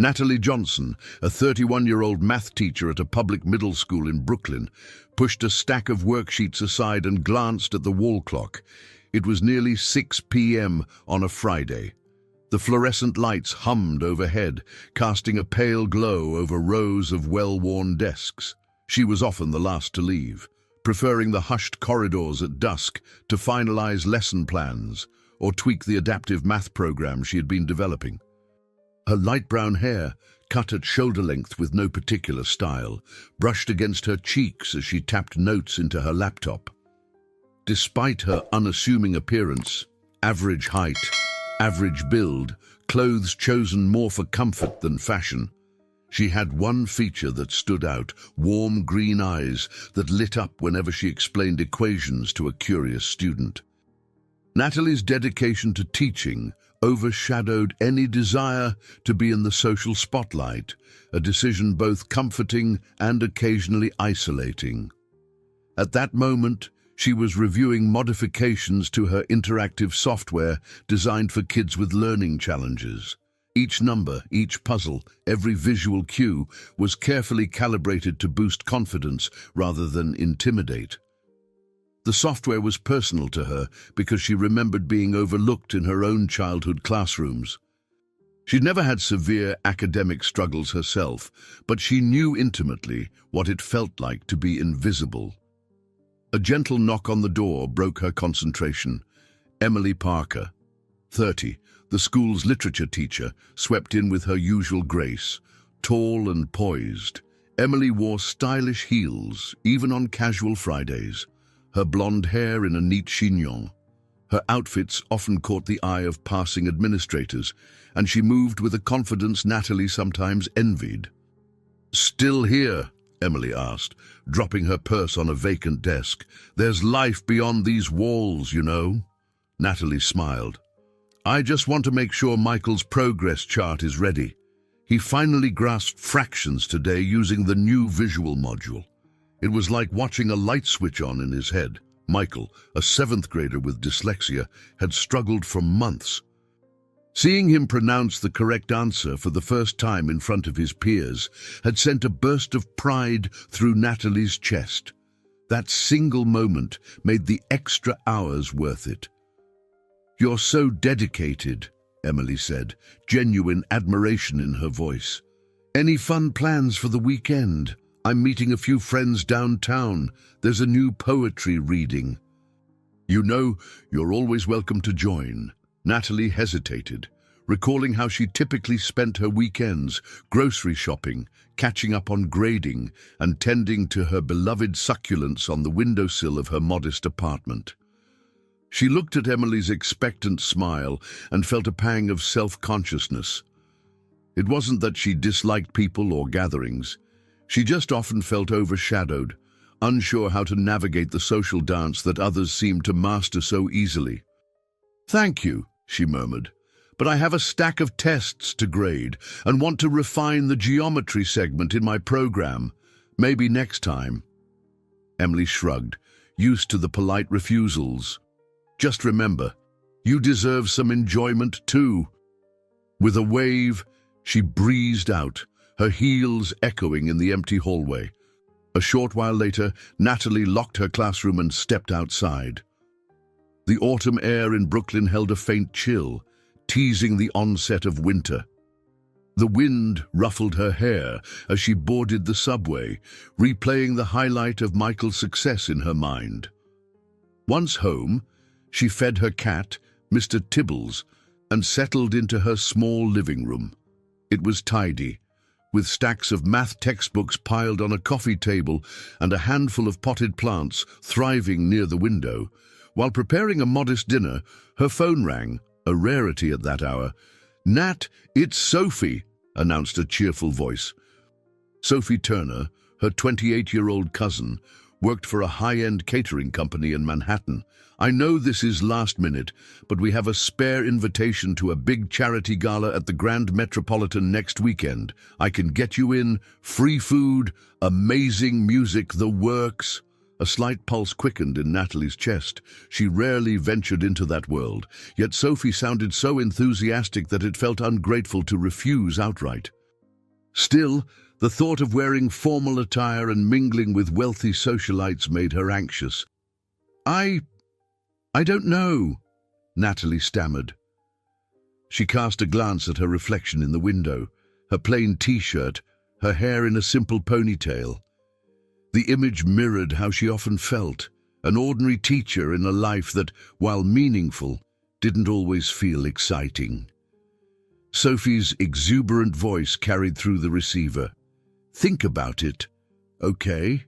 Natalie Johnson, a 31-year-old math teacher at a public middle school in Brooklyn, pushed a stack of worksheets aside and glanced at the wall clock. It was nearly 6 p.m. on a Friday. The fluorescent lights hummed overhead, casting a pale glow over rows of well-worn desks. She was often the last to leave, preferring the hushed corridors at dusk to finalize lesson plans or tweak the adaptive math program she had been developing. Her light brown hair, cut at shoulder length with no particular style, brushed against her cheeks as she tapped notes into her laptop. Despite her unassuming appearance, average height, average build, clothes chosen more for comfort than fashion, she had one feature that stood out: warm green eyes that lit up whenever she explained equations to a curious student. Natalie's dedication to teaching overshadowed any desire to be in the social spotlight, a decision both comforting and occasionally isolating. At that moment, she was reviewing modifications to her interactive software designed for kids with learning challenges. Each number, each puzzle, every visual cue was carefully calibrated to boost confidence rather than intimidate. The software was personal to her because she remembered being overlooked in her own childhood classrooms. She'd never had severe academic struggles herself, but she knew intimately what it felt like to be invisible. A gentle knock on the door broke her concentration. Emily Parker, 30, the school's literature teacher, swept in with her usual grace. Tall and poised, Emily wore stylish heels, even on casual Fridays, her blonde hair in a neat chignon. Her outfits often caught the eye of passing administrators, and she moved with a confidence Natalie sometimes envied. "Still here?" Emily asked, dropping her purse on a vacant desk. "There's life beyond these walls, you know." Natalie smiled. "I just want to make sure Michael's progress chart is ready. He finally grasped fractions today using the new visual module. It was like watching a light switch on in his head. Michael, a 7th grader with dyslexia, had struggled for months. Seeing him pronounce the correct answer for the first time in front of his peers had sent a burst of pride through Natalie's chest. That single moment made the extra hours worth it. "You're so dedicated," Emily said, genuine admiration in her voice. "Any fun plans for the weekend? I'm meeting a few friends downtown. There's a new poetry reading." "You know, you're always welcome to join." Natalie hesitated, recalling how she typically spent her weekends grocery shopping, catching up on grading, and tending to her beloved succulents on the windowsill of her modest apartment. She looked at Emily's expectant smile and felt a pang of self-consciousness. It wasn't that she disliked people or gatherings. She just often felt overshadowed, unsure how to navigate the social dance that others seemed to master so easily. "Thank you," she murmured, "but I have a stack of tests to grade and want to refine the geometry segment in my program. Maybe next time." Emily shrugged, used to the polite refusals. "Just remember, you deserve some enjoyment too." With a wave, she breezed out, her heels echoing in the empty hallway. A short while later, Natalie locked her classroom and stepped outside. The autumn air in Brooklyn held a faint chill, teasing the onset of winter. The wind ruffled her hair as she boarded the subway, replaying the highlight of Michael's success in her mind. Once home, she fed her cat, Mr. Tibbles, and settled into her small living room. It was tidy, with stacks of math textbooks piled on a coffee table and a handful of potted plants thriving near the window. While preparing a modest dinner, her phone rang, a rarity at that hour. "Nat, it's Sophie," announced a cheerful voice. Sophie Turner, her 28-year-old cousin, worked for a high-end catering company in Manhattan. "I know this is last minute, but we have a spare invitation to a big charity gala at the Grand Metropolitan next weekend. I can get you in, free food, amazing music, the works." A slight pulse quickened in Natalie's chest. She rarely ventured into that world, yet Sophie sounded so enthusiastic that it felt ungrateful to refuse outright. Still, the thought of wearing formal attire and mingling with wealthy socialites made her anxious. I don't know," Natalie stammered. She cast a glance at her reflection in the window, her plain t-shirt, her hair in a simple ponytail. The image mirrored how she often felt, an ordinary teacher in a life that, while meaningful, didn't always feel exciting. Sophie's exuberant voice carried through the receiver. "Think about it, okay?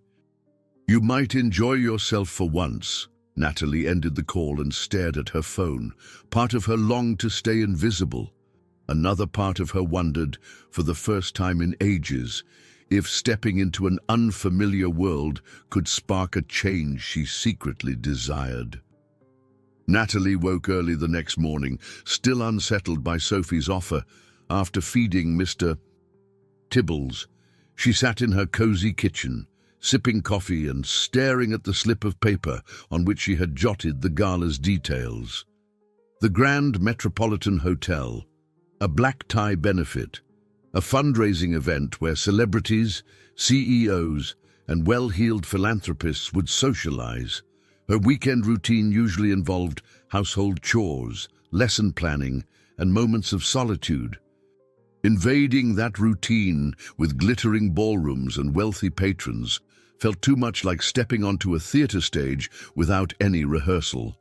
You might enjoy yourself for once." Natalie ended the call and stared at her phone. Part of her longed to stay invisible. Another part of her wondered, for the first time in ages, if stepping into an unfamiliar world could spark a change she secretly desired. Natalie woke early the next morning, still unsettled by Sophie's offer. After feeding Mr. Tibbles, she sat in her cozy kitchen, sipping coffee and staring at the slip of paper on which she had jotted the gala's details. The Grand Metropolitan Hotel, a black tie benefit, a fundraising event where celebrities, CEOs, and well-heeled philanthropists would socialize. Her weekend routine usually involved household chores, lesson planning, and moments of solitude. Invading that routine with glittering ballrooms and wealthy patrons felt too much like stepping onto a theater stage without any rehearsal.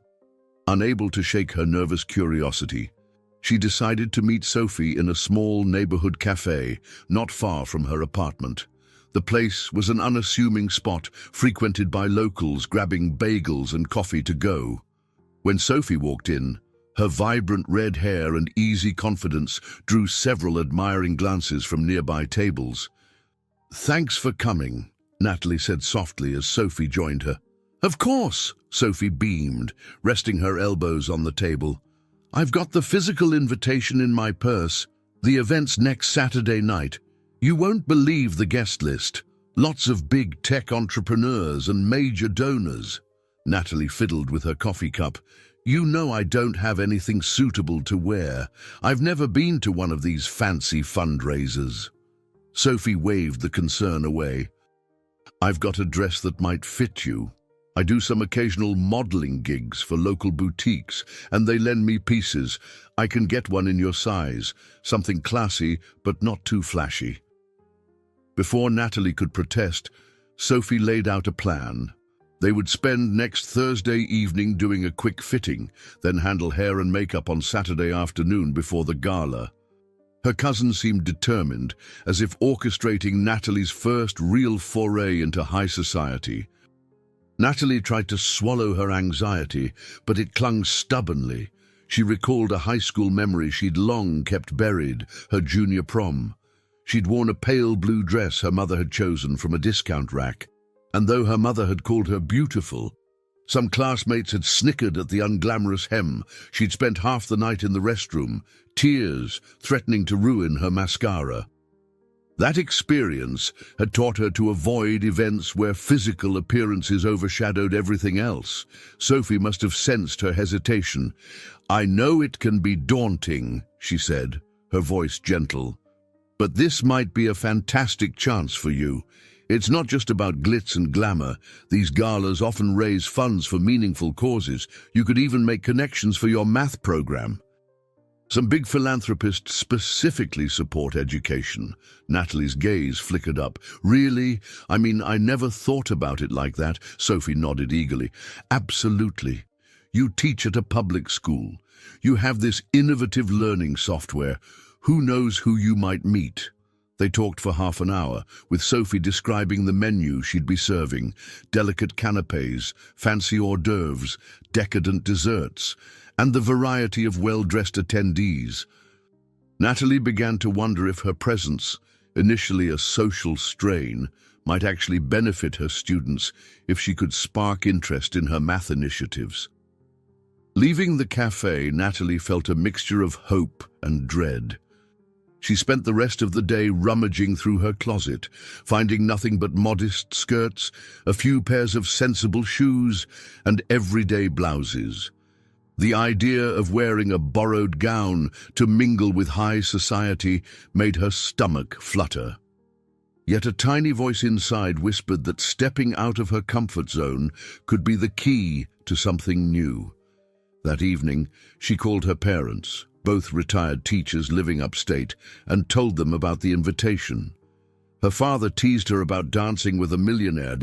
Unable to shake her nervous curiosity, she decided to meet Sophie in a small neighborhood cafe not far from her apartment. The place was an unassuming spot frequented by locals grabbing bagels and coffee to go. When Sophie walked in, her vibrant red hair and easy confidence drew several admiring glances from nearby tables. "Thanks for coming," Natalie said softly as Sophie joined her. "Of course," Sophie beamed, resting her elbows on the table. "I've got the physical invitation in my purse. The event's next Saturday night. You won't believe the guest list. Lots of big tech entrepreneurs and major donors." Natalie fiddled with her coffee cup. "You know I don't have anything suitable to wear. I've never been to one of these fancy fundraisers." Sophie waved the concern away. "I've got a dress that might fit you. I do some occasional modeling gigs for local boutiques, and they lend me pieces. I can get one in your size, something classy but not too flashy." Before Natalie could protest, Sophie laid out a plan. They would spend next Thursday evening doing a quick fitting, then handle hair and makeup on Saturday afternoon before the gala. Her cousin seemed determined, as if orchestrating Natalie's first real foray into high society. Natalie tried to swallow her anxiety, but it clung stubbornly. She recalled a high school memory she'd long kept buried, her junior prom. She'd worn a pale blue dress her mother had chosen from a discount rack, and though her mother had called her beautiful, some classmates had snickered at the unglamorous hem. She'd spent half the night in the restroom, tears threatening to ruin her mascara. That experience had taught her to avoid events where physical appearances overshadowed everything else. Sophie must have sensed her hesitation. "I know it can be daunting," she said, her voice gentle, "but this might be a fantastic chance for you. It's not just about glitz and glamour. These galas often raise funds for meaningful causes. You could even make connections for your math program. Some big philanthropists specifically support education." Natalie's gaze flickered up. "Really? I mean, I never thought about it like that." Sophie nodded eagerly. "Absolutely. You teach at a public school. You have this innovative learning software. Who knows who you might meet?" They talked for half an hour, with Sophie describing the menu she'd be serving: delicate canapes, fancy hors d'oeuvres, decadent desserts, and the variety of well-dressed attendees. Natalie began to wonder if her presence, initially a social strain, might actually benefit her students if she could spark interest in her math initiatives. Leaving the cafe, Natalie felt a mixture of hope and dread. She spent the rest of the day rummaging through her closet, finding nothing but modest skirts, a few pairs of sensible shoes, and everyday blouses. The idea of wearing a borrowed gown to mingle with high society made her stomach flutter. Yet a tiny voice inside whispered that stepping out of her comfort zone could be the key to something new. That evening, she called her parents, both retired teachers living upstate, and told them about the invitation. Her father teased her about dancing with a millionaire,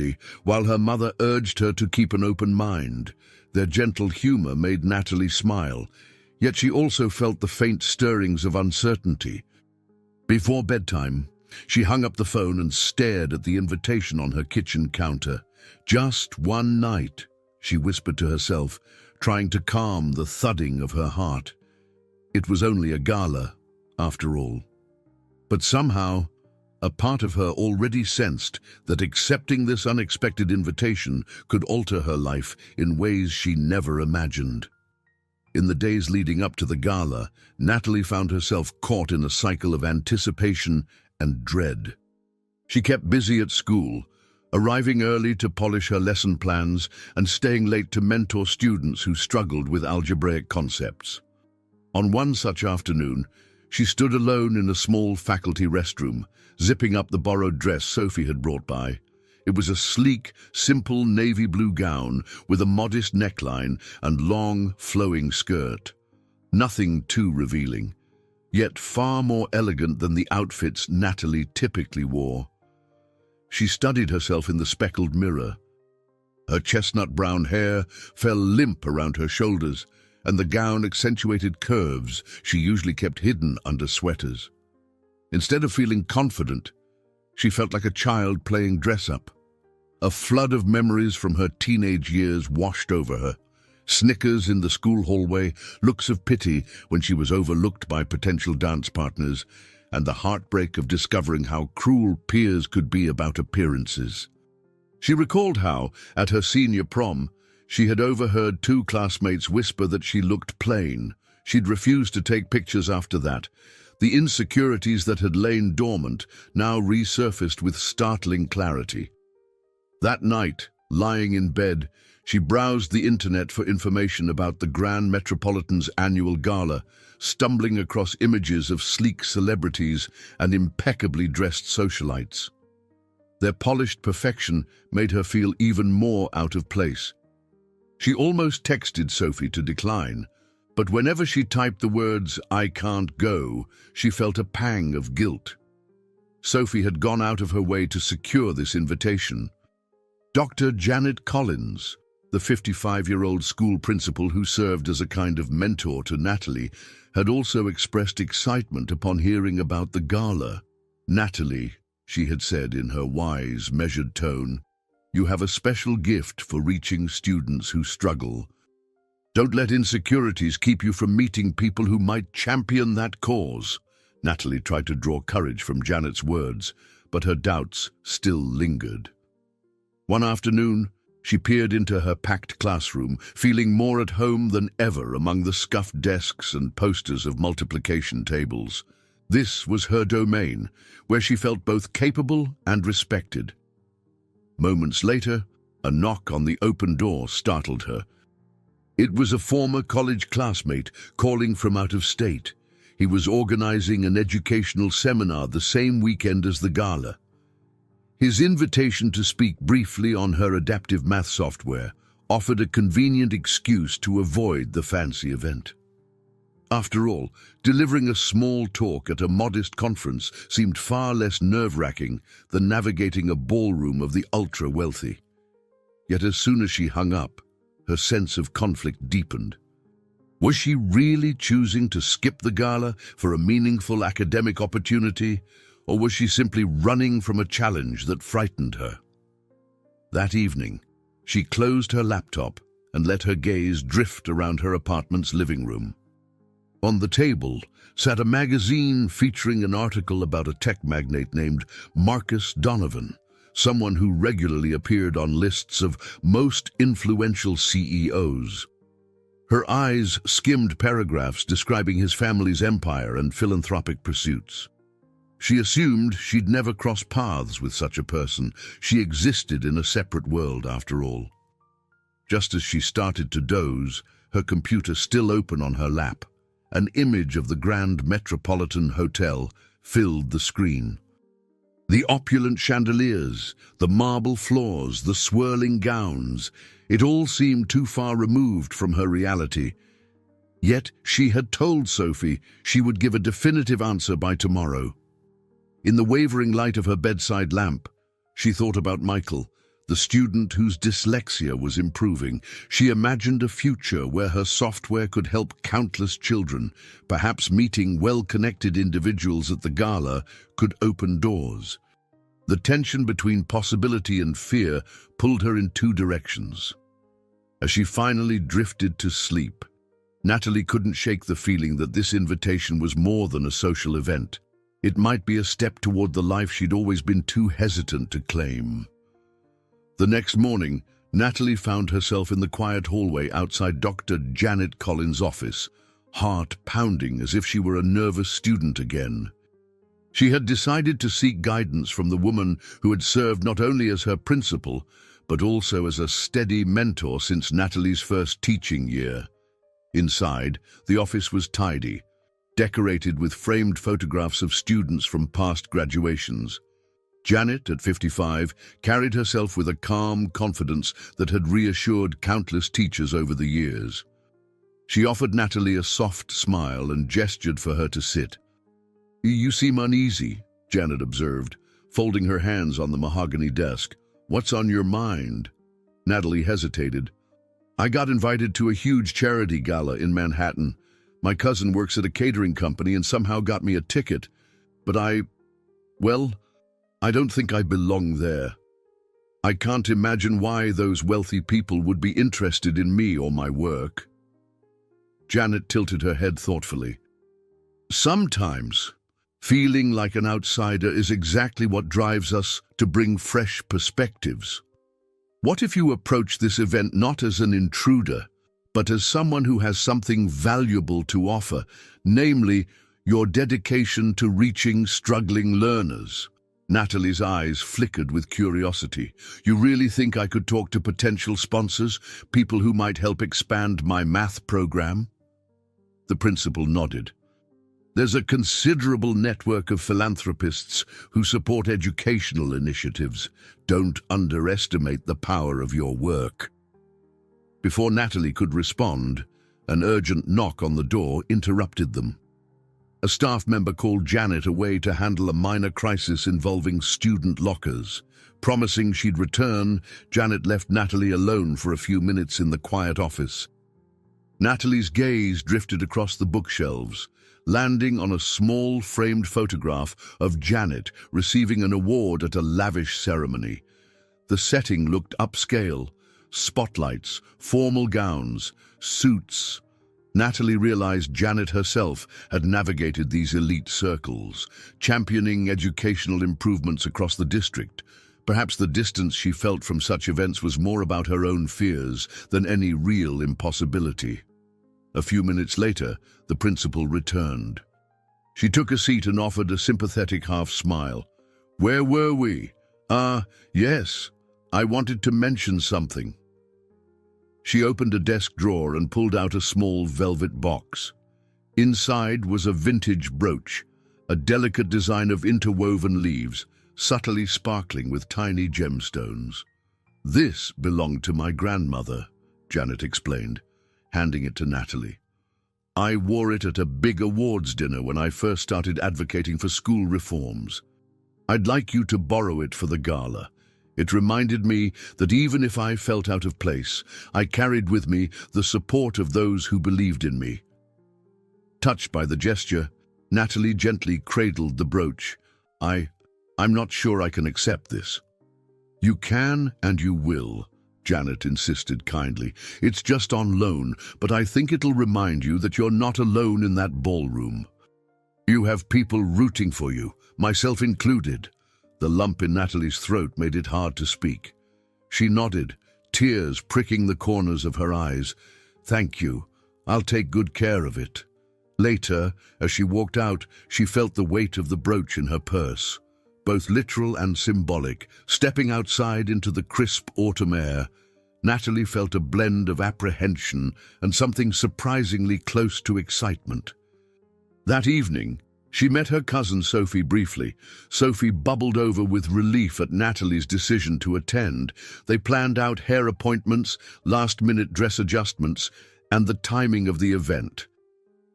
while her mother urged her to keep an open mind. Their gentle humor made Natalie smile, yet she also felt the faint stirrings of uncertainty. Before bedtime, she hung up the phone and stared at the invitation on her kitchen counter. Just one night, she whispered to herself, trying to calm the thudding of her heart. It was only a gala, after all. But somehow, a part of her already sensed that accepting this unexpected invitation could alter her life in ways she never imagined. In the days leading up to the gala, Natalie found herself caught in a cycle of anticipation and dread. She kept busy at school, arriving early to polish her lesson plans and staying late to mentor students who struggled with algebraic concepts. On one such afternoon, she stood alone in a small faculty restroom, zipping up the borrowed dress Sophie had brought by. It was a sleek, simple navy blue gown with a modest neckline and long, flowing skirt. Nothing too revealing, yet far more elegant than the outfits Natalie typically wore. She studied herself in the speckled mirror. Her chestnut brown hair fell limp around her shoulders, and the gown accentuated curves she usually kept hidden under sweaters. Instead of feeling confident, she felt like a child playing dress-up. A flood of memories from her teenage years washed over her. Snickers in the school hallway, looks of pity when she was overlooked by potential dance partners, and the heartbreak of discovering how cruel peers could be about appearances. She recalled how, at her senior prom, she had overheard two classmates whisper that she looked plain. She'd refused to take pictures after that. The insecurities that had lain dormant now resurfaced with startling clarity. That night, lying in bed, she browsed the internet for information about the Grand Metropolitan's annual gala, stumbling across images of sleek celebrities and impeccably dressed socialites. Their polished perfection made her feel even more out of place. She almost texted Sophie to decline, but whenever she typed the words, "I can't go," she felt a pang of guilt. Sophie had gone out of her way to secure this invitation. Dr. Janet Collins, the 55-year-old school principal who served as a kind of mentor to Natalie, had also expressed excitement upon hearing about the gala. "Natalie," she had said in her wise, measured tone, "you have a special gift for reaching students who struggle. Don't let insecurities keep you from meeting people who might champion that cause." Natalie tried to draw courage from Janet's words, but her doubts still lingered. One afternoon, she peered into her packed classroom, feeling more at home than ever among the scuffed desks and posters of multiplication tables. This was her domain, where she felt both capable and respected. Moments later, a knock on the open door startled her. It was a former college classmate calling from out of state. He was organizing an educational seminar the same weekend as the gala. His invitation to speak briefly on her adaptive math software offered a convenient excuse to avoid the fancy event. After all, delivering a small talk at a modest conference seemed far less nerve-wracking than navigating a ballroom of the ultra-wealthy. Yet as soon as she hung up, her sense of conflict deepened. Was she really choosing to skip the gala for a meaningful academic opportunity, or was she simply running from a challenge that frightened her? That evening, she closed her laptop and let her gaze drift around her apartment's living room. On the table sat a magazine featuring an article about a tech magnate named Marcus Donovan, someone who regularly appeared on lists of most influential CEOs. Her eyes skimmed paragraphs describing his family's empire and philanthropic pursuits. She assumed she'd never cross paths with such a person. She existed in a separate world, after all. Just as she started to doze, her computer still open on her lap, an image of the Grand Metropolitan Hotel filled the screen. The opulent chandeliers, the marble floors, the swirling gowns, it all seemed too far removed from her reality. Yet she had told Sophie she would give a definitive answer by tomorrow. In the wavering light of her bedside lamp, she thought about Michael, the student whose dyslexia was improving. She imagined a future where her software could help countless children. Perhaps meeting well-connected individuals at the gala could open doors. The tension between possibility and fear pulled her in two directions. As she finally drifted to sleep, Natalie couldn't shake the feeling that this invitation was more than a social event. It might be a step toward the life she'd always been too hesitant to claim. The next morning, Natalie found herself in the quiet hallway outside Dr. Janet Collins' office, heart pounding as if she were a nervous student again. She had decided to seek guidance from the woman who had served not only as her principal, but also as a steady mentor since Natalie's first teaching year. Inside, the office was tidy, decorated with framed photographs of students from past graduations. Janet, at 55, carried herself with a calm confidence that had reassured countless teachers over the years. She offered Natalie a soft smile and gestured for her to sit. "You seem uneasy," Janet observed, folding her hands on the mahogany desk. "What's on your mind?" Natalie hesitated. "I got invited to a huge charity gala in Manhattan. My cousin works at a catering company and somehow got me a ticket. But I don't think I belong there. I can't imagine why those wealthy people would be interested in me or my work." Janet tilted her head thoughtfully. "Sometimes, feeling like an outsider is exactly what drives us to bring fresh perspectives. What if you approach this event not as an intruder, but as someone who has something valuable to offer, namely, your dedication to reaching struggling learners?" Natalie's eyes flickered with curiosity. "You really think I could talk to potential sponsors, people who might help expand my math program?" The principal nodded. "There's a considerable network of philanthropists who support educational initiatives. Don't underestimate the power of your work." Before Natalie could respond, an urgent knock on the door interrupted them. A staff member called Janet away to handle a minor crisis involving student lockers. Promising she'd return, Janet left Natalie alone for a few minutes in the quiet office. Natalie's gaze drifted across the bookshelves, landing on a small framed photograph of Janet receiving an award at a lavish ceremony. The setting looked upscale: spotlights, formal gowns, suits. Natalie realized Janet herself had navigated these elite circles, championing educational improvements across the district. Perhaps the distance she felt from such events was more about her own fears than any real impossibility. A few minutes later, the principal returned. She took a seat and offered a sympathetic half-smile. "Where were we? Yes, I wanted to mention something." She opened a desk drawer and pulled out a small velvet box. Inside was a vintage brooch, a delicate design of interwoven leaves, subtly sparkling with tiny gemstones. "This belonged to my grandmother," Janet explained, handing it to Natalie. "I wore it at a big awards dinner when I first started advocating for school reforms. I'd like you to borrow it for the gala. It reminded me that even if I felt out of place, I carried with me the support of those who believed in me." Touched by the gesture, Natalie gently cradled the brooch. I'm not sure I can accept this." "You can and you will," Janet insisted kindly. "It's just on loan, but I think it'll remind you that you're not alone in that ballroom. You have people rooting for you, myself included." The lump in Natalie's throat made it hard to speak. She nodded, tears pricking the corners of her eyes. "Thank you. I'll take good care of it." Later, as she walked out, she felt the weight of the brooch in her purse, both literal and symbolic. Stepping outside into the crisp autumn air, Natalie felt a blend of apprehension and something surprisingly close to excitement. That evening, she met her cousin Sophie briefly. Sophie bubbled over with relief at Natalie's decision to attend. They planned out hair appointments, last-minute dress adjustments, and the timing of the event.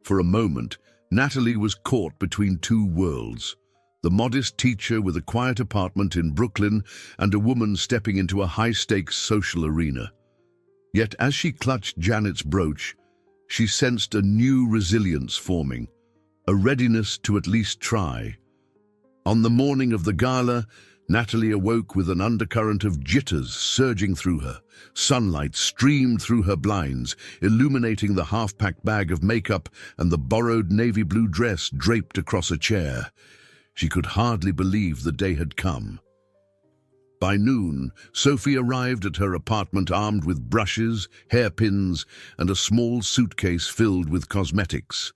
For a moment, Natalie was caught between two worlds: the modest teacher with a quiet apartment in Brooklyn and a woman stepping into a high-stakes social arena. Yet as she clutched Janet's brooch, she sensed a new resilience forming, a readiness to at least try. On the morning of the gala, Natalie awoke with an undercurrent of jitters surging through her. Sunlight streamed through her blinds, illuminating the half-packed bag of makeup and the borrowed navy blue dress draped across a chair. She could hardly believe the day had come. By noon, Sophie arrived at her apartment armed with brushes, hairpins, and a small suitcase filled with cosmetics.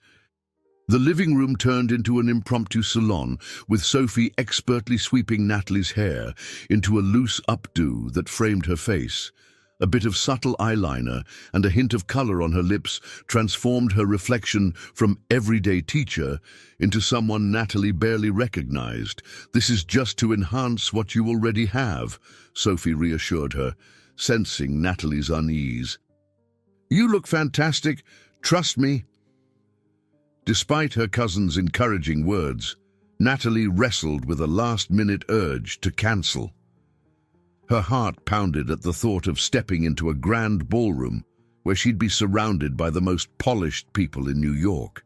The living room turned into an impromptu salon, with Sophie expertly sweeping Natalie's hair into a loose updo that framed her face. A bit of subtle eyeliner and a hint of color on her lips transformed her reflection from everyday teacher into someone Natalie barely recognized. "This is just to enhance what you already have," Sophie reassured her, sensing Natalie's unease. "You look fantastic. Trust me." Despite her cousin's encouraging words, Natalie wrestled with a last-minute urge to cancel. Her heart pounded at the thought of stepping into a grand ballroom where she'd be surrounded by the most polished people in New York.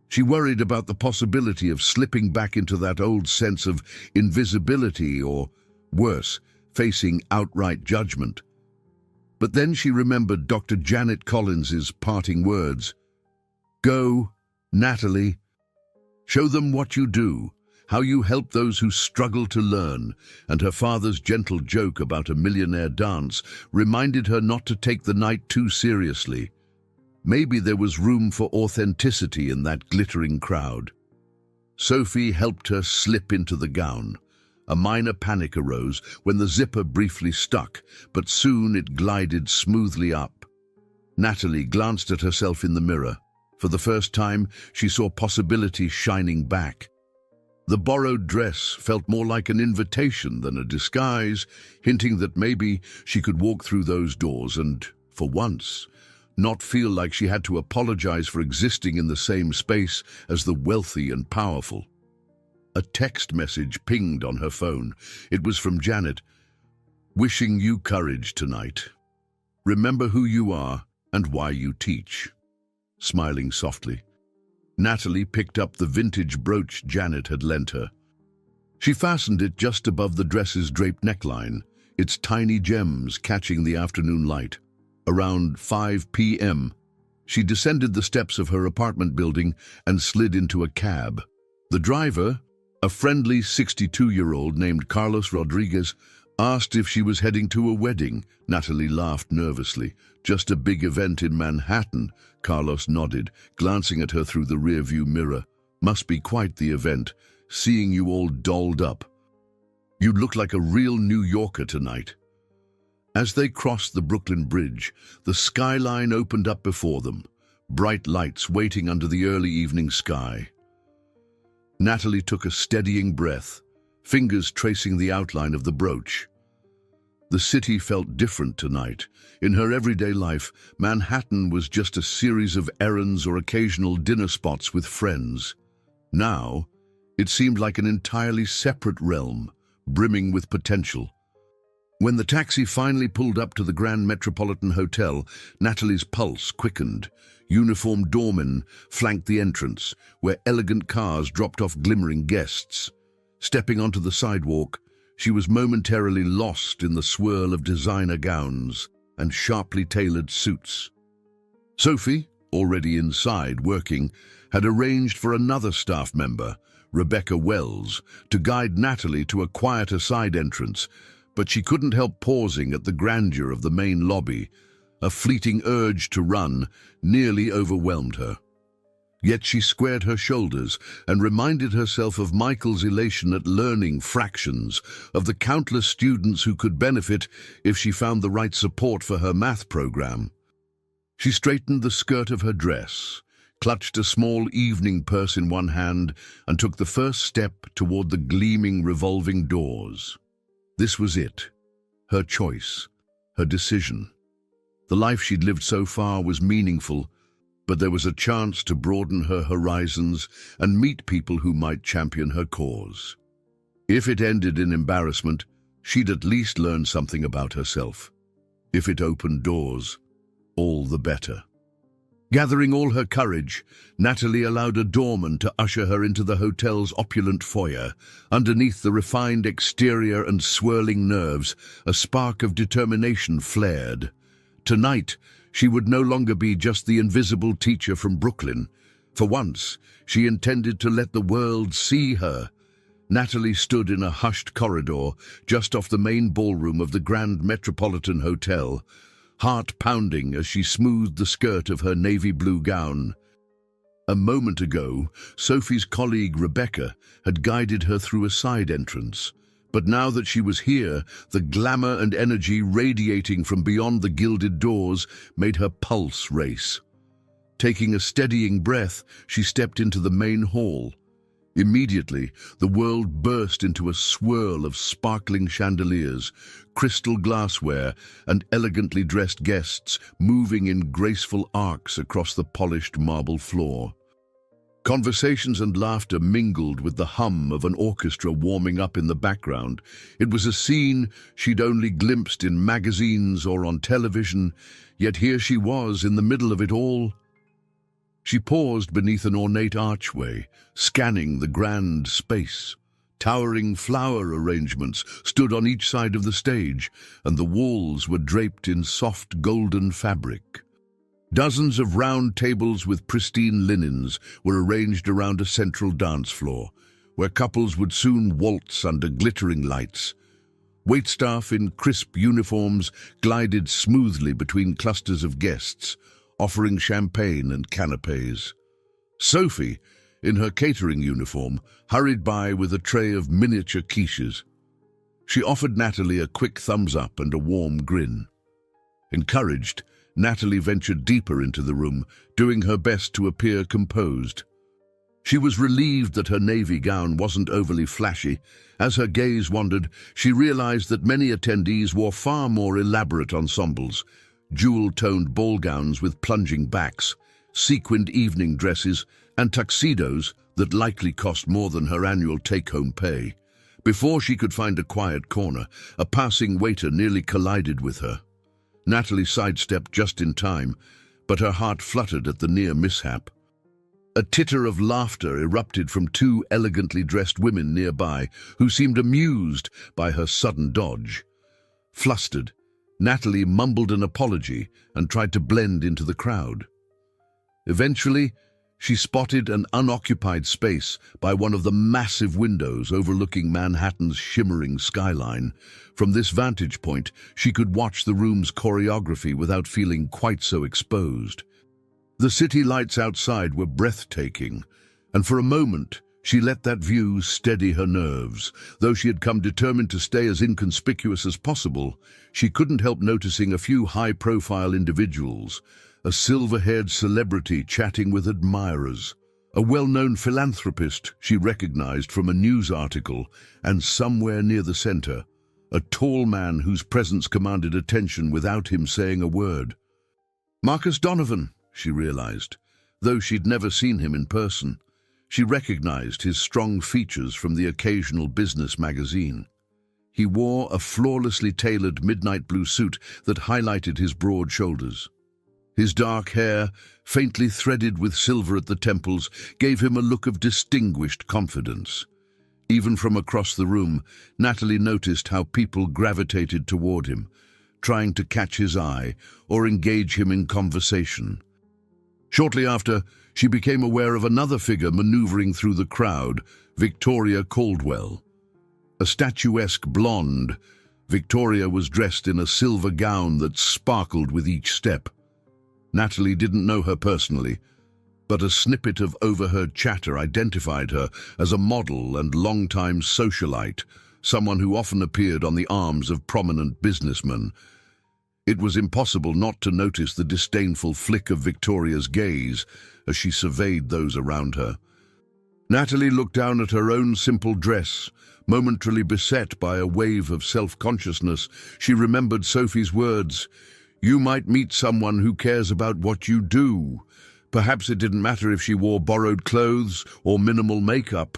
She worried about the possibility of slipping back into that old sense of invisibility or, worse, facing outright judgment. But then she remembered Dr. Janet Collins's parting words. "Go, Natalie. Show them what you do, how you help those who struggle to learn," and her father's gentle joke about a millionaire dance reminded her not to take the night too seriously. Maybe there was room for authenticity in that glittering crowd. Sophie helped her slip into the gown. A minor panic arose when the zipper briefly stuck, but soon it glided smoothly up. Natalie glanced at herself in the mirror. For the first time, she saw possibility shining back. The borrowed dress felt more like an invitation than a disguise, hinting that maybe she could walk through those doors and, for once, not feel like she had to apologize for existing in the same space as the wealthy and powerful. A text message pinged on her phone. It was from Janet. "Wishing you courage tonight. Remember who you are and why you teach." Smiling softly, Natalie picked up the vintage brooch Janet had lent her. She fastened it just above the dress's draped neckline, its tiny gems catching the afternoon light. Around 5 p.m., she descended the steps of her apartment building and slid into a cab. The driver, a friendly 62-year-old named Carlos Rodriguez, asked if she was heading to a wedding. Natalie laughed nervously. "Just a big event in Manhattan," Carlos nodded, glancing at her through the rearview mirror. "Must be quite the event, seeing you all dolled up. You look like a real New Yorker tonight." As they crossed the Brooklyn Bridge, the skyline opened up before them, bright lights waiting under the early evening sky. Natalie took a steadying breath, fingers tracing the outline of the brooch. The city felt different tonight. In her everyday life, Manhattan was just a series of errands or occasional dinner spots with friends. Now, it seemed like an entirely separate realm, brimming with potential. When the taxi finally pulled up to the Grand Metropolitan Hotel, Natalie's pulse quickened. Uniformed doormen flanked the entrance, where elegant cars dropped off glimmering guests. Stepping onto the sidewalk, she was momentarily lost in the swirl of designer gowns and sharply tailored suits. Sophie, already inside working, had arranged for another staff member, Rebecca Wells, to guide Natalie to a quieter side entrance, but she couldn't help pausing at the grandeur of the main lobby. A fleeting urge to run nearly overwhelmed her. Yet she squared her shoulders and reminded herself of Michael's elation at learning fractions, of the countless students who could benefit if she found the right support for her math program. She straightened the skirt of her dress, clutched a small evening purse in one hand, and took the first step toward the gleaming revolving doors. This was it. Her choice. Her decision. The life she'd lived so far was meaningful, but there was a chance to broaden her horizons and meet people who might champion her cause. If it ended in embarrassment, she'd at least learn something about herself. If it opened doors, all the better. Gathering all her courage, Natalie allowed a doorman to usher her into the hotel's opulent foyer. Underneath the refined exterior and swirling nerves, a spark of determination flared. Tonight, she would no longer be just the invisible teacher from Brooklyn. For once, she intended to let the world see her. Natalie stood in a hushed corridor just off the main ballroom of the Grand Metropolitan Hotel, heart pounding as she smoothed the skirt of her navy blue gown. A moment ago, Sophie's colleague Rebecca had guided her through a side entrance. But now that she was here, the glamour and energy radiating from beyond the gilded doors made her pulse race. Taking a steadying breath, she stepped into the main hall. Immediately, the world burst into a swirl of sparkling chandeliers, crystal glassware, and elegantly dressed guests moving in graceful arcs across the polished marble floor. Conversations and laughter mingled with the hum of an orchestra warming up in the background. It was a scene she'd only glimpsed in magazines or on television, yet here she was in the middle of it all. She paused beneath an ornate archway, scanning the grand space. Towering flower arrangements stood on each side of the stage, and the walls were draped in soft golden fabric. Dozens of round tables with pristine linens were arranged around a central dance floor, where couples would soon waltz under glittering lights. Waitstaff in crisp uniforms glided smoothly between clusters of guests, offering champagne and canapes. Sophie, in her catering uniform, hurried by with a tray of miniature quiches. She offered Natalie a quick thumbs up and a warm grin. Encouraged, Natalie ventured deeper into the room, doing her best to appear composed. She was relieved that her navy gown wasn't overly flashy. As her gaze wandered, she realized that many attendees wore far more elaborate ensembles: jewel-toned ball gowns with plunging backs, sequined evening dresses, and tuxedos that likely cost more than her annual take-home pay. Before she could find a quiet corner, a passing waiter nearly collided with her. Natalie sidestepped just in time, but her heart fluttered at the near mishap. A titter of laughter erupted from two elegantly dressed women nearby who seemed amused by her sudden dodge. Flustered, Natalie mumbled an apology and tried to blend into the crowd. Eventually, she spotted an unoccupied space by one of the massive windows overlooking Manhattan's shimmering skyline. From this vantage point, she could watch the room's choreography without feeling quite so exposed. The city lights outside were breathtaking, and for a moment, she let that view steady her nerves. Though she had come determined to stay as inconspicuous as possible, she couldn't help noticing a few high-profile individuals: a silver-haired celebrity chatting with admirers, a well-known philanthropist she recognized from a news article, and somewhere near the center, a tall man whose presence commanded attention without him saying a word. Marcus Donovan, she realized. Though she'd never seen him in person, she recognized his strong features from the occasional business magazine. He wore a flawlessly tailored midnight blue suit that highlighted his broad shoulders. His dark hair, faintly threaded with silver at the temples, gave him a look of distinguished confidence. Even from across the room, Natalie noticed how people gravitated toward him, trying to catch his eye or engage him in conversation. Shortly after, she became aware of another figure maneuvering through the crowd: Victoria Caldwell. A statuesque blonde, Victoria was dressed in a silver gown that sparkled with each step. Natalie didn't know her personally, but a snippet of overheard chatter identified her as a model and longtime socialite, someone who often appeared on the arms of prominent businessmen. It was impossible not to notice the disdainful flick of Victoria's gaze as she surveyed those around her. Natalie looked down at her own simple dress. Momentarily beset by a wave of self-consciousness, she remembered Sophie's words, "You might meet someone who cares about what you do." Perhaps it didn't matter if she wore borrowed clothes or minimal makeup.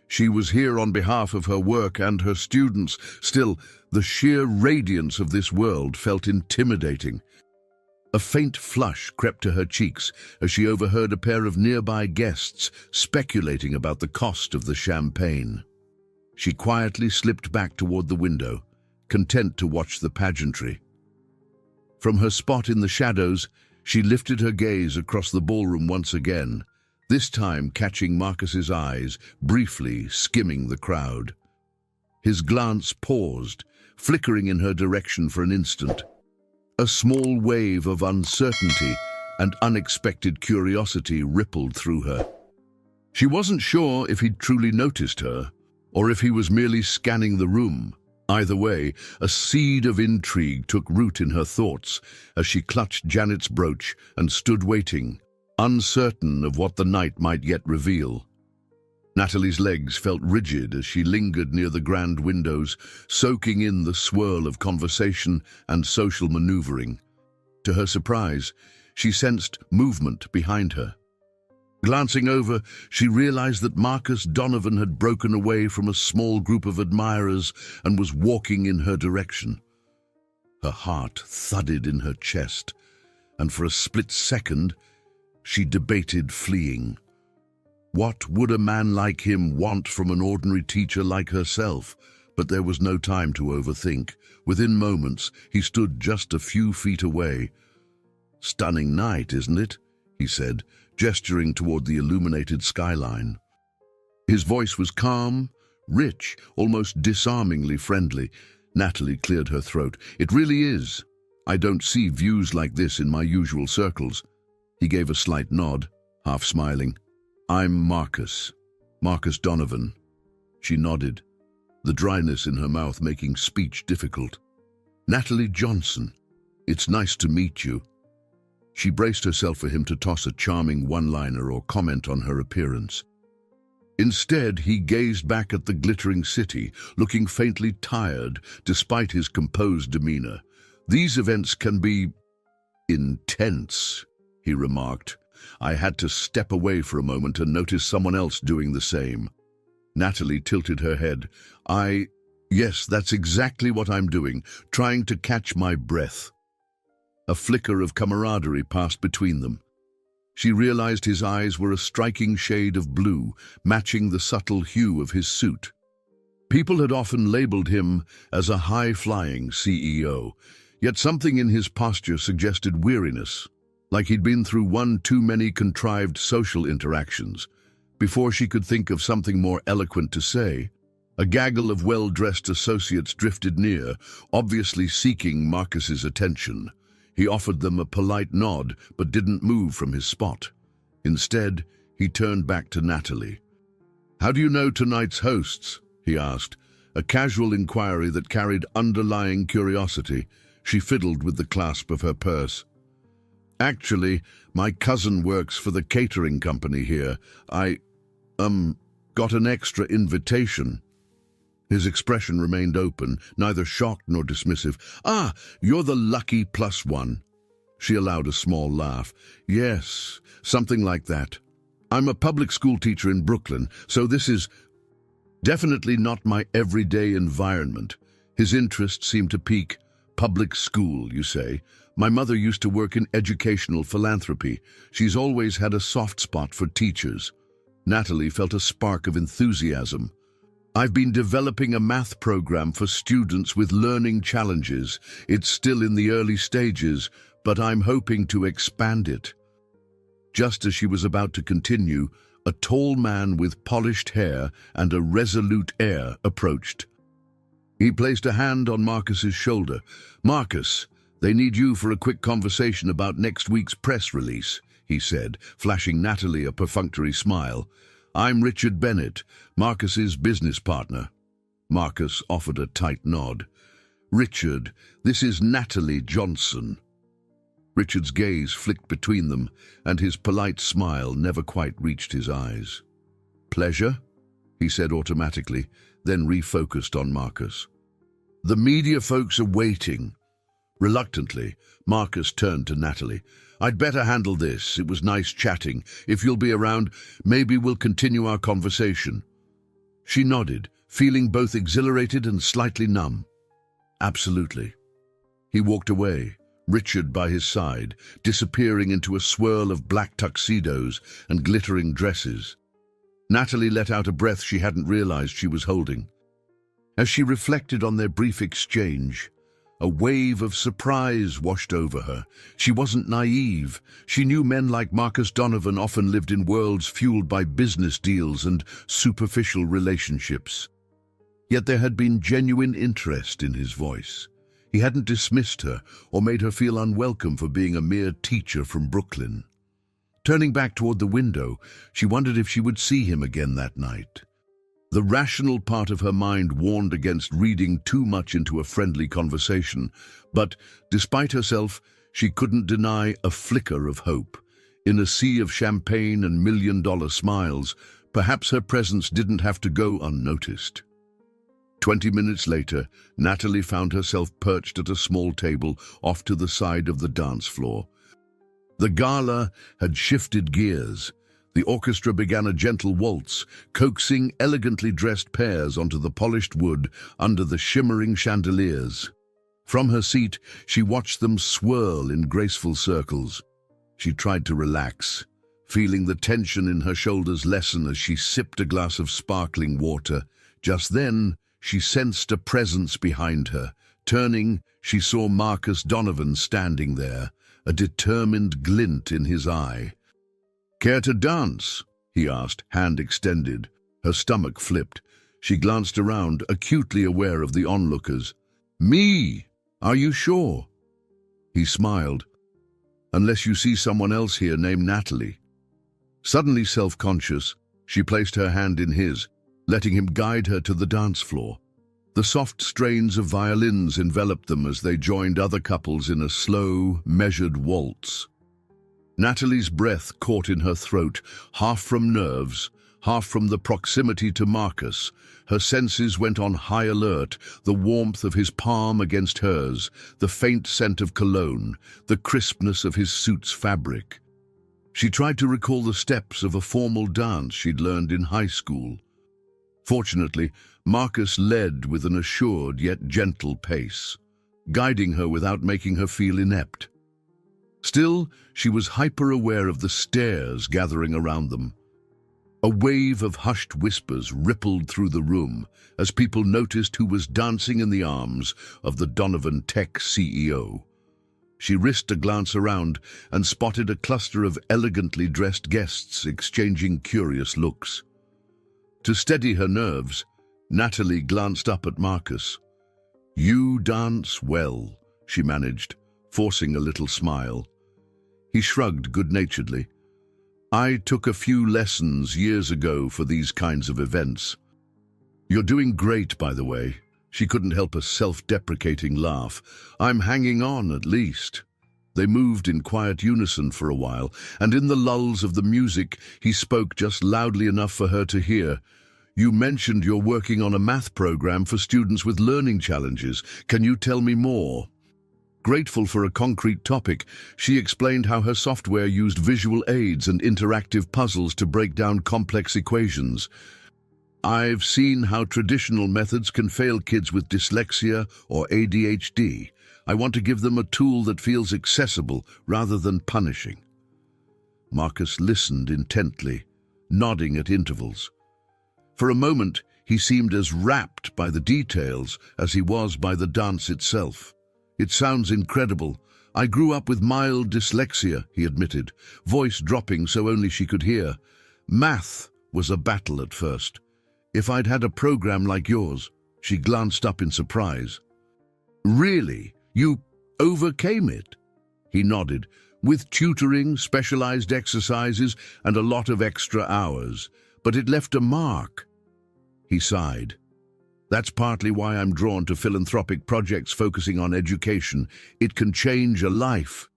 She was here on behalf of her work and her students. Still, the sheer radiance of this world felt intimidating. A faint flush crept to her cheeks as she overheard a pair of nearby guests speculating about the cost of the champagne. She quietly slipped back toward the window, content to watch the pageantry. From her spot in the shadows, she lifted her gaze across the ballroom once again, this time catching Marcus's eyes, briefly skimming the crowd. His glance paused, flickering in her direction for an instant. A small wave of uncertainty and unexpected curiosity rippled through her. She wasn't sure if he'd truly noticed her, or if he was merely scanning the room. Either way, a seed of intrigue took root in her thoughts as she clutched Janet's brooch and stood waiting, uncertain of what the night might yet reveal. Natalie's legs felt rigid as she lingered near the grand windows, soaking in the swirl of conversation and social maneuvering. To her surprise, she sensed movement behind her. Glancing over, she realized that Marcus Donovan had broken away from a small group of admirers and was walking in her direction. Her heart thudded in her chest, and for a split second, she debated fleeing. What would a man like him want from an ordinary teacher like herself? But there was no time to overthink. Within moments, he stood just a few feet away. "Stunning night, isn't it?" he said, gesturing toward the illuminated skyline. His voice was calm, rich, almost disarmingly friendly. Natalie cleared her throat. "It really is. I don't see views like this in my usual circles." He gave a slight nod, half smiling. "I'm Marcus Donovan." She nodded, the dryness in her mouth making speech difficult. "Natalie Johnson, it's nice to meet you." She braced herself for him to toss a charming one-liner or comment on her appearance. Instead, he gazed back at the glittering city, looking faintly tired despite his composed demeanor. "These events can be intense," he remarked. I had to step away for a moment and notice someone else doing the same. Natalie tilted her head. Yes, that's exactly what I'm doing, trying to catch my breath." A flicker of camaraderie passed between them. She realized his eyes were a striking shade of blue, matching the subtle hue of his suit. People had often labeled him as a high-flying CEO, yet something in his posture suggested weariness, like he'd been through one too many contrived social interactions. Before she could think of something more eloquent to say, a gaggle of well-dressed associates drifted near, obviously seeking Marcus's attention. He offered them a polite nod, but didn't move from his spot. Instead, he turned back to Natalie. "How do you know tonight's hosts?" he asked, a casual inquiry that carried underlying curiosity. She fiddled with the clasp of her purse. "Actually, my cousin works for the catering company here. I, got an extra invitation." His expression remained open, neither shocked nor dismissive. "Ah, you're the lucky plus one." She allowed a small laugh. "Yes, something like that. I'm a public school teacher in Brooklyn, so this is definitely not my everyday environment." His interest seemed to pique. "Public school, you say? My mother used to work in educational philanthropy. She's always had a soft spot for teachers." Natalie felt a spark of enthusiasm. "I've been developing a math program for students with learning challenges. It's still in the early stages, but I'm hoping to expand it." Just as she was about to continue, a tall man with polished hair and a resolute air approached. He placed a hand on Marcus's shoulder. "Marcus, they need you for a quick conversation about next week's press release," he said, flashing Natalie a perfunctory smile. "I'm Richard Bennett, Marcus's business partner." Marcus offered a tight nod. "Richard, this is Natalie Johnson." Richard's gaze flicked between them, and his polite smile never quite reached his eyes. "Pleasure?" he said automatically, then refocused on Marcus. "The media folks are waiting." Reluctantly, Marcus turned to Natalie. "I'd better handle this. It was nice chatting. If you'll be around, maybe we'll continue our conversation." She nodded, feeling both exhilarated and slightly numb. "Absolutely." He walked away, Richard by his side, disappearing into a swirl of black tuxedos and glittering dresses. Natalie let out a breath she hadn't realized she was holding. As she reflected on their brief exchange, a wave of surprise washed over her. She wasn't naive. She knew men like Marcus Donovan often lived in worlds fueled by business deals and superficial relationships. Yet there had been genuine interest in his voice. He hadn't dismissed her or made her feel unwelcome for being a mere teacher from Brooklyn. Turning back toward the window, she wondered if she would see him again that night. The rational part of her mind warned against reading too much into a friendly conversation, but, despite herself, she couldn't deny a flicker of hope. In a sea of champagne and million-dollar smiles, perhaps her presence didn't have to go unnoticed. 20 minutes later, Natalie found herself perched at a small table off to the side of the dance floor. The gala had shifted gears. The orchestra began a gentle waltz, coaxing elegantly dressed pairs onto the polished wood under the shimmering chandeliers. From her seat, she watched them swirl in graceful circles. She tried to relax, feeling the tension in her shoulders lessen as she sipped a glass of sparkling water. Just then, she sensed a presence behind her. Turning, she saw Marcus Donovan standing there, a determined glint in his eye. "Care to dance?" he asked, hand extended. Her stomach flipped. She glanced around, acutely aware of the onlookers. "Me? Are you sure?" He smiled. "Unless you see someone else here named Natalie." Suddenly self-conscious, she placed her hand in his, letting him guide her to the dance floor. The soft strains of violins enveloped them as they joined other couples in a slow, measured waltz. Natalie's breath caught in her throat, half from nerves, half from the proximity to Marcus. Her senses went on high alert, the warmth of his palm against hers, the faint scent of cologne, the crispness of his suit's fabric. She tried to recall the steps of a formal dance she'd learned in high school. Fortunately, Marcus led with an assured yet gentle pace, guiding her without making her feel inept. Still, she was hyper-aware of the stares gathering around them. A wave of hushed whispers rippled through the room as people noticed who was dancing in the arms of the Donovan Tech CEO. She risked a glance around and spotted a cluster of elegantly dressed guests exchanging curious looks. To steady her nerves, Natalie glanced up at Marcus. "You dance well," she managed, forcing a little smile. He shrugged good-naturedly. "I took a few lessons years ago for these kinds of events." "You're doing great, by the way." She couldn't help a self-deprecating laugh. "I'm hanging on, at least." They moved in quiet unison for a while, and in the lulls of the music, he spoke just loudly enough for her to hear. "You mentioned you're working on a math program for students with learning challenges. Can you tell me more?" Grateful for a concrete topic, she explained how her software used visual aids and interactive puzzles to break down complex equations. "I've seen how traditional methods can fail kids with dyslexia or ADHD. I want to give them a tool that feels accessible rather than punishing." Marcus listened intently, nodding at intervals. For a moment, he seemed as rapt by the details as he was by the dance itself. "It sounds incredible. I grew up with mild dyslexia," he admitted, voice dropping so only she could hear. "Math was a battle at first. If I'd had a program like yours," she glanced up in surprise. "Really? You overcame it?" He nodded, with tutoring, specialized exercises, and a lot of extra hours. But it left a mark. He sighed. That's partly why I'm drawn to philanthropic projects focusing on education. It can change a life.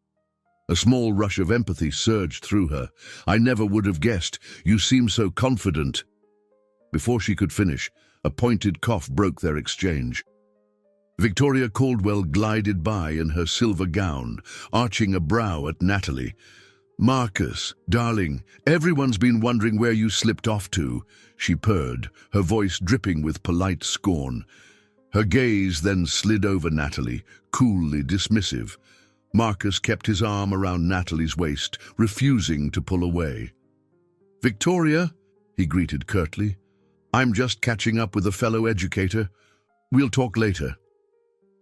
A small rush of empathy surged through her. I never would have guessed. You seem so confident. Before she could finish, a pointed cough broke their exchange. Victoria Caldwell glided by in her silver gown, arching a brow at Natalie. Marcus, darling, everyone's been wondering where you slipped off to, she purred, her voice dripping with polite scorn. Her gaze then slid over Natalie, coolly dismissive. Marcus kept his arm around Natalie's waist, refusing to pull away. Victoria, he greeted curtly, I'm just catching up with a fellow educator. We'll talk later.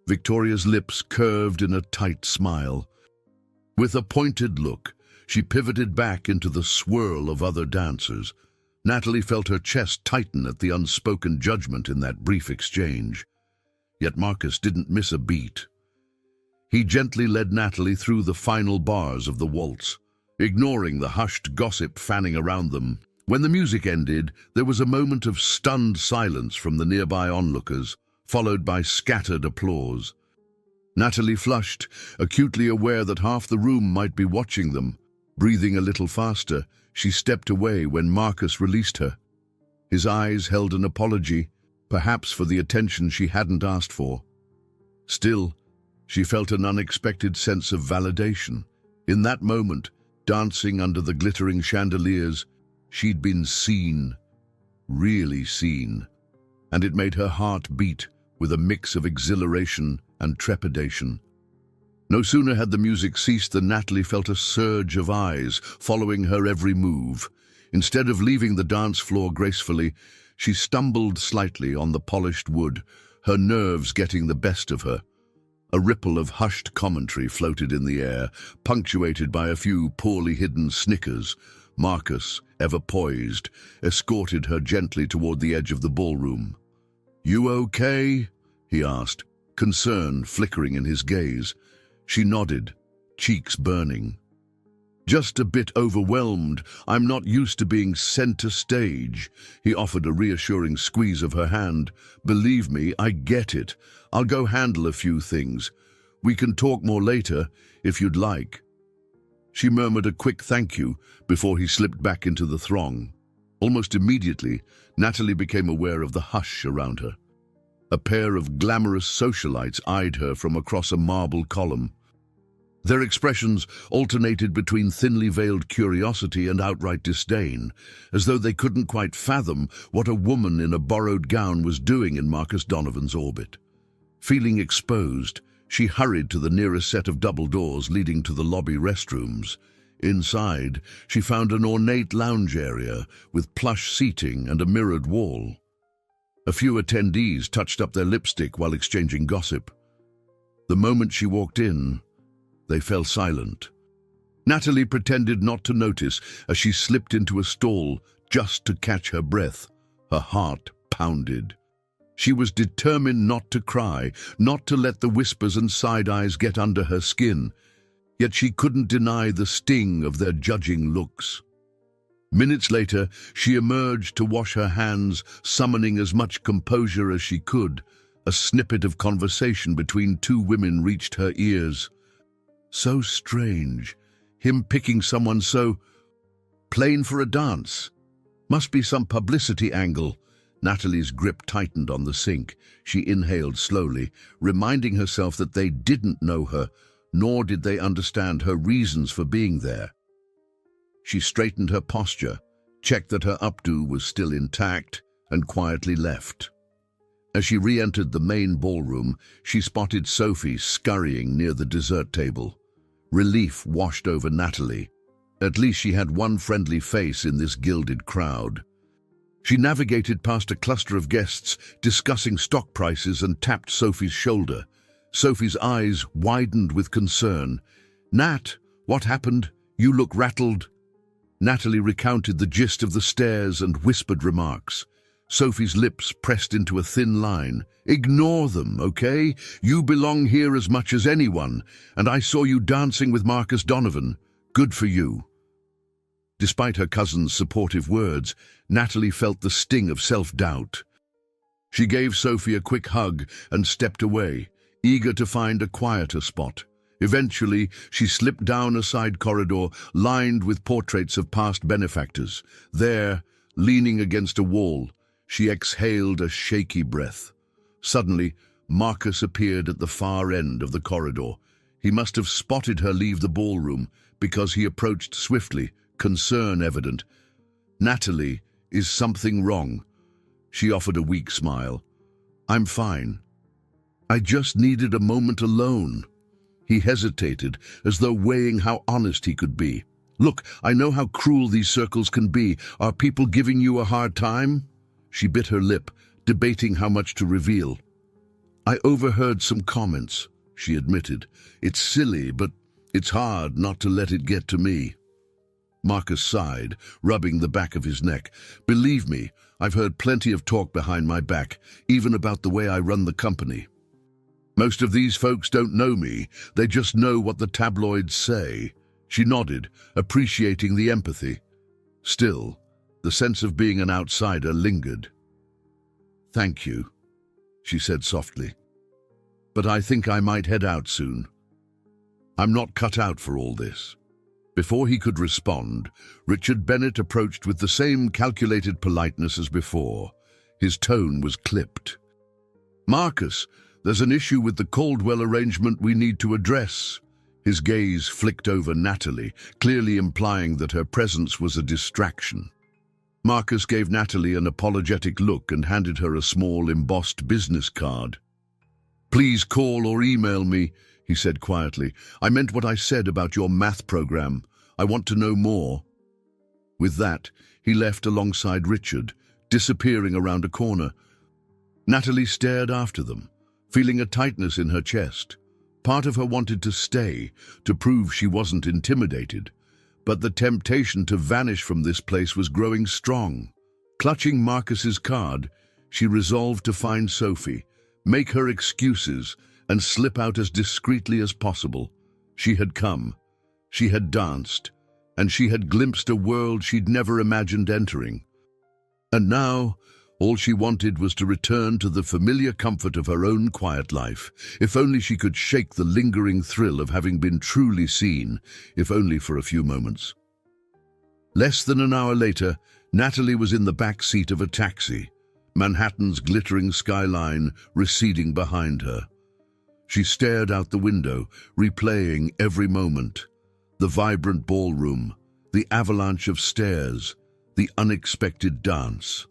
Victoria's lips curved in a tight smile. With a pointed look, she pivoted back into the swirl of other dancers. Natalie felt her chest tighten at the unspoken judgment in that brief exchange. Yet Marcus didn't miss a beat. He gently led Natalie through the final bars of the waltz, ignoring the hushed gossip fanning around them. When the music ended, there was a moment of stunned silence from the nearby onlookers, followed by scattered applause. Natalie flushed, acutely aware that half the room might be watching them. Breathing a little faster, she stepped away when Marcus released her. His eyes held an apology, perhaps for the attention she hadn't asked for. Still, she felt an unexpected sense of validation. In that moment, dancing under the glittering chandeliers, she'd been seen, really seen, and it made her heart beat with a mix of exhilaration and trepidation. No sooner had the music ceased than Natalie felt a surge of eyes following her every move. Instead of leaving the dance floor gracefully, she stumbled slightly on the polished wood, her nerves getting the best of her. A ripple of hushed commentary floated in the air, punctuated by a few poorly hidden snickers. Marcus, ever poised, escorted her gently toward the edge of the ballroom. "You okay?" he asked, concern flickering in his gaze. She nodded, cheeks burning. "Just a bit overwhelmed. I'm not used to being center stage." He offered a reassuring squeeze of her hand. "Believe me, I get it. I'll go handle a few things. We can talk more later, if you'd like." She murmured a quick thank you before he slipped back into the throng. Almost immediately, Natalie became aware of the hush around her. A pair of glamorous socialites eyed her from across a marble column. Their expressions alternated between thinly veiled curiosity and outright disdain, as though they couldn't quite fathom what a woman in a borrowed gown was doing in Marcus Donovan's orbit. Feeling exposed, she hurried to the nearest set of double doors leading to the lobby restrooms. Inside, she found an ornate lounge area with plush seating and a mirrored wall. A few attendees touched up their lipstick while exchanging gossip. The moment she walked in, they fell silent. Natalie pretended not to notice as she slipped into a stall just to catch her breath. Her heart pounded. She was determined not to cry, not to let the whispers and side eyes get under her skin. Yet she couldn't deny the sting of their judging looks. Minutes later, she emerged to wash her hands, summoning as much composure as she could. A snippet of conversation between two women reached her ears. So strange, him picking someone so plain for a dance. Must be some publicity angle. Natalie's grip tightened on the sink. She inhaled slowly, reminding herself that they didn't know her, nor did they understand her reasons for being there. She straightened her posture, checked that her updo was still intact, and quietly left. As she re-entered the main ballroom, she spotted Sophie scurrying near the dessert table. Relief washed over Natalie. At least she had one friendly face in this gilded crowd. She navigated past a cluster of guests discussing stock prices and tapped Sophie's shoulder. Sophie's eyes widened with concern. "Nat, what happened? You look rattled." Natalie recounted the gist of the stares and whispered remarks. Sophie's lips pressed into a thin line. Ignore them, okay? You belong here as much as anyone, and I saw you dancing with Marcus Donovan. Good for you. Despite her cousin's supportive words, Natalie felt the sting of self-doubt. She gave Sophie a quick hug and stepped away, eager to find a quieter spot. Eventually, she slipped down a side corridor lined with portraits of past benefactors. There, leaning against a wall, she exhaled a shaky breath. Suddenly, Marcus appeared at the far end of the corridor. He must have spotted her leave the ballroom because he approached swiftly, concern evident. Natalie, is something wrong? She offered a weak smile. I'm fine. I just needed a moment alone. He hesitated, as though weighing how honest he could be. Look, I know how cruel these circles can be. Are people giving you a hard time? She bit her lip, debating how much to reveal. I overheard some comments, she admitted. It's silly, but it's hard not to let it get to me. Marcus sighed, rubbing the back of his neck. Believe me, I've heard plenty of talk behind my back, even about the way I run the company. Most of these folks don't know me, they just know what the tabloids say. She nodded, appreciating the empathy. Still, the sense of being an outsider lingered. Thank you, she said softly. But I think I might head out soon. I'm not cut out for all this. Before he could respond, Richard Bennett approached with the same calculated politeness as before. His tone was clipped. Marcus, there's an issue with the Caldwell arrangement we need to address. His gaze flicked over Natalie, clearly implying that her presence was a distraction. Marcus gave Natalie an apologetic look and handed her a small embossed business card. Please call or email me, he said quietly. I meant what I said about your math program. I want to know more. With that, he left alongside Richard, disappearing around a corner. Natalie stared after them, feeling a tightness in her chest. Part of her wanted to stay, to prove she wasn't intimidated. But the temptation to vanish from this place was growing strong. Clutching Marcus's card, she resolved to find Sophie, make her excuses, and slip out as discreetly as possible. She had come, she had danced, and she had glimpsed a world she'd never imagined entering. And now, all she wanted was to return to the familiar comfort of her own quiet life, if only she could shake the lingering thrill of having been truly seen, if only for a few moments. Less than an hour later, Natalie was in the back seat of a taxi, Manhattan's glittering skyline receding behind her. She stared out the window, replaying every moment. The vibrant ballroom, the avalanche of stairs, the unexpected dance.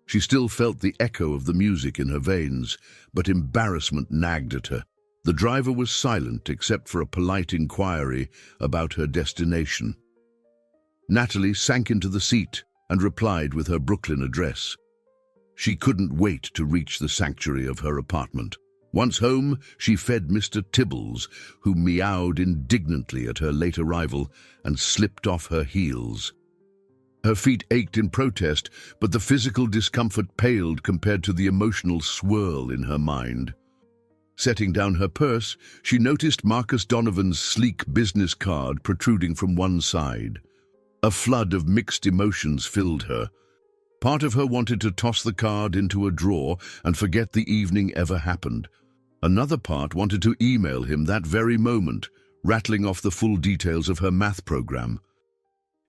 She still felt the echo of the music in her veins, but embarrassment nagged at her. The driver was silent except for a polite inquiry about her destination. Natalie sank into the seat and replied with her Brooklyn address. She couldn't wait to reach the sanctuary of her apartment. Once home, she fed Mr. Tibbles, who meowed indignantly at her late arrival and slipped off her heels. Her feet ached in protest, but the physical discomfort paled compared to the emotional swirl in her mind. Setting down her purse, she noticed Marcus Donovan's sleek business card protruding from one side. A flood of mixed emotions filled her. Part of her wanted to toss the card into a drawer and forget the evening ever happened. Another part wanted to email him that very moment, rattling off the full details of her math program.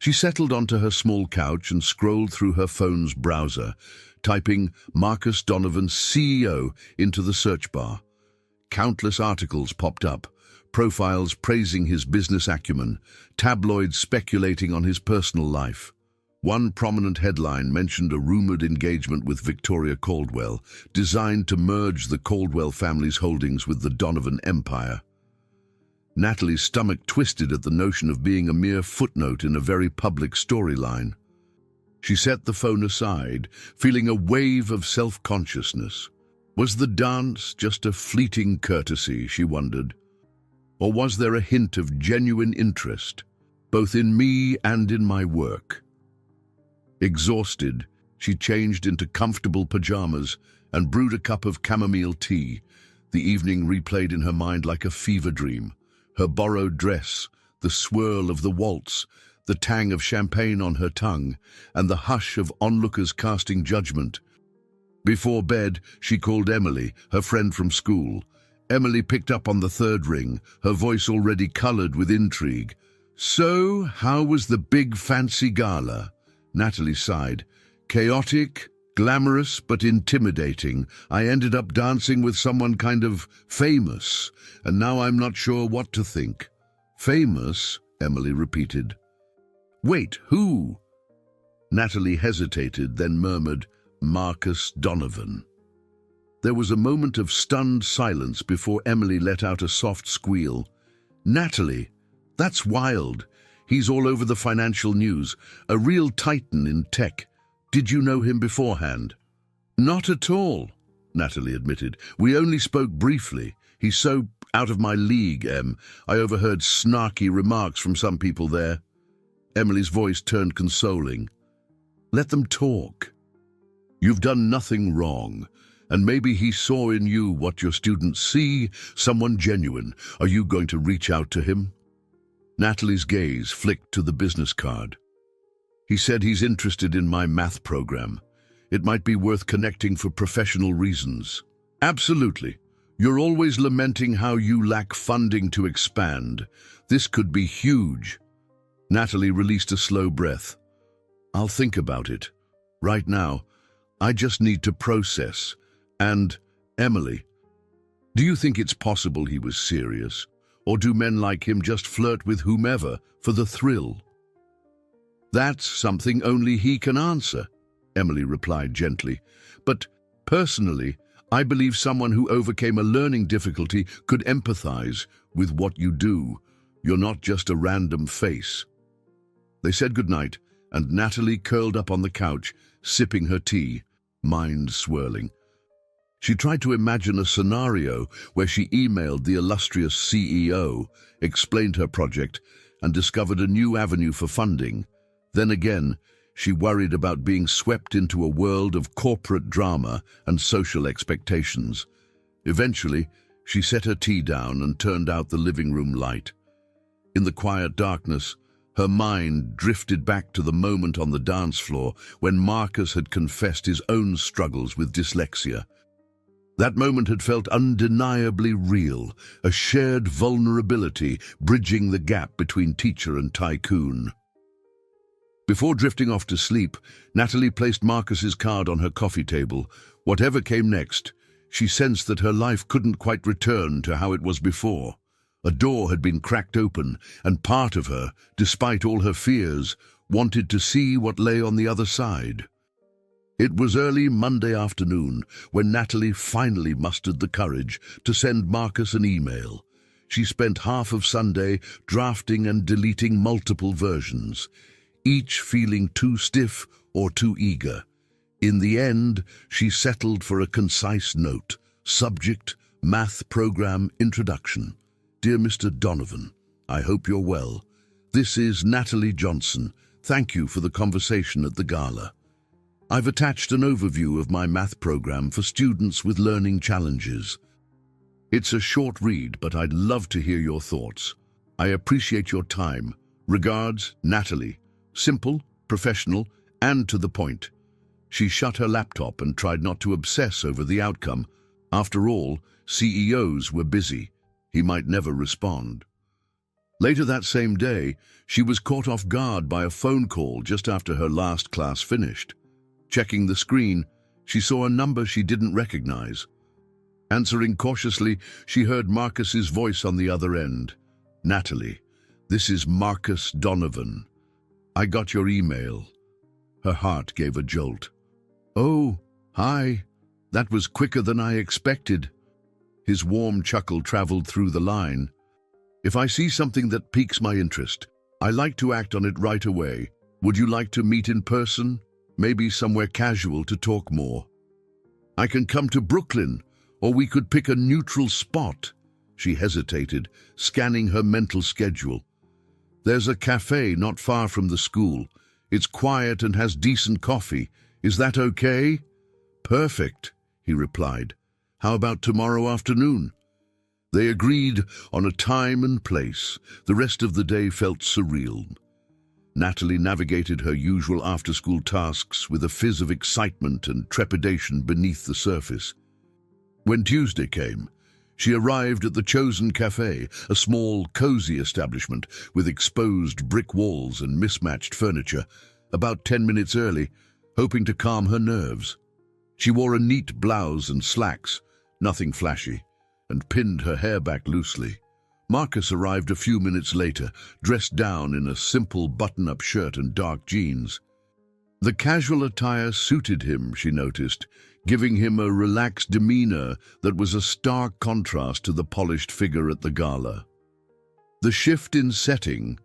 She settled onto her small couch and scrolled through her phone's browser, typing Marcus Donovan CEO into the search bar. Countless articles popped up, profiles praising his business acumen, tabloids speculating on his personal life. One prominent headline mentioned a rumored engagement with Victoria Caldwell, designed to merge the Caldwell family's holdings with the Donovan empire. Natalie's stomach twisted at the notion of being a mere footnote in a very public storyline. She set the phone aside, feeling a wave of self-consciousness. Was the dance just a fleeting courtesy, she wondered? Or was there a hint of genuine interest, both in me and in my work? Exhausted, She changed into comfortable pajamas and brewed a cup of chamomile tea. The evening replayed in her mind like a fever dream. Her borrowed dress, the swirl of the waltz, the tang of champagne on her tongue, and the hush of onlookers casting judgment. Before bed, she called Emily, her friend from school. Emily picked up on the third ring, her voice already colored with intrigue. "So, how was the big fancy gala?" Natalie sighed. "Chaotic, glamorous, but intimidating. I ended up dancing with someone kind of famous, and now I'm not sure what to think." "Famous?" Emily repeated. "Wait, who?" Natalie hesitated, then murmured, "Marcus Donovan." There was a moment of stunned silence before Emily let out a soft squeal. "Natalie, that's wild. He's all over the financial news, a real titan in tech. Did you know him beforehand?" "Not at all," Natalie admitted. "We only spoke briefly. He's so out of my league, Em. I overheard snarky remarks from some people there." Emily's voice turned consoling. "Let them talk. You've done nothing wrong, and maybe he saw in you what your students see, someone genuine. Are you going to reach out to him?" Natalie's gaze flicked to the business card. "He said he's interested in my math program. It might be worth connecting for professional reasons." "Absolutely. You're always lamenting how you lack funding to expand. This could be huge." Natalie released a slow breath. "I'll think about it. Right now, I just need to process. And, Emily, do you think it's possible he was serious? Or do men like him just flirt with whomever for the thrill?" "That's something only he can answer," Emily replied gently. "But personally, I believe someone who overcame a learning difficulty could empathize with what you do. You're not just a random face." They said goodnight, and Natalie curled up on the couch, sipping her tea, mind swirling. She tried to imagine a scenario where she emailed the illustrious CEO, explained her project, and discovered a new avenue for funding. Then again, she worried about being swept into a world of corporate drama and social expectations. Eventually, she set her tea down and turned out the living room light. In the quiet darkness, her mind drifted back to the moment on the dance floor when Marcus had confessed his own struggles with dyslexia. That moment had felt undeniably real, a shared vulnerability bridging the gap between teacher and tycoon. Before drifting off to sleep, Natalie placed Marcus's card on her coffee table. Whatever came next, she sensed that her life couldn't quite return to how it was before. A door had been cracked open, and part of her, despite all her fears, wanted to see what lay on the other side. It was early Monday afternoon when Natalie finally mustered the courage to send Marcus an email. She spent half of Sunday drafting and deleting multiple versions, each feeling too stiff or too eager. In the end, she settled for a concise note. Subject, Math Program Introduction. Dear Mr. Donovan, I hope you're well. This is Natalie Johnson. Thank you for the conversation at the gala. I've attached an overview of my math program for students with learning challenges. It's a short read, but I'd love to hear your thoughts. I appreciate your time. Regards, Natalie. Simple, professional, and to the point. She shut her laptop and tried not to obsess over the outcome. After all, CEOs were busy. He might never respond. Later that same day, she was caught off guard by a phone call just after her last class finished. Checking the screen, she saw a number she didn't recognize. Answering cautiously, she heard Marcus's voice on the other end. "Natalie, this is Marcus Donovan. I got your email." Her heart gave a jolt. "Oh, hi. That was quicker than I expected." His warm chuckle traveled through the line. "If I see something that piques my interest, I like to act on it right away. Would you like to meet in person? Maybe somewhere casual to talk more. I can come to Brooklyn, or we could pick a neutral spot." She hesitated, scanning her mental schedule. "There's a cafe not far from the school. It's quiet and has decent coffee. "Is that okay?" "Perfect," he replied. "How about tomorrow afternoon?" They agreed on a time and place. The rest of the day felt surreal. Natalie navigated her usual after-school tasks with a fizz of excitement and trepidation beneath the surface. When Tuesday came, she arrived at the chosen cafe, a small, cozy establishment with exposed brick walls and mismatched furniture, about 10 minutes early, hoping to calm her nerves. She wore a neat blouse and slacks, nothing flashy, and pinned her hair back loosely. Marcus arrived a few minutes later, dressed down in a simple button-up shirt and dark jeans. The casual attire suited him, she noticed, giving him a relaxed demeanor that was a stark contrast to the polished figure at the gala. The shift in setting,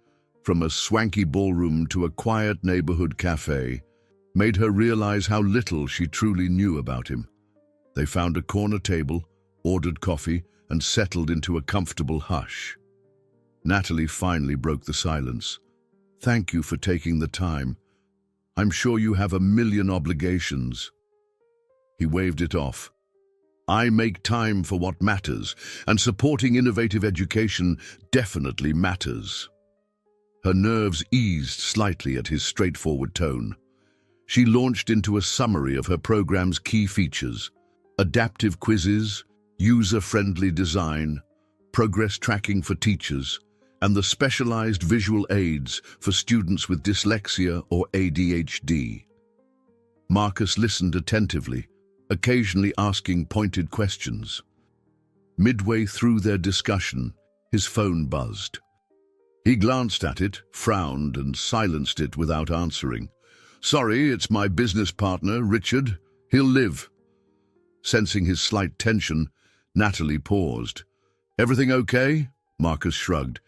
from a swanky ballroom to a quiet neighborhood cafe, made her realize how little she truly knew about him. They found a corner table, ordered coffee, and settled into a comfortable hush. Natalie finally broke the silence. "Thank you for taking the time. I'm sure you have a million obligations." He waved it off. "I make time for what matters, and supporting innovative education definitely matters." Her nerves eased slightly at his straightforward tone. She launched into a summary of her program's key features: adaptive quizzes, user-friendly design, progress tracking for teachers, and the specialized visual aids for students with dyslexia or ADHD. Marcus listened attentively, occasionally asking pointed questions. Midway through their discussion, his phone buzzed. He glanced at it, frowned, and silenced it without answering. "Sorry, it's my business partner, Richard. He'll live." Sensing his slight tension, Natalie paused. "Everything okay?" Marcus shrugged.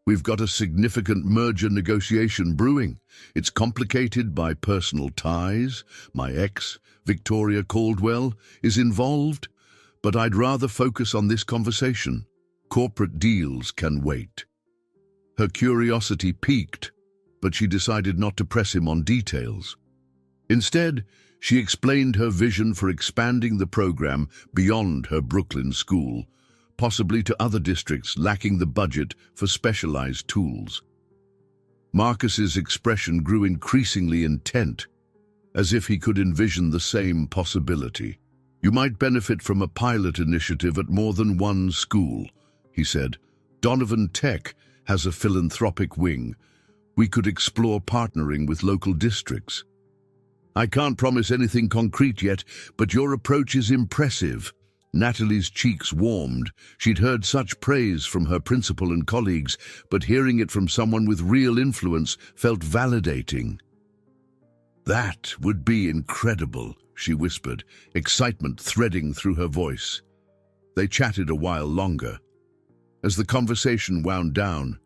"We've got a significant merger negotiation brewing. It's complicated by personal ties. My ex, Victoria Caldwell, is involved, but I'd rather focus on this conversation. Corporate deals can wait." Her curiosity piqued, but she decided not to press him on details. Instead, she explained her vision for expanding the program beyond her Brooklyn school, possibly to other districts lacking the budget for specialized tools. Marcus's expression grew increasingly intent, as if he could envision the same possibility. "You might benefit from a pilot initiative at more than one school," he said. "Donovan Tech has a philanthropic wing. We could explore partnering with local districts." "I can't promise anything concrete yet, but your approach is impressive." Natalie's cheeks warmed. She'd heard such praise from her principal and colleagues, but hearing it from someone with real influence felt validating. "That would be incredible," she whispered, excitement threading through her voice. They chatted a while longer. As the conversation wound down,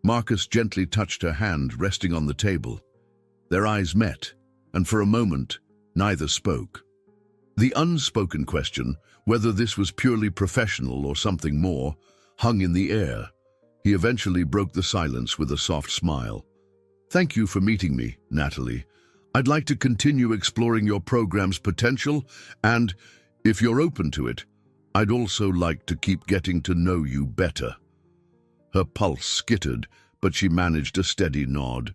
Marcus gently touched her hand resting on the table. Their eyes met, and for a moment, neither spoke. The unspoken question, whether this was purely professional or something more, hung in the air. He eventually broke the silence with a soft smile. "Thank you for meeting me, Natalie. I'd like to continue exploring your program's potential, and, if you're open to it, I'd also like to keep getting to know you better." Her pulse skittered, but she managed a steady nod.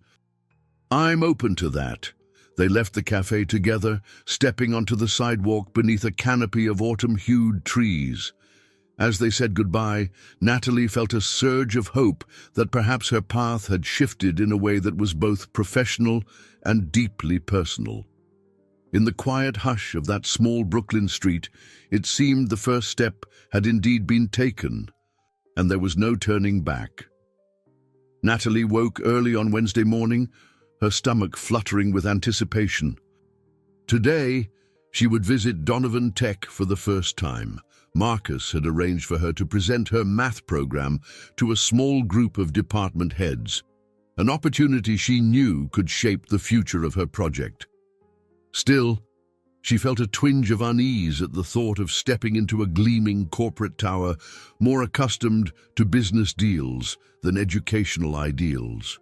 "I'm open to that." They left the cafe together, stepping onto the sidewalk beneath a canopy of autumn-hued trees. As they said goodbye, Natalie felt a surge of hope that perhaps her path had shifted in a way that was both professional and deeply personal. In the quiet hush of that small Brooklyn street, it seemed the first step had indeed been taken, and there was no turning back. Natalie woke early on Wednesday morning, her stomach fluttering with anticipation. Today, she would visit Donovan Tech for the first time. Marcus had arranged for her to present her math program to a small group of department heads, an opportunity she knew could shape the future of her project. Still, she felt a twinge of unease at the thought of stepping into a gleaming corporate tower more accustomed to business deals than educational ideals.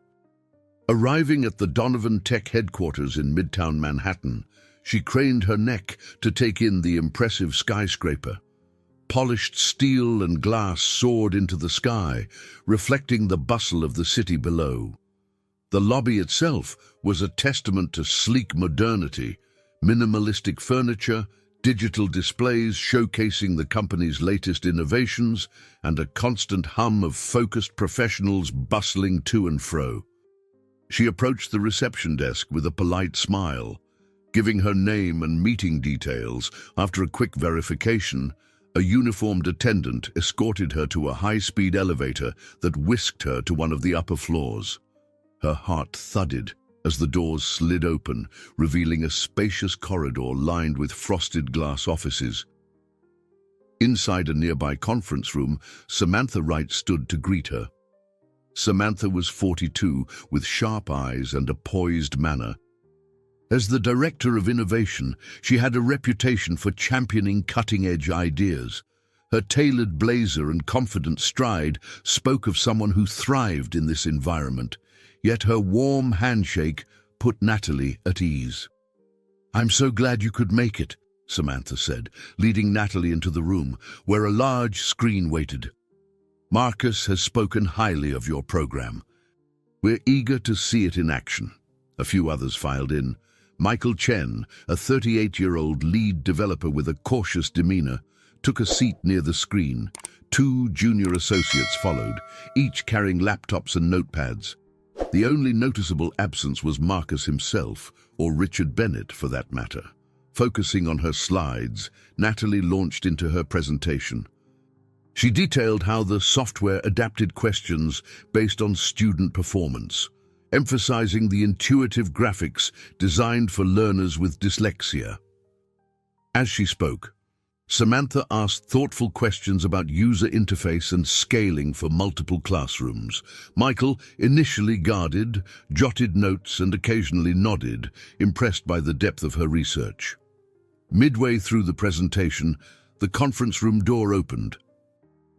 Arriving at the Donovan Tech headquarters in Midtown Manhattan, She craned her neck to take in the impressive skyscraper. Polished steel and glass soared into the sky, reflecting the bustle of the city below. The lobby itself was a testament to sleek modernity, minimalistic furniture, digital displays showcasing the company's latest innovations, and a constant hum of focused professionals bustling to and fro. She approached the reception desk with a polite smile. Giving her name and meeting details, after a quick verification, a uniformed attendant escorted her to a high-speed elevator that whisked her to one of the upper floors. Her heart thudded as the doors slid open, revealing a spacious corridor lined with frosted glass offices. Inside a nearby conference room, Samantha Wright stood to greet her. Samantha was 42, with sharp eyes and a poised manner. As the director of innovation, she had a reputation for championing cutting-edge ideas. Her tailored blazer and confident stride spoke of someone who thrived in this environment, yet her warm handshake put Natalie at ease. "I'm so glad you could make it," Samantha said, leading Natalie into the room, where a large screen waited. "Marcus has spoken highly of your program. We're eager to see it in action." A few others filed in. Michael Chen, a 38-year-old lead developer with a cautious demeanor, took a seat near the screen. 2 junior associates followed, each carrying laptops and notepads. The only noticeable absence was Marcus himself, or Richard Bennett for that matter. Focusing on her slides, Natalie launched into her presentation. She detailed how the software adapted questions based on student performance, emphasizing the intuitive graphics designed for learners with dyslexia. As she spoke, Samantha asked thoughtful questions about user interface and scaling for multiple classrooms. Michael, initially guarded, jotted notes and occasionally nodded, impressed by the depth of her research. Midway through the presentation, the conference room door opened.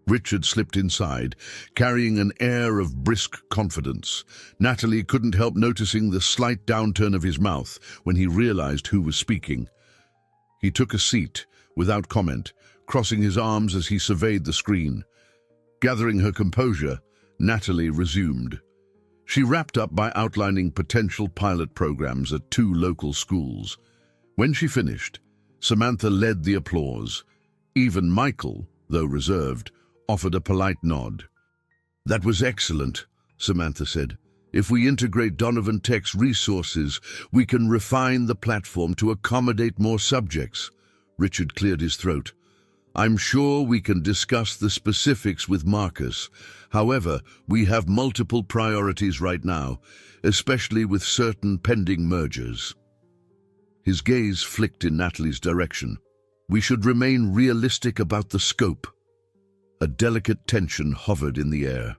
Richard slipped inside, carrying an air of brisk confidence. Natalie couldn't help noticing the slight downturn of his mouth when he realized who was speaking. He took a seat, without comment, crossing his arms as he surveyed the screen. Gathering her composure, Natalie resumed. She wrapped up by outlining potential pilot programs at 2 local schools. When she finished, Samantha led the applause. Even Michael, though reserved, offered a polite nod. "That was excellent," Samantha said. "If we integrate Donovan Tech's resources, we can refine the platform to accommodate more subjects." Richard cleared his throat. "I'm sure we can discuss the specifics with Marcus. However, we have multiple priorities right now, especially with certain pending mergers." His gaze flicked in Natalie's direction. "We should remain realistic about the scope." A delicate tension hovered in the air.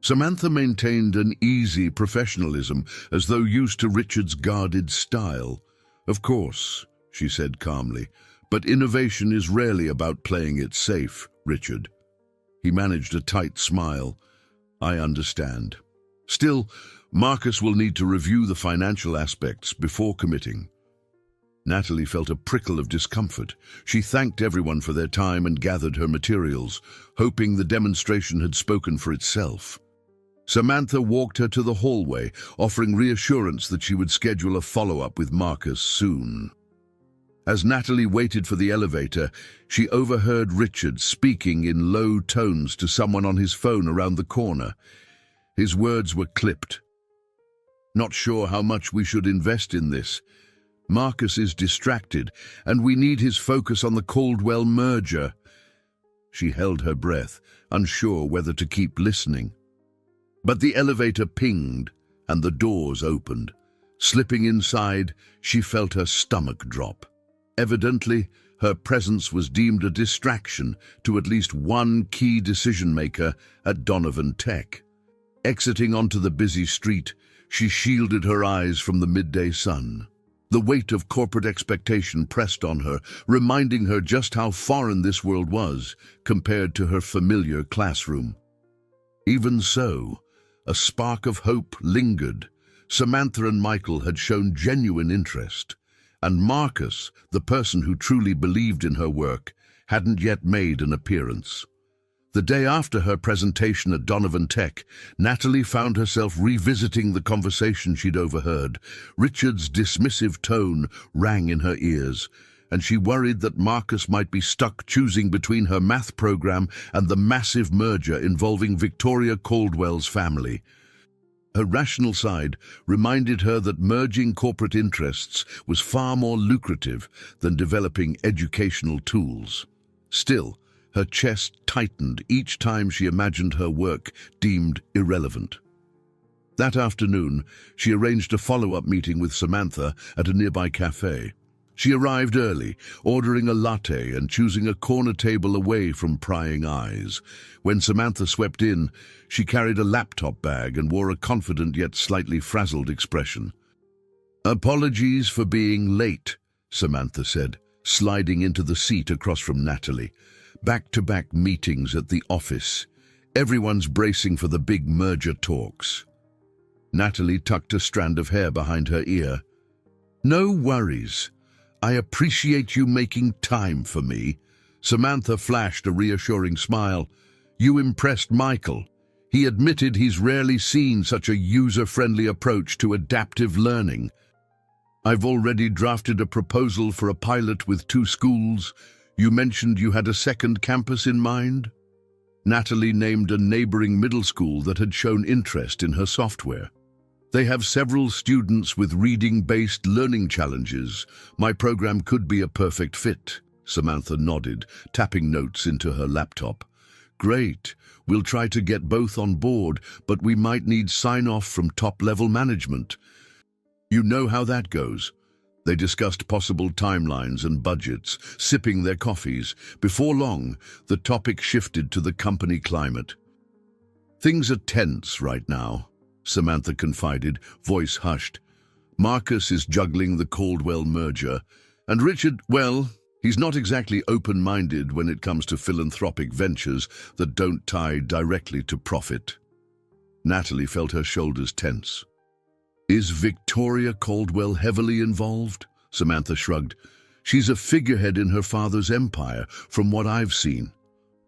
Samantha maintained an easy professionalism, as though used to Richard's guarded style. "Of course," she said calmly, "but innovation is rarely about playing it safe, Richard." He managed a tight smile. "I understand. Still, Marcus will need to review the financial aspects before committing." Natalie felt a prickle of discomfort. She thanked everyone for their time and gathered her materials, hoping the demonstration had spoken for itself. Samantha walked her to the hallway, offering reassurance that she would schedule a follow-up with Marcus soon. As Natalie waited for the elevator, she overheard Richard speaking in low tones to someone on his phone around the corner. His words were clipped. "Not sure how much we should invest in this. Marcus is distracted, and we need his focus on the Caldwell merger." She held her breath, unsure whether to keep listening. But the elevator pinged, and the doors opened. Slipping inside, she felt her stomach drop. Evidently, her presence was deemed a distraction to at least one key decision-maker at Donovan Tech. Exiting onto the busy street, she shielded her eyes from the midday sun. The weight of corporate expectation pressed on her, reminding her just how foreign this world was compared to her familiar classroom. Even so, a spark of hope lingered. Samantha and Michael had shown genuine interest. And Marcus, the person who truly believed in her work, hadn't yet made an appearance. The day after her presentation at Donovan Tech, Natalie found herself revisiting the conversation she'd overheard. Richard's dismissive tone rang in her ears, and she worried that Marcus might be stuck choosing between her math program and the massive merger involving Victoria Caldwell's family. Her rational side reminded her that merging corporate interests was far more lucrative than developing educational tools. Still, her chest tightened each time she imagined her work deemed irrelevant. That afternoon, she arranged a follow-up meeting with Samantha at a nearby cafe. She arrived early, ordering a latte and choosing a corner table away from prying eyes. When Samantha swept in, she carried a laptop bag and wore a confident yet slightly frazzled expression. "Apologies for being late," Samantha said, sliding into the seat across from Natalie. "Back-to-back meetings at the office. Everyone's bracing for the big merger talks." Natalie tucked a strand of hair behind her ear. "No worries. I appreciate you making time for me." Samantha flashed a reassuring smile. "You impressed Michael. He admitted he's rarely seen such a user-friendly approach to adaptive learning. I've already drafted a proposal for a pilot with 2 schools. You mentioned you had a second campus in mind?" Natalie named a neighboring middle school that had shown interest in her software. "They have several students with reading-based learning challenges. My program could be a perfect fit." Samantha nodded, tapping notes into her laptop. "Great. We'll try to get both on board, but we might need sign-off from top-level management. You know how that goes." They discussed possible timelines and budgets, sipping their coffees. Before long, the topic shifted to the company climate. "Things are tense right now," Samantha confided, voice hushed. "Marcus is juggling the Caldwell merger, and Richard, well, he's not exactly open-minded when it comes to philanthropic ventures that don't tie directly to profit." Natalie felt her shoulders tense. "Is Victoria Caldwell heavily involved?" Samantha shrugged. "She's a figurehead in her father's empire, from what I've seen.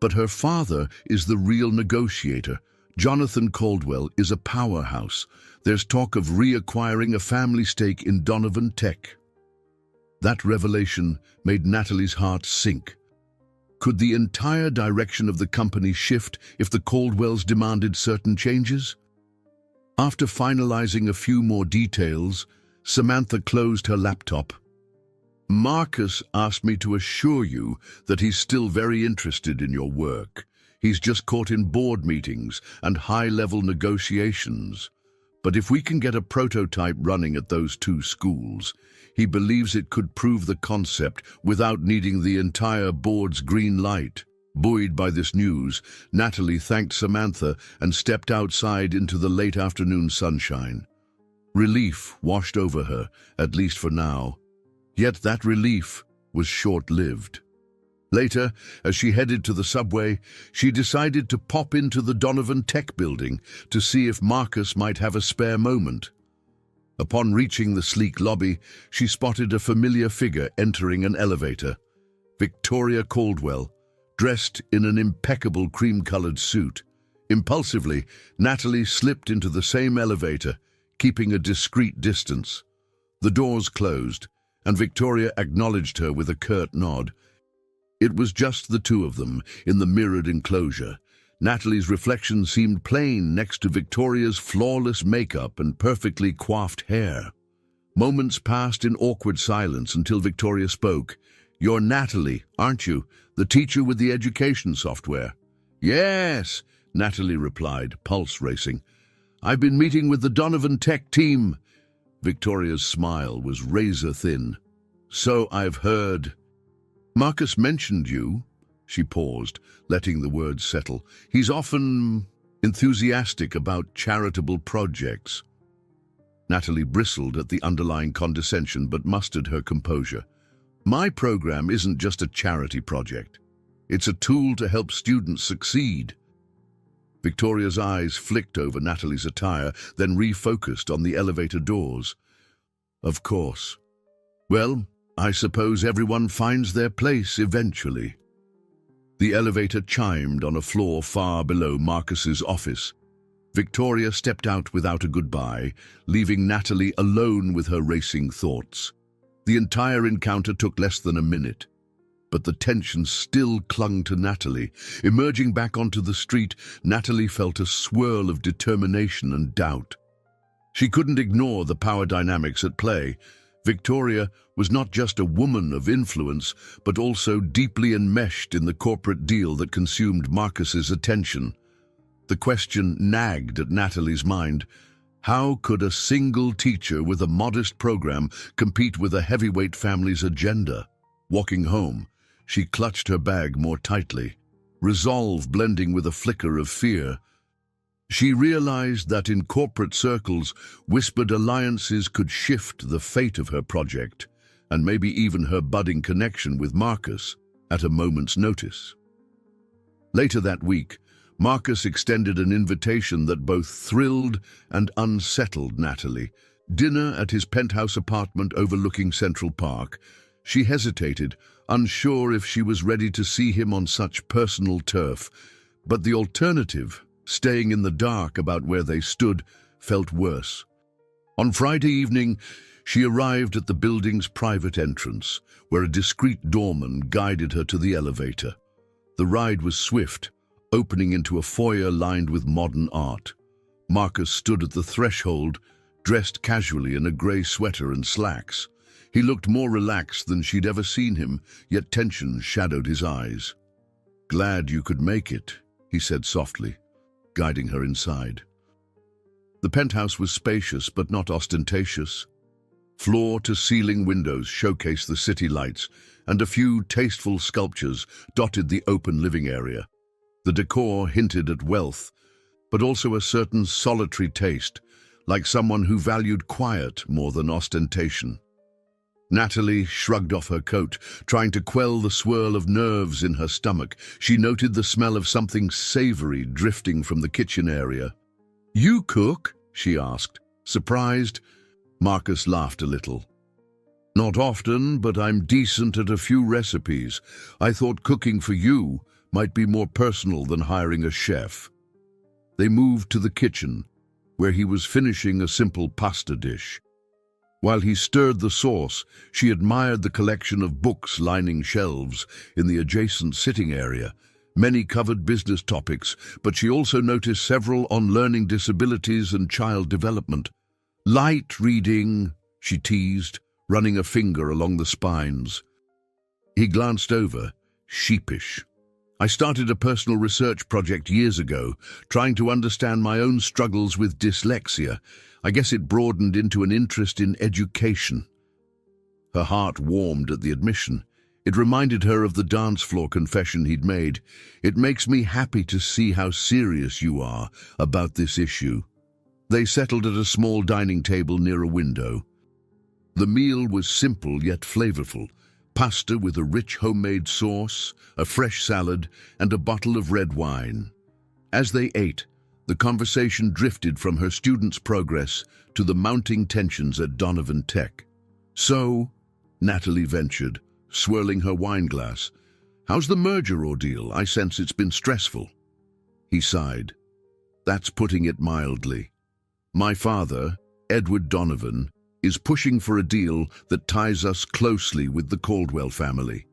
But her father is the real negotiator. Jonathan Caldwell is a powerhouse. There's talk of reacquiring a family stake in Donovan Tech." That revelation made Natalie's heart sink. Could the entire direction of the company shift if the Caldwells demanded certain changes? After finalizing a few more details, Samantha closed her laptop. "Marcus asked me to assure you that he's still very interested in your work. He's just caught in board meetings and high-level negotiations. But if we can get a prototype running at those 2 schools, he believes it could prove the concept without needing the entire board's green light." Buoyed by this news, Natalie thanked Samantha and stepped outside into the late afternoon sunshine. Relief washed over her, at least for now. Yet that relief was short-lived. Later, as she headed to the subway, she decided to pop into the Donovan Tech building to see if Marcus might have a spare moment. Upon reaching the sleek lobby, she spotted a familiar figure entering an elevator. Victoria Caldwell, dressed in an impeccable cream-colored suit. Impulsively, Natalie slipped into the same elevator, keeping a discreet distance. The doors closed, and Victoria acknowledged her with a curt nod. It was just the 2 of them in the mirrored enclosure. Natalie's reflection seemed plain next to Victoria's flawless makeup and perfectly coiffed hair. Moments passed in awkward silence until Victoria spoke. "You're Natalie, aren't you? The teacher with the education software?" "Yes," Natalie replied, pulse racing. "I've been meeting with the Donovan Tech team." Victoria's smile was razor-thin. "So I've heard. Marcus mentioned you." She paused, letting the words settle. "He's often enthusiastic about charitable projects." Natalie bristled at the underlying condescension but mustered her composure. "My program isn't just a charity project. It's a tool to help students succeed." Victoria's eyes flicked over Natalie's attire, then refocused on the elevator doors. "Of course. Well, I suppose everyone finds their place eventually. The elevator chimed on a floor far below Marcus's office. Victoria stepped out without a goodbye, leaving Natalie alone with her racing thoughts. The entire encounter took less than a minute, but the tension still clung to Natalie. Emerging back onto the street, Natalie felt a swirl of determination and doubt. She couldn't ignore the power dynamics at play. Victoria was not just a woman of influence, but also deeply enmeshed in the corporate deal that consumed Marcus's attention. The question nagged at Natalie's mind: how could a single teacher with a modest program compete with a heavyweight family's agenda? Walking home, she clutched her bag more tightly, resolve blending with a flicker of fear. She realized that in corporate circles, whispered alliances could shift the fate of her project, and maybe even her budding connection with Marcus, at a moment's notice. Later that week, Marcus extended an invitation that both thrilled and unsettled Natalie. Dinner at his penthouse apartment overlooking Central Park. She hesitated, unsure if she was ready to see him on such personal turf, but the alternative, staying in the dark about where they stood, felt worse. On Friday evening, she arrived at the building's private entrance, where a discreet doorman guided her to the elevator. The ride was swift, opening into a foyer lined with modern art. Marcus stood at the threshold, dressed casually in a grey sweater and slacks. He looked more relaxed than she'd ever seen him, yet tension shadowed his eyes. "Glad you could make it," he said softly, guiding her inside. The penthouse was spacious but not ostentatious. Floor-to-ceiling windows showcased the city lights, and a few tasteful sculptures dotted the open living area. The decor hinted at wealth, but also a certain solitary taste, like someone who valued quiet more than ostentation. Natalie shrugged off her coat, trying to quell the swirl of nerves in her stomach. She noted the smell of something savory drifting from the kitchen area. "You cook?" she asked, surprised. Marcus laughed a little. "Not often, but I'm decent at a few recipes. I thought cooking for you might be more personal than hiring a chef." They moved to the kitchen, where he was finishing a simple pasta dish. While he stirred the sauce, she admired the collection of books lining shelves in the adjacent sitting area. Many covered business topics, but she also noticed several on learning disabilities and child development. "Light reading," she teased, running a finger along the spines. He glanced over, sheepish. "I started a personal research project years ago, trying to understand my own struggles with dyslexia. I guess it broadened into an interest in education." Her heart warmed at the admission. It reminded her of the dance floor confession he'd made. "It makes me happy to see how serious you are about this issue." They settled at a small dining table near a window. The meal was simple yet flavorful. Pasta with a rich homemade sauce, a fresh salad, and a bottle of red wine. As they ate, the conversation drifted from her student's progress to the mounting tensions at Donovan Tech. "So," Natalie ventured, swirling her wine glass, "how's the merger ordeal? I sense it's been stressful." He sighed. "That's putting it mildly. My father, Edward Donovan, is pushing for a deal that ties us closely with the Caldwell family.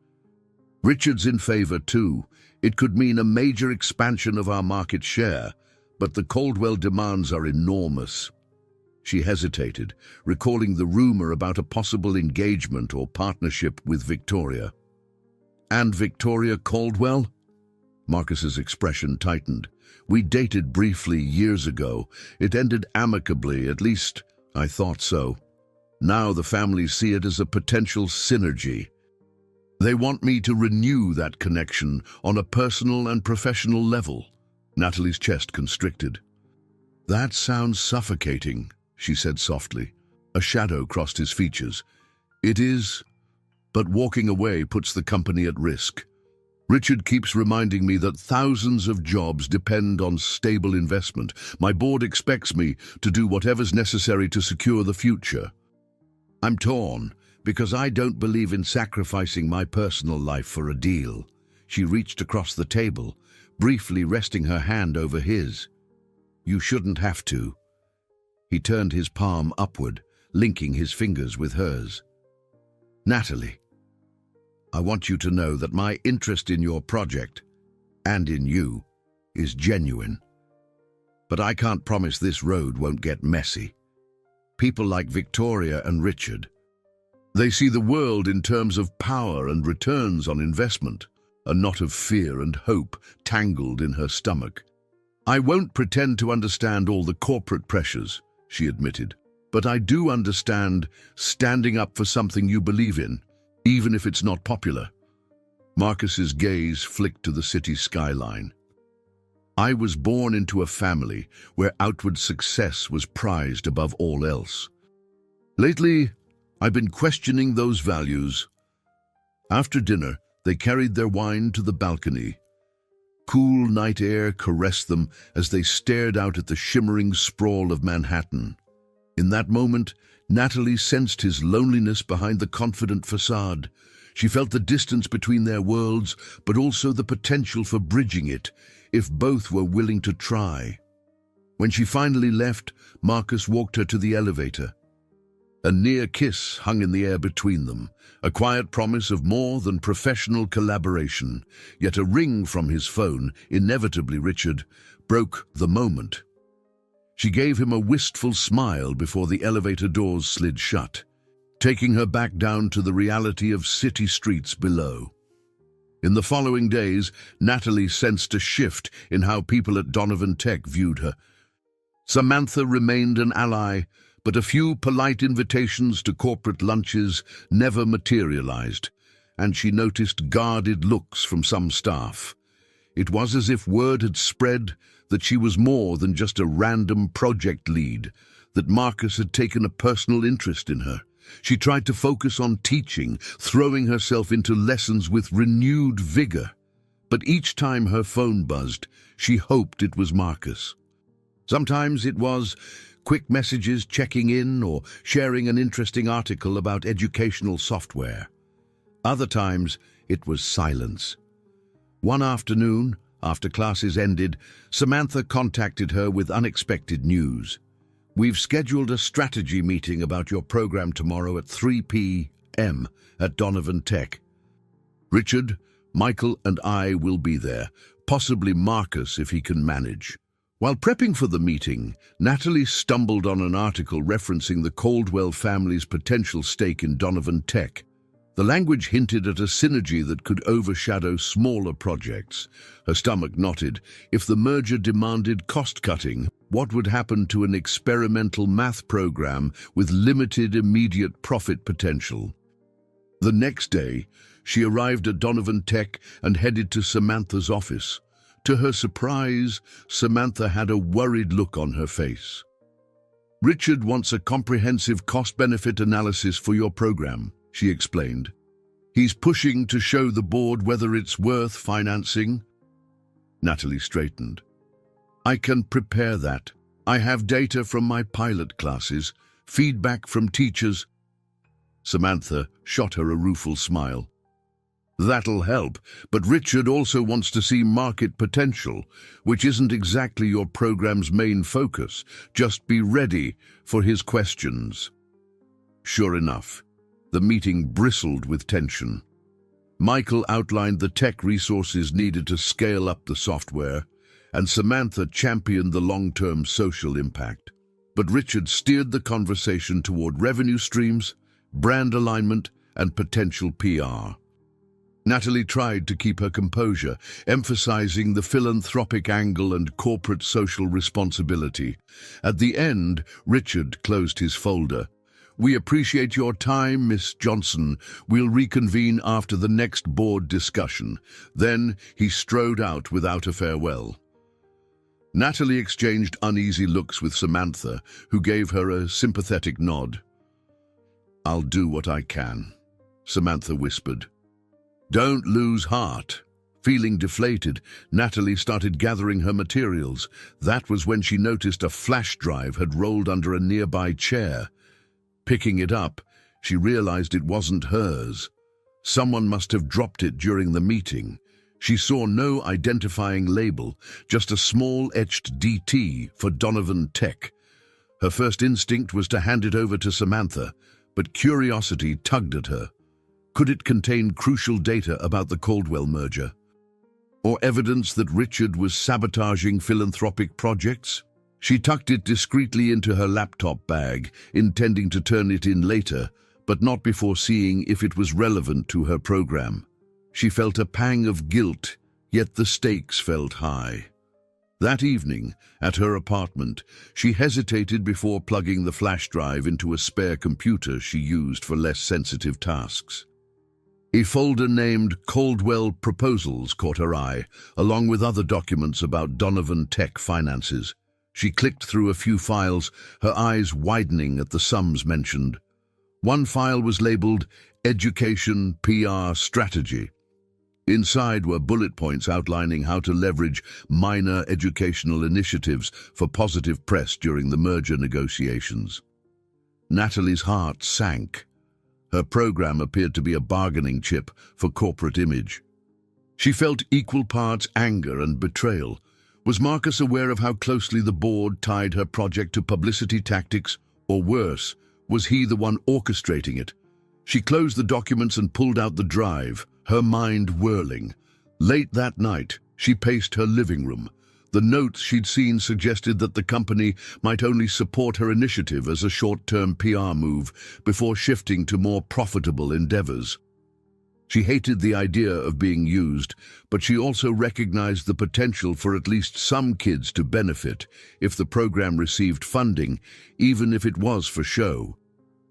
Richard's in favor too. It could mean a major expansion of our market share, but the Caldwell demands are enormous." She hesitated, recalling the rumor about a possible engagement or partnership with Victoria. "And Victoria Caldwell?" Marcus's expression tightened. "We dated briefly years ago. It ended amicably, at least I thought so. Now the families see it as a potential synergy. They want me to renew that connection on a personal and professional level." Natalie's chest constricted. "That sounds suffocating," she said softly. A shadow crossed his features. "It is, but walking away puts the company at risk. Richard keeps reminding me that thousands of jobs depend on stable investment. My board expects me to do whatever's necessary to secure the future. I'm torn. Because I don't believe in sacrificing my personal life for a deal. She reached across the table, briefly resting her hand over his. You shouldn't have to. He turned his palm upward, linking his fingers with hers. Natalie, I want you to know that my interest in your project, and in you, is genuine. But I can't promise this road won't get messy. People like Victoria and Richard, they see the world in terms of power and returns on investment, a knot of fear and hope tangled in her stomach. I won't pretend to understand all the corporate pressures, she admitted, but I do understand standing up for something you believe in, even if it's not popular. Marcus's gaze flicked to the city skyline. I was born into a family where outward success was prized above all else. Lately, I've been questioning those values. After dinner, they carried their wine to the balcony. Cool night air caressed them as they stared out at the shimmering sprawl of Manhattan. In that moment, Natalie sensed his loneliness behind the confident facade. She felt the distance between their worlds, but also the potential for bridging it, if both were willing to try. When she finally left, Marcus walked her to the elevator. A near kiss hung in the air between them, a quiet promise of more than professional collaboration, yet a ring from his phone, inevitably Richard, broke the moment. She gave him a wistful smile before the elevator doors slid shut, taking her back down to the reality of city streets below. In the following days, Natalie sensed a shift in how people at Donovan Tech viewed her. Samantha remained an ally, but a few polite invitations to corporate lunches never materialized, and she noticed guarded looks from some staff. It was as if word had spread that she was more than just a random project lead, that Marcus had taken a personal interest in her. She tried to focus on teaching, throwing herself into lessons with renewed vigor. But each time her phone buzzed, she hoped it was Marcus. Sometimes it was quick messages checking in or sharing an interesting article about educational software. Other times, it was silence. One afternoon, after classes ended, Samantha contacted her with unexpected news. We've scheduled a strategy meeting about your program tomorrow at 3 p.m. at Donovan Tech. Richard, Michael, and I will be there, possibly Marcus if he can manage. While prepping for the meeting, Natalie stumbled on an article referencing the Caldwell family's potential stake in Donovan Tech. The language hinted at a synergy that could overshadow smaller projects. Her stomach knotted. If the merger demanded cost-cutting, what would happen to an experimental math program with limited immediate profit potential? The next day, she arrived at Donovan Tech and headed to Samantha's office. To her surprise, Samantha had a worried look on her face. Richard wants a comprehensive cost-benefit analysis for your program, she explained. He's pushing to show the board whether it's worth financing. Natalie straightened. I can prepare that. I have data from my pilot classes, feedback from teachers. Samantha shot her a rueful smile. That'll help, but Richard also wants to see market potential, which isn't exactly your program's main focus. Just be ready for his questions. Sure enough, the meeting bristled with tension. Michael outlined the tech resources needed to scale up the software, and Samantha championed the long-term social impact. But Richard steered the conversation toward revenue streams, brand alignment, and potential PR. Natalie tried to keep her composure, emphasizing the philanthropic angle and corporate social responsibility. At the end, Richard closed his folder. We appreciate your time, Miss Johnson. We'll reconvene after the next board discussion. Then he strode out without a farewell. Natalie exchanged uneasy looks with Samantha, who gave her a sympathetic nod. I'll do what I can, Samantha whispered. Don't lose heart. Feeling deflated, Natalie started gathering her materials. That was when she noticed a flash drive had rolled under a nearby chair. Picking it up, She realized it wasn't hers. Someone must have dropped it during the meeting. She saw no identifying label, just a small etched DT for Donovan Tech. Her first instinct was to hand it over to Samantha, but curiosity tugged at her. Could it contain crucial data about the Caldwell merger? Or evidence that Richard was sabotaging philanthropic projects? She tucked it discreetly into her laptop bag, intending to turn it in later, but not before seeing if it was relevant to her program. She felt a pang of guilt, yet the stakes felt high. That evening, at her apartment, she hesitated before plugging the flash drive into a spare computer she used for less sensitive tasks. A folder named Caldwell Proposals caught her eye, along with other documents about Donovan Tech finances. She clicked through a few files, her eyes widening at the sums mentioned. One file was labeled Education PR Strategy. Inside were bullet points outlining how to leverage minor educational initiatives for positive press during the merger negotiations. Natalie's heart sank. Her program appeared to be a bargaining chip for corporate image. She felt equal parts anger and betrayal. Was Marcus aware of how closely the board tied her project to publicity tactics, or worse, was he the one orchestrating it? She closed the documents and pulled out the drive, her mind whirling. Late that night, she paced her living room. The notes she'd seen suggested that the company might only support her initiative as a short-term PR move before shifting to more profitable endeavors. She hated the idea of being used, but she also recognized the potential for at least some kids to benefit if the program received funding, even if it was for show.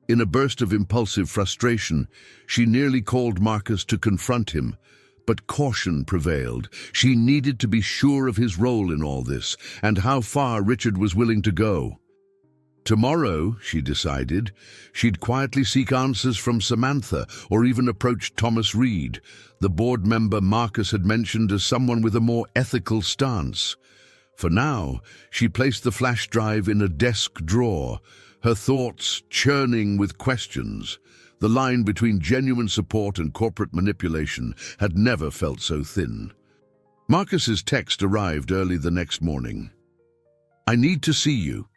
In a burst of impulsive frustration, she nearly called Marcus to confront him, but caution prevailed. She needed to be sure of his role in all this and how far Richard was willing to go. Tomorrow, she decided, she'd quietly seek answers from Samantha or even approach Thomas Reed, the board member Marcus had mentioned as someone with a more ethical stance. For now, she placed the flash drive in a desk drawer, her thoughts churning with questions. The line between genuine support and corporate manipulation had never felt so thin. Marcus's text arrived early the next morning. "I need to see you.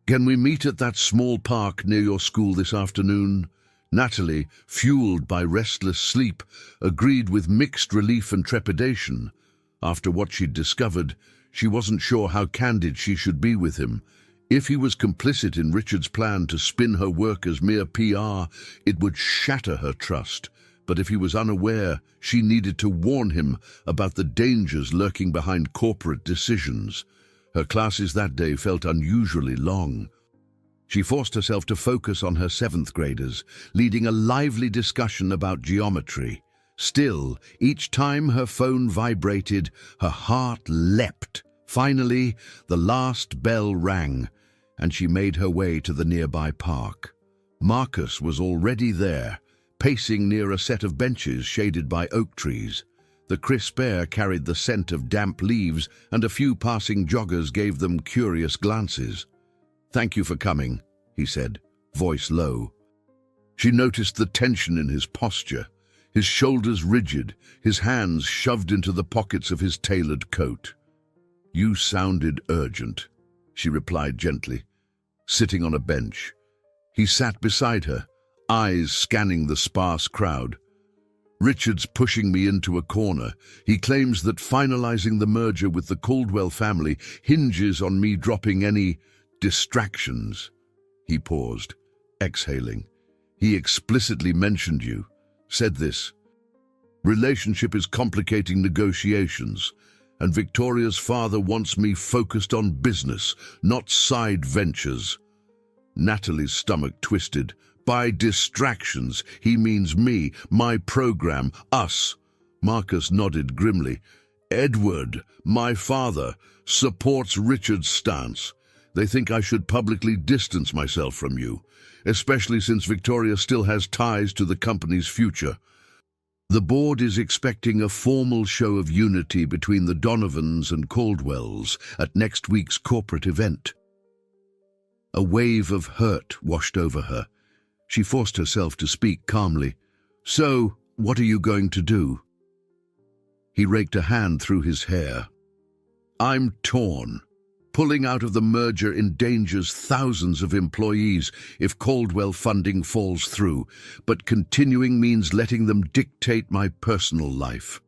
Can we meet at that small park near your school this afternoon?" Natalie, fueled by restless sleep, agreed with mixed relief and trepidation. After what she'd discovered, she wasn't sure how candid she should be with him. If he was complicit in Richard's plan to spin her work as mere PR, it would shatter her trust. But if he was unaware, she needed to warn him about the dangers lurking behind corporate decisions. Her classes that day felt unusually long. She forced herself to focus on her seventh graders, leading a lively discussion about geometry. Still, each time her phone vibrated, her heart leapt. Finally, the last bell rang, and she made her way to the nearby park. Marcus was already there, pacing near a set of benches shaded by oak trees. The crisp air carried the scent of damp leaves, and a few passing joggers gave them curious glances. "Thank you for coming," he said, voice low. She noticed the tension in his posture, his shoulders rigid, his hands shoved into the pockets of his tailored coat. "You sounded urgent," she replied gently, sitting on a bench. He sat beside her, eyes scanning the sparse crowd. "Richard's pushing me into a corner. He claims that finalizing the merger with the Caldwell family hinges on me dropping any distractions." He paused, exhaling. "He explicitly mentioned you, said this. Relationship is complicating negotiations, and Victoria's father wants me focused on business, not side ventures." Natalie's stomach twisted. By distractions, he means me, my program, us. Marcus nodded grimly. "Edward, my father, supports Richard's stance. They think I should publicly distance myself from you, especially since Victoria still has ties to the company's future. The board is expecting a formal show of unity between the Donovans and Caldwells at next week's corporate event." A wave of hurt washed over her. She forced herself to speak calmly. "So, what are you going to do?" He raked a hand through his hair. "I'm torn. Pulling out of the merger endangers thousands of employees if Caldwell funding falls through, but continuing means letting them dictate my personal life.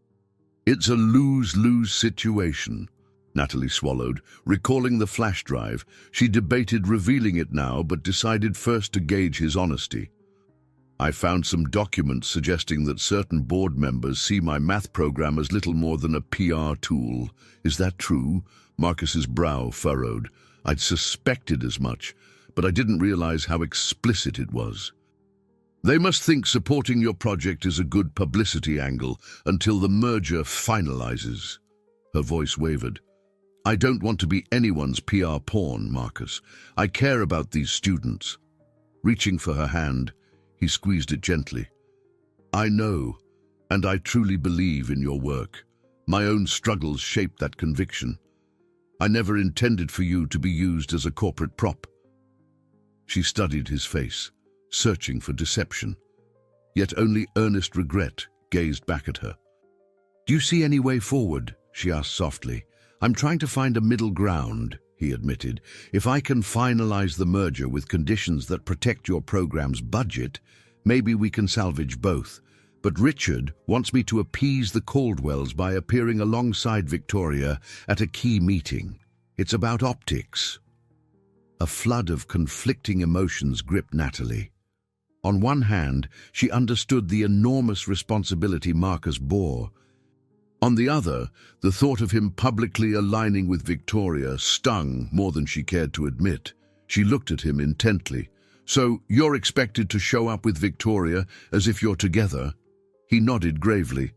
It's a lose-lose situation." Natalie swallowed. Recalling the flash drive, she debated revealing it now, but decided first to gauge his honesty. "I found some documents suggesting that certain board members see my math program as little more than a PR tool. Is that true?" Marcus's brow furrowed. "I'd suspected as much, but I didn't realize how explicit it was." "They must think supporting your project is a good publicity angle until the merger finalizes." Her voice wavered. "I don't want to be anyone's PR pawn, Marcus. I care about these students." Reaching for her hand, he squeezed it gently. "I know, and I truly believe in your work. My own struggles shaped that conviction. I never intended for you to be used as a corporate prop." She studied his face, searching for deception. Yet only earnest regret gazed back at her. "Do you see any way forward?" she asked softly. "I'm trying to find a middle ground," he admitted. "If I can finalize the merger with conditions that protect your program's budget, maybe we can salvage both. But Richard wants me to appease the Caldwells by appearing alongside Victoria at a key meeting. It's about optics." A flood of conflicting emotions gripped Natalie. On one hand, she understood the enormous responsibility Marcus bore. On the other, the thought of him publicly aligning with Victoria stung more than she cared to admit. She looked at him intently. "So you're expected to show up with Victoria as if you're together?" He nodded gravely.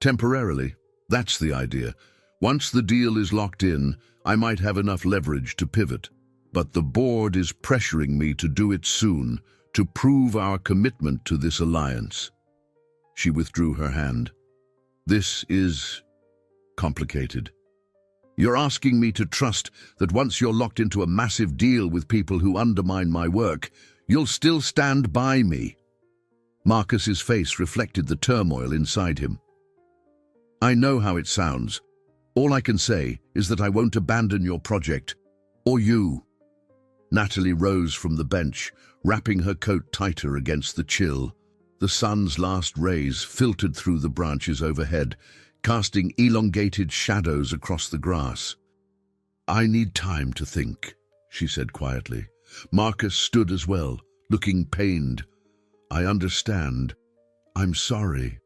"Temporarily, that's the idea. Once the deal is locked in, I might have enough leverage to pivot. But the board is pressuring me to do it soon, to prove our commitment to this alliance." She withdrew her hand. "This is complicated. You're asking me to trust that once you're locked into a massive deal with people who undermine my work, you'll still stand by me." Marcus's face reflected the turmoil inside him. "I know how it sounds. All I can say is that I won't abandon your project, or you." Natalie rose from the bench, wrapping her coat tighter against the chill. The sun's last rays filtered through the branches overhead, casting elongated shadows across the grass. "I need time to think," she said quietly. Marcus stood as well, looking pained. "I understand. I'm sorry."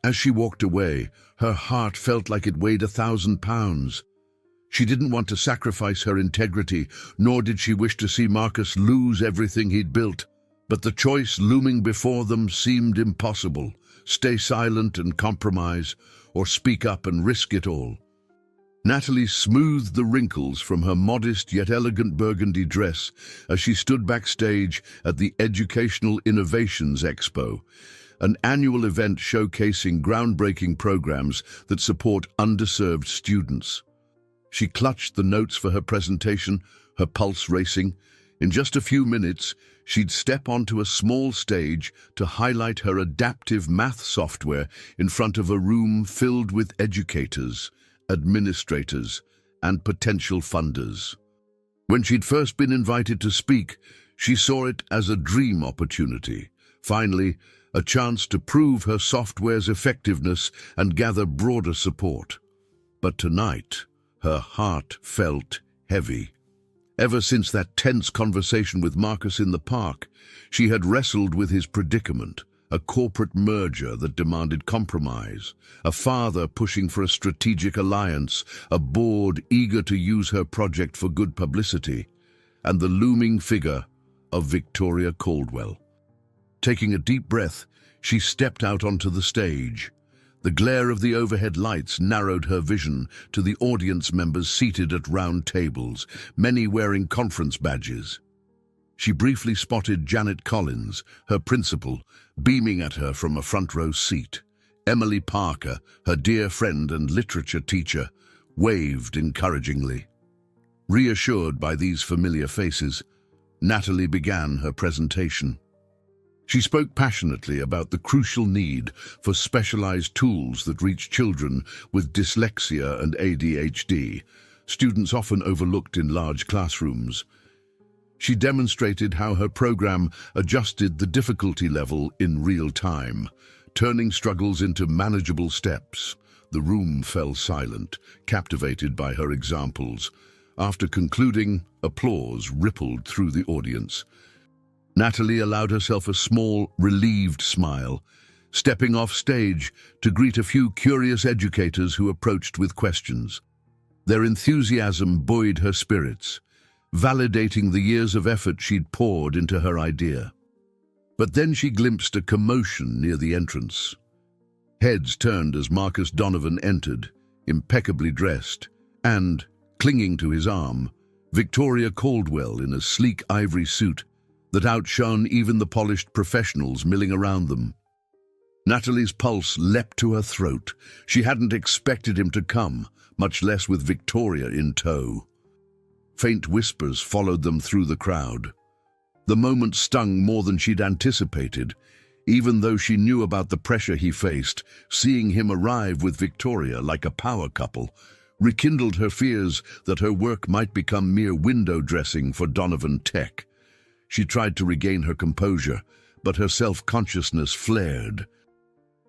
As she walked away, her heart felt like it weighed 1,000 pounds. She didn't want to sacrifice her integrity, nor did she wish to see Marcus lose everything he'd built. But the choice looming before them seemed impossible. Stay silent and compromise, or speak up and risk it all. Natalie smoothed the wrinkles from her modest yet elegant burgundy dress as she stood backstage at the Educational Innovations Expo, an annual event showcasing groundbreaking programs that support underserved students. She clutched the notes for her presentation, her pulse racing. In just a few minutes, she'd step onto a small stage to highlight her adaptive math software in front of a room filled with educators, administrators, and potential funders. When she'd first been invited to speak, she saw it as a dream opportunity. Finally, a chance to prove her software's effectiveness and gather broader support. But tonight, her heart felt heavy. Ever since that tense conversation with Marcus in the park, she had wrestled with his predicament, a corporate merger that demanded compromise, a father pushing for a strategic alliance, a board eager to use her project for good publicity, and the looming figure of Victoria Caldwell. Taking a deep breath, she stepped out onto the stage. The glare of the overhead lights narrowed her vision to the audience members seated at round tables, many wearing conference badges. She briefly spotted Janet Collins, her principal, beaming at her from a front-row seat. Emily Parker, her dear friend and literature teacher, waved encouragingly. Reassured by these familiar faces, Natalie began her presentation. She spoke passionately about the crucial need for specialized tools that reach children with dyslexia and ADHD, students often overlooked in large classrooms. She demonstrated how her program adjusted the difficulty level in real time, turning struggles into manageable steps. The room fell silent, captivated by her examples. After concluding, applause rippled through the audience. Natalie allowed herself a small, relieved smile, stepping off stage to greet a few curious educators who approached with questions. Their enthusiasm buoyed her spirits, validating the years of effort she'd poured into her idea. But then she glimpsed a commotion near the entrance. Heads turned as Marcus Donovan entered, impeccably dressed, and, clinging to his arm, Victoria Caldwell in a sleek ivory suit that outshone even the polished professionals milling around them. Natalie's pulse leapt to her throat. She hadn't expected him to come, much less with Victoria in tow. Faint whispers followed them through the crowd. The moment stung more than she'd anticipated. Even though she knew about the pressure he faced, seeing him arrive with Victoria like a power couple rekindled her fears that her work might become mere window dressing for Donovan Tech. She tried to regain her composure, but her self-consciousness flared.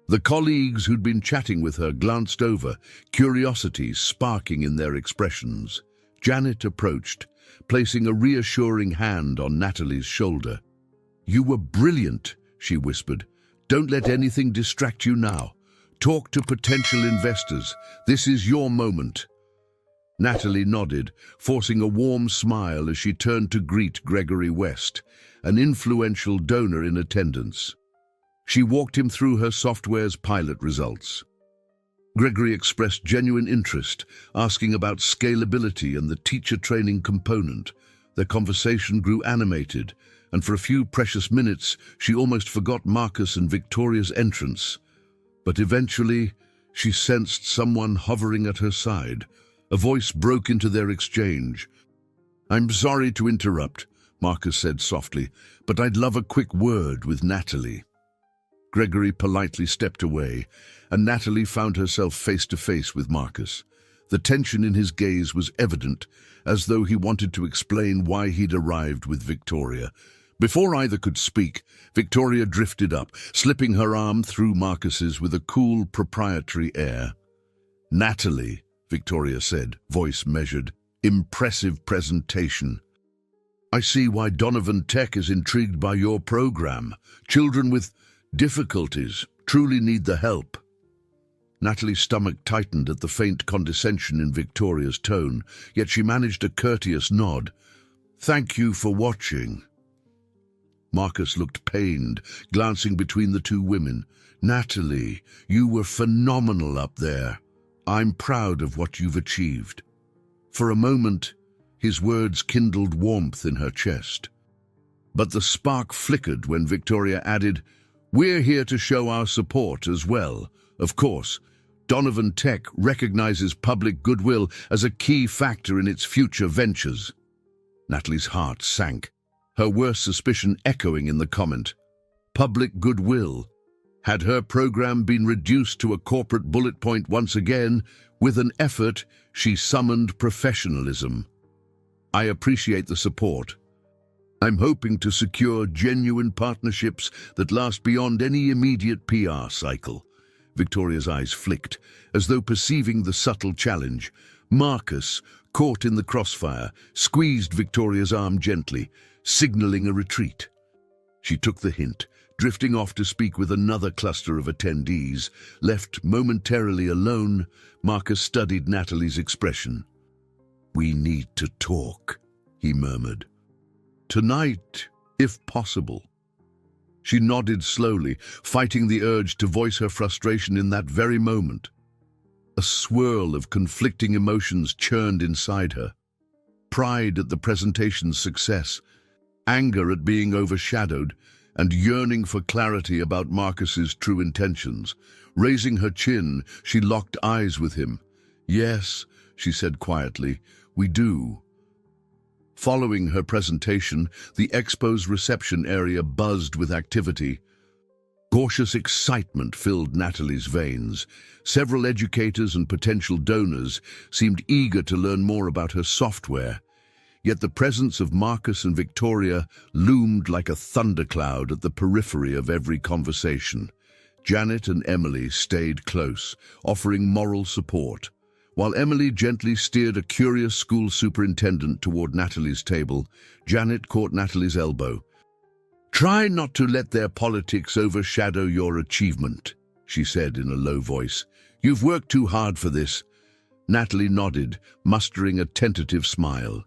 The colleagues who'd been chatting with her glanced over, curiosity sparking in their expressions. Janet approached, placing a reassuring hand on Natalie's shoulder. "You were brilliant," she whispered. "Don't let anything distract you now. Talk to potential investors. This is your moment." Natalie nodded, forcing a warm smile as she turned to greet Gregory West, an influential donor in attendance. She walked him through her software's pilot results. Gregory expressed genuine interest, asking about scalability and the teacher training component. Their conversation grew animated, and for a few precious minutes she almost forgot Marcus and Victoria's entrance. But eventually she sensed someone hovering at her side. A voice broke into their exchange. "I'm sorry to interrupt," Marcus said softly, "but I'd love a quick word with Natalie." Gregory politely stepped away, and Natalie found herself face to face with Marcus. The tension in his gaze was evident, as though he wanted to explain why he'd arrived with Victoria. Before either could speak, Victoria drifted up, slipping her arm through Marcus's with a cool, proprietary air. "Natalie," Victoria said, voice measured. "Impressive presentation. I see why Donovan Tech is intrigued by your program. Children with difficulties truly need the help." Natalie's stomach tightened at the faint condescension in Victoria's tone, yet she managed a courteous nod. "Thank you for watching." Marcus looked pained, glancing between the two women. "Natalie, you were phenomenal up there. I'm proud of what you've achieved." For a moment, his words kindled warmth in her chest. But the spark flickered when Victoria added, "We're here to show our support as well. Of course, Donovan Tech recognizes public goodwill as a key factor in its future ventures." Natalie's heart sank, her worst suspicion echoing in the comment. Public goodwill. Had her program been reduced to a corporate bullet point once again? With an effort, she summoned professionalism. "I appreciate the support. I'm hoping to secure genuine partnerships that last beyond any immediate PR cycle." Victoria's eyes flicked, as though perceiving the subtle challenge. Marcus, caught in the crossfire, squeezed Victoria's arm gently, signaling a retreat. She took the hint, drifting off to speak with another cluster of attendees. Left momentarily alone, Marcus studied Natalie's expression. "We need to talk," he murmured. "Tonight, if possible." She nodded slowly, fighting the urge to voice her frustration in that very moment. A swirl of conflicting emotions churned inside her. Pride at the presentation's success, anger at being overshadowed, and yearning for clarity about Marcus's true intentions. Raising her chin, she locked eyes with him. "Yes," she said quietly, "we do." Following her presentation, the expo's reception area buzzed with activity. Cautious excitement filled Natalie's veins. Several educators and potential donors seemed eager to learn more about her software. Yet the presence of Marcus and Victoria loomed like a thundercloud at the periphery of every conversation. Janet and Emily stayed close, offering moral support. While Emily gently steered a curious school superintendent toward Natalie's table, Janet caught Natalie's elbow. "Try not to let their politics overshadow your achievement," she said in a low voice. "You've worked too hard for this." Natalie nodded, mustering a tentative smile.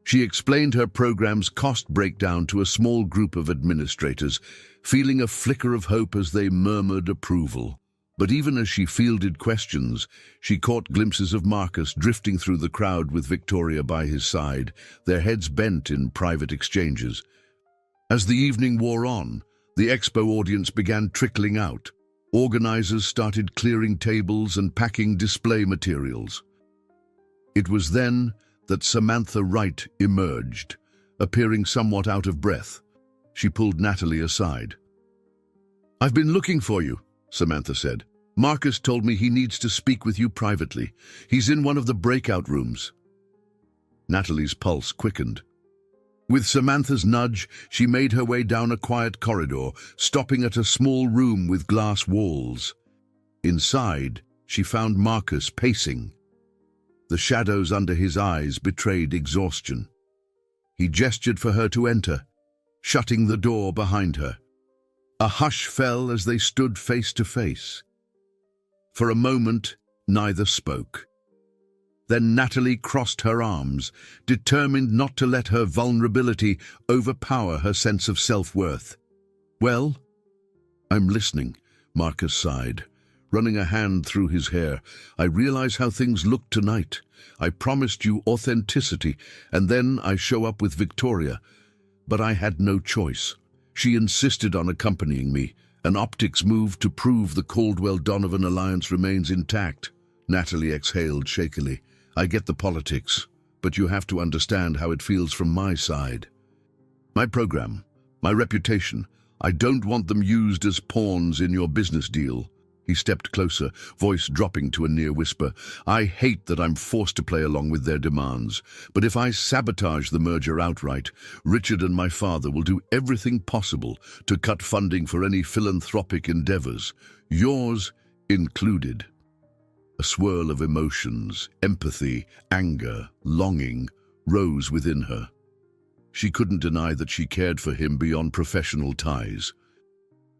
She explained her program's cost breakdown to a small group of administrators, feeling a flicker of hope as they murmured approval. But even as she fielded questions, she caught glimpses of Marcus drifting through the crowd with Victoria by his side, their heads bent in private exchanges. As the evening wore on, the expo audience began trickling out. Organizers started clearing tables and packing display materials. It was then that Samantha Wright emerged, appearing somewhat out of breath. She pulled Natalie aside. "I've been looking for you," Samantha said. "Marcus told me he needs to speak with you privately. He's in one of the breakout rooms." Natalie's pulse quickened. With Samantha's nudge, she made her way down a quiet corridor, stopping at a small room with glass walls. Inside, she found Marcus pacing. The shadows under his eyes betrayed exhaustion. He gestured for her to enter, shutting the door behind her. A hush fell as they stood face to face. For a moment, neither spoke. Then Natalie crossed her arms, determined not to let her vulnerability overpower her sense of self-worth. "Well?" "I'm listening," Marcus sighed, running a hand through his hair. "I realize how things look tonight. I promised you authenticity, and then I show up with Victoria. But I had no choice. She insisted on accompanying me, an optics move to prove the Caldwell-Donovan alliance remains intact." Natalie exhaled shakily. "I get the politics, but you have to understand how it feels from my side. My program, my reputation, I don't want them used as pawns in your business deal." He stepped closer, voice dropping to a near whisper. "I hate that I'm forced to play along with their demands, but if I sabotage the merger outright, Richard and my father will do everything possible to cut funding for any philanthropic endeavors, yours included." A swirl of emotions, empathy, anger, longing, rose within her. She couldn't deny that she cared for him beyond professional ties.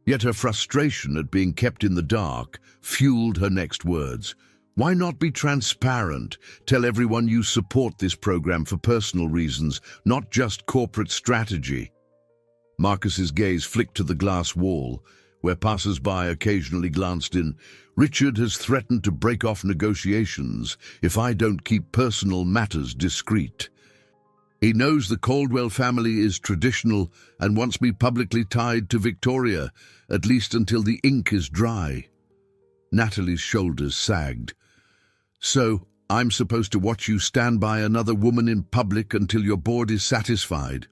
Yet her frustration at being kept in the dark fueled her next words. "Why not be transparent? Tell everyone you support this program for personal reasons, not just corporate strategy." Marcus's gaze flicked to the glass wall, where passers-by occasionally glanced in. "Richard has threatened to break off negotiations if I don't keep personal matters discreet. He knows the Caldwell family is traditional and wants me publicly tied to Victoria, at least until the ink is dry." Natalie's shoulders sagged. "So, I'm supposed to watch you stand by another woman in public until your board is satisfied?"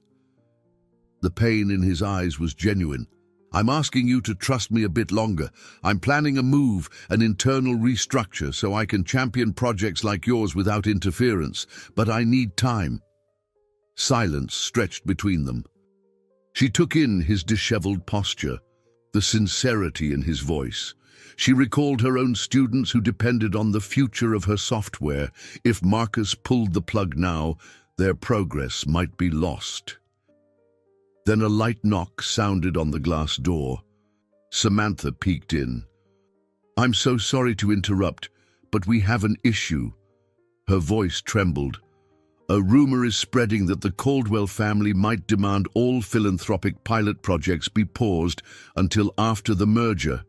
The pain in his eyes was genuine. "I'm asking you to trust me a bit longer. I'm planning a move, an internal restructure, so I can champion projects like yours without interference, but I need time." Silence stretched between them. She took in his disheveled posture, the sincerity in his voice. She recalled her own students who depended on the future of her software. If Marcus pulled the plug now, their progress might be lost. Then a light knock sounded on the glass door. Samantha peeked in. "I'm so sorry to interrupt, but we have an issue." Her voice trembled. "A rumor is spreading that the Caldwell family might demand all philanthropic pilot projects be paused until after the merger."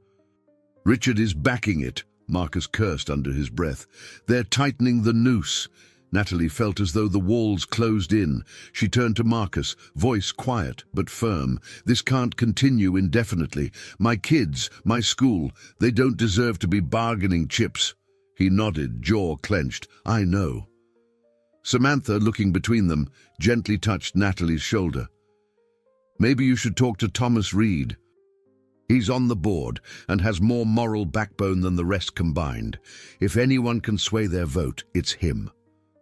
"Richard is backing it," Marcus cursed under his breath. "They're tightening the noose." Natalie felt as though the walls closed in. She turned to Marcus, voice quiet but firm. "This can't continue indefinitely. My kids, my school, they don't deserve to be bargaining chips." He nodded, jaw clenched. "I know." Samantha, looking between them, gently touched Natalie's shoulder. Maybe you should talk to Thomas Reed. He's on the board and has more moral backbone than the rest combined. If anyone can sway their vote, it's him.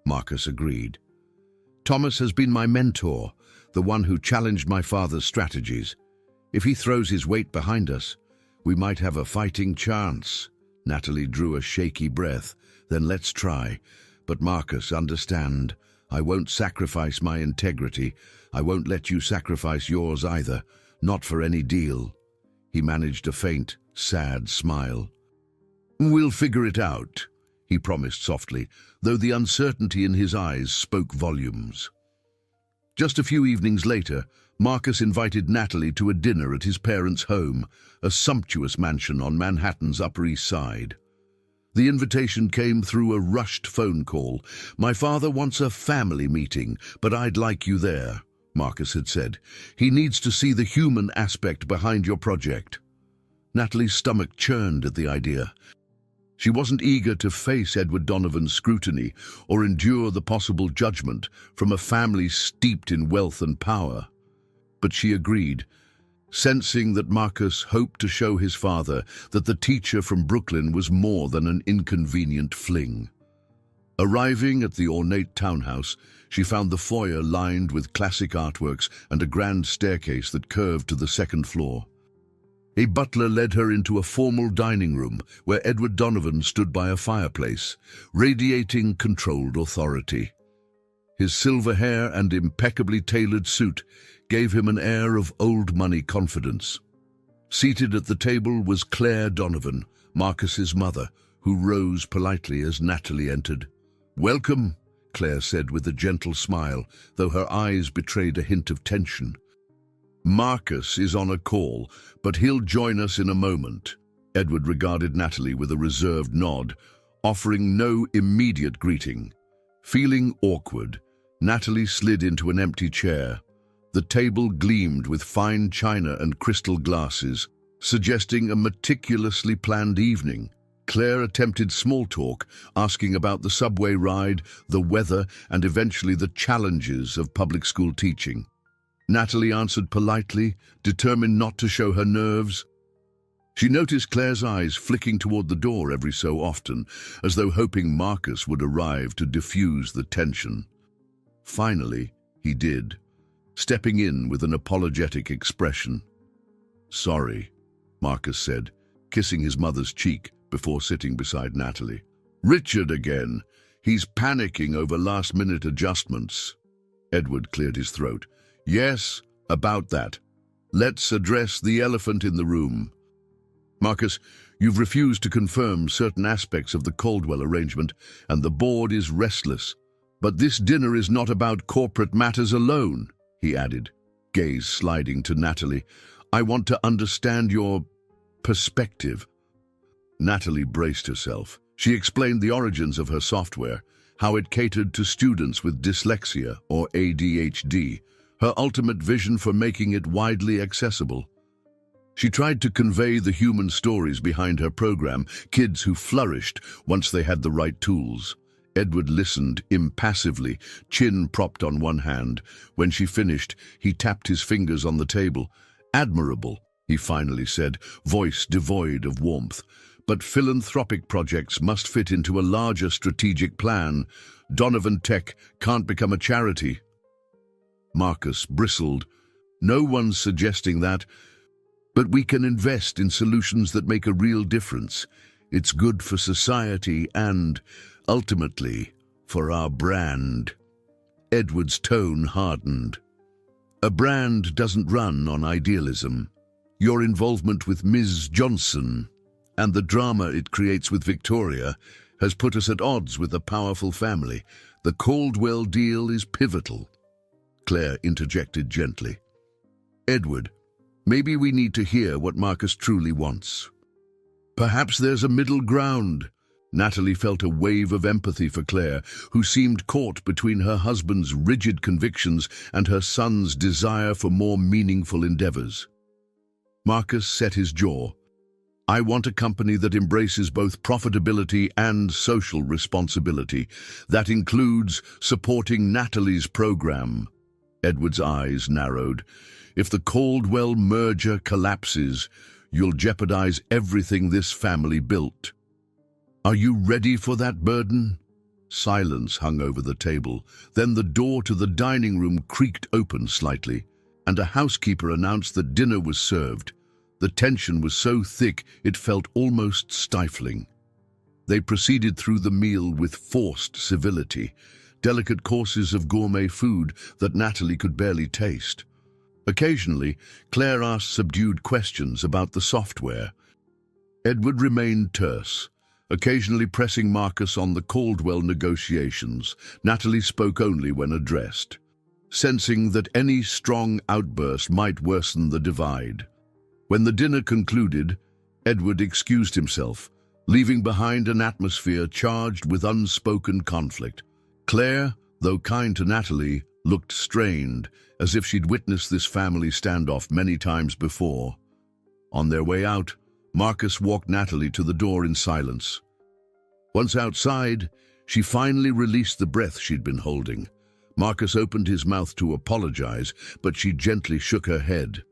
Marcus agreed. Thomas has been my mentor, the one who challenged my father's strategies. If he throws his weight behind us, we might have a fighting chance. Natalie drew a shaky breath. Then let's try. But Marcus, understand, I won't sacrifice my integrity. I won't let you sacrifice yours either. Not for any deal. He managed a faint, sad smile. We'll figure it out, he promised softly, though the uncertainty in his eyes spoke volumes. Just a few evenings later, Marcus invited Natalie to a dinner at his parents' home, a sumptuous mansion on Manhattan's Upper East Side. The invitation came through a rushed phone call. My father wants a family meeting, but I'd like you there, Marcus had said. He needs to see the human aspect behind your project. Natalie's stomach churned at the idea. She wasn't eager to face Edward Donovan's scrutiny or endure the possible judgment from a family steeped in wealth and power. But she agreed, sensing that Marcus hoped to show his father that the teacher from Brooklyn was more than an inconvenient fling. Arriving at the ornate townhouse, she found the foyer lined with classic artworks and a grand staircase that curved to the second floor. A butler led her into a formal dining room where Edward Donovan stood by a fireplace, radiating controlled authority. His silver hair and impeccably tailored suit gave him an air of old-money confidence. Seated at the table was Claire Donovan, Marcus's mother, who rose politely as Natalie entered. "Welcome," Claire said with a gentle smile, though her eyes betrayed a hint of tension. "Marcus is on a call, but he'll join us in a moment." Edward regarded Natalie with a reserved nod, offering no immediate greeting. Feeling awkward, Natalie slid into an empty chair. The table gleamed with fine china and crystal glasses, suggesting a meticulously planned evening. Claire attempted small talk, asking about the subway ride, the weather, and eventually the challenges of public school teaching. Natalie answered politely, determined not to show her nerves. She noticed Claire's eyes flicking toward the door every so often, as though hoping Marcus would arrive to diffuse the tension. Finally, he did, stepping in with an apologetic expression. "Sorry," Marcus said, kissing his mother's cheek before sitting beside Natalie. "Richard again. He's panicking over last-minute adjustments." Edward cleared his throat. "Yes, about that. Let's address the elephant in the room. Marcus, you've refused to confirm certain aspects of the Caldwell arrangement, and the board is restless. But this dinner is not about corporate matters alone," he added, gaze sliding to Natalie. "I want to understand your perspective." Natalie braced herself. She explained the origins of her software, how it catered to students with dyslexia or ADHD, her ultimate vision for making it widely accessible. She tried to convey the human stories behind her program, kids who flourished once they had the right tools. Edward listened impassively, chin propped on one hand. When she finished, he tapped his fingers on the table. "Admirable," he finally said, voice devoid of warmth. "But philanthropic projects must fit into a larger strategic plan. Donovan Tech can't become a charity." Marcus bristled. "No one's suggesting that. But we can invest in solutions that make a real difference. It's good for society and, ultimately, for our brand." Edward's tone hardened. "A brand doesn't run on idealism. Your involvement with Ms. Johnson and the drama it creates with Victoria has put us at odds with a powerful family. The Caldwell deal is pivotal," Claire interjected gently. "Edward, maybe we need to hear what Marcus truly wants." "Perhaps there's a middle ground." Natalie felt a wave of empathy for Claire, who seemed caught between her husband's rigid convictions and her son's desire for more meaningful endeavors. Marcus set his jaw. I want a company that embraces both profitability and social responsibility. That includes supporting Natalie's program." Edward's eyes narrowed. "If the Caldwell merger collapses, you'll jeopardize everything this family built. Are you ready for that burden?" Silence hung over the table. Then the door to the dining room creaked open slightly, and a housekeeper announced that dinner was served. The tension was so thick it felt almost stifling. They proceeded through the meal with forced civility, delicate courses of gourmet food that Natalie could barely taste. Occasionally, Claire asked subdued questions about the software. Edward remained terse, occasionally pressing Marcus on the Caldwell negotiations. Natalie spoke only when addressed, sensing that any strong outburst might worsen the divide. When the dinner concluded, Edward excused himself, leaving behind an atmosphere charged with unspoken conflict. Claire, though kind to Natalie, looked strained, as if she'd witnessed this family standoff many times before. On their way out, Marcus walked Natalie to the door in silence. Once outside, she finally released the breath she'd been holding. Marcus opened his mouth to apologize, but she gently shook her head.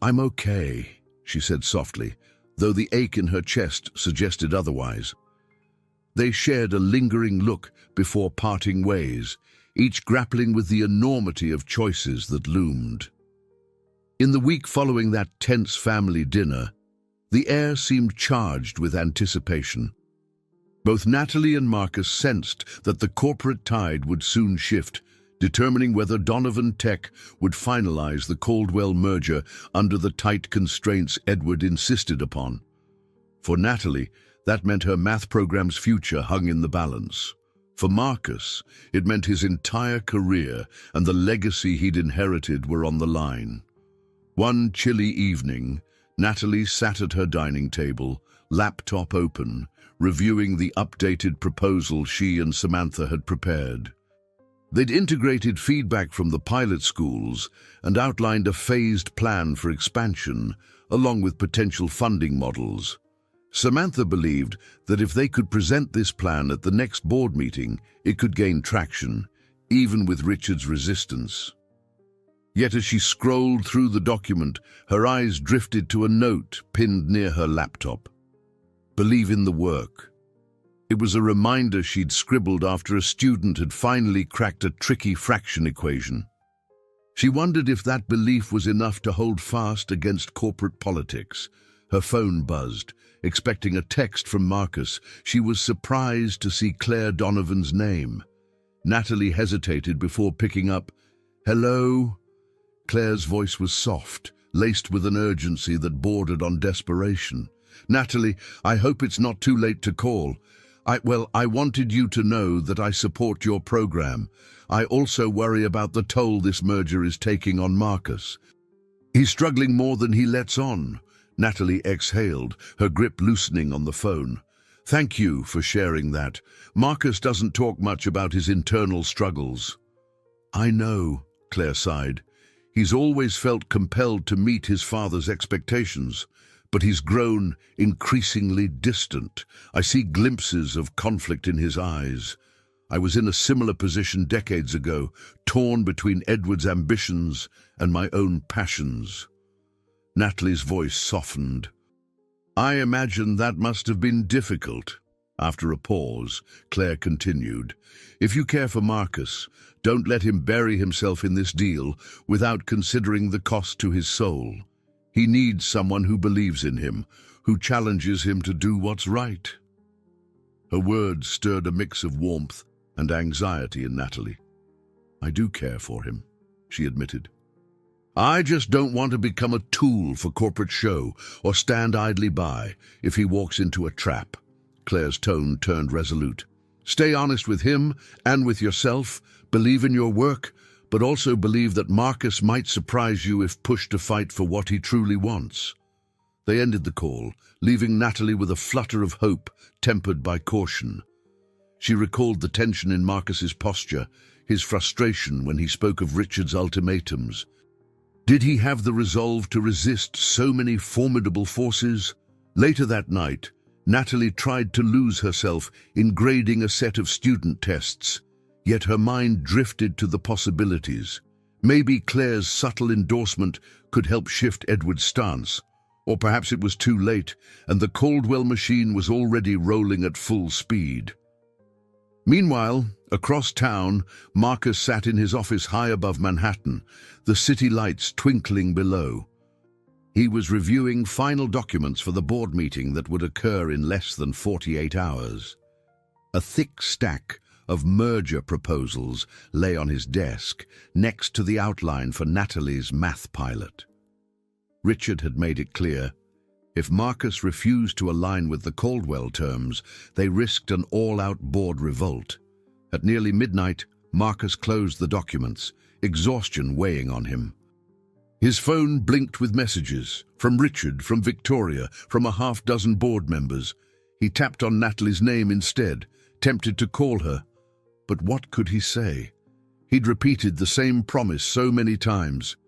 "I'm okay," she said softly, though the ache in her chest suggested otherwise. They shared a lingering look before parting ways, each grappling with the enormity of choices that loomed. In the week following that tense family dinner, the air seemed charged with anticipation. Both Natalie and Marcus sensed that the corporate tide would soon shift, determining whether Donovan Tech would finalize the Caldwell merger under the tight constraints Edward insisted upon. For Natalie, that meant her math program's future hung in the balance. For Marcus, it meant his entire career and the legacy he'd inherited were on the line. One chilly evening, Natalie sat at her dining table, laptop open, reviewing the updated proposal she and Samantha had prepared. They'd integrated feedback from the pilot schools and outlined a phased plan for expansion, along with potential funding models. Samantha believed that if they could present this plan at the next board meeting, it could gain traction, even with Richard's resistance. Yet as she scrolled through the document, her eyes drifted to a note pinned near her laptop. "Believe in the work." It was a reminder she'd scribbled after a student had finally cracked a tricky fraction equation. She wondered if that belief was enough to hold fast against corporate politics. Her phone buzzed. Expecting a text from Marcus, she was surprised to see Claire Donovan's name. Natalie hesitated before picking up. "Hello?" Claire's voice was soft, laced with an urgency that bordered on desperation. "Natalie, I hope it's not too late to call. I wanted you to know that I support your program. I also worry about the toll this merger is taking on Marcus. He's struggling more than he lets on." Natalie exhaled, her grip loosening on the phone. "Thank you for sharing that. Marcus doesn't talk much about his internal struggles." "I know," Claire sighed. "He's always felt compelled to meet his father's expectations, but he's grown increasingly distant. I see glimpses of conflict in his eyes. I was in a similar position decades ago, torn between Edward's ambitions and my own passions." Natalie's voice softened. "I imagine that must have been difficult." After a pause, Claire continued, "If you care for Marcus, don't let him bury himself in this deal without considering the cost to his soul. He needs someone who believes in him, who challenges him to do what's right." Her words stirred a mix of warmth and anxiety in Natalie. "I do care for him," she admitted. "I just don't want to become a tool for corporate show or stand idly by if he walks into a trap." Claire's tone turned resolute. "Stay honest with him and with yourself, believe in your work, but also believe that Marcus might surprise you if pushed to fight for what he truly wants." They ended the call, leaving Natalie with a flutter of hope tempered by caution. She recalled the tension in Marcus's posture, his frustration when he spoke of Richard's ultimatums. Did he have the resolve to resist so many formidable forces? Later that night, Natalie tried to lose herself in grading a set of student tests, yet her mind drifted to the possibilities. Maybe Claire's subtle endorsement could help shift Edward's stance, or perhaps it was too late and the Caldwell machine was already rolling at full speed. Meanwhile, across town, Marcus sat in his office high above Manhattan, the city lights twinkling below. He was reviewing final documents for the board meeting that would occur in less than 48 hours. A thick stack of merger proposals lay on his desk, next to the outline for Natalie's math pilot. Richard had made it clear, if Marcus refused to align with the Caldwell terms, they risked an all-out board revolt. At nearly midnight, Marcus closed the documents, exhaustion weighing on him. His phone blinked with messages, from Richard, from Victoria, from a half-dozen board members. He tapped on Natalie's name instead, tempted to call her. But what could he say? He'd repeated the same promise so many times.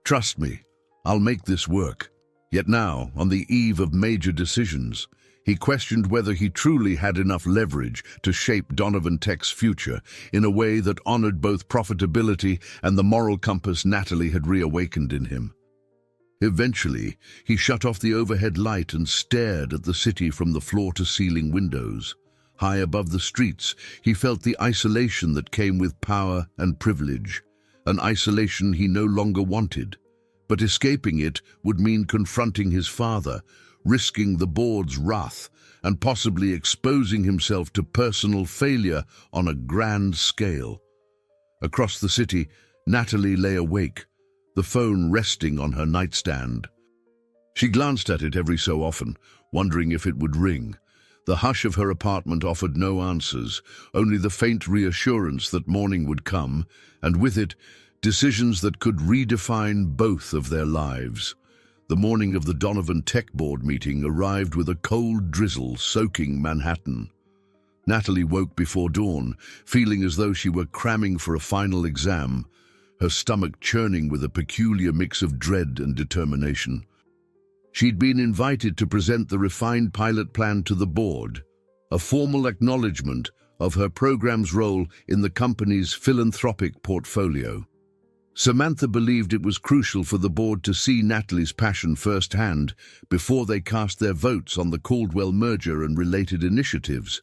Trust me, I'll make this work. Yet now, on the eve of major decisions, he questioned whether he truly had enough leverage to shape Donovan Tech's future in a way that honored both profitability and the moral compass Natalie had reawakened in him. Eventually, he shut off the overhead light and stared at the city from the floor-to-ceiling windows. High above the streets, he felt the isolation that came with power and privilege, an isolation he no longer wanted. But escaping it would mean confronting his father, risking the board's wrath, and possibly exposing himself to personal failure on a grand scale. Across the city, Natalie lay awake, the phone resting on her nightstand. She glanced at it every so often, wondering if it would ring. The hush of her apartment offered no answers, only the faint reassurance that morning would come, and with it, decisions that could redefine both of their lives. The morning of the Donovan Tech Board meeting arrived with a cold drizzle soaking Manhattan. Natalie woke before dawn, feeling as though she were cramming for a final exam, her stomach churning with a peculiar mix of dread and determination. She'd been invited to present the refined pilot plan to the board, a formal acknowledgement of her program's role in the company's philanthropic portfolio. Samantha believed it was crucial for the board to see Natalie's passion firsthand before they cast their votes on the Caldwell merger and related initiatives.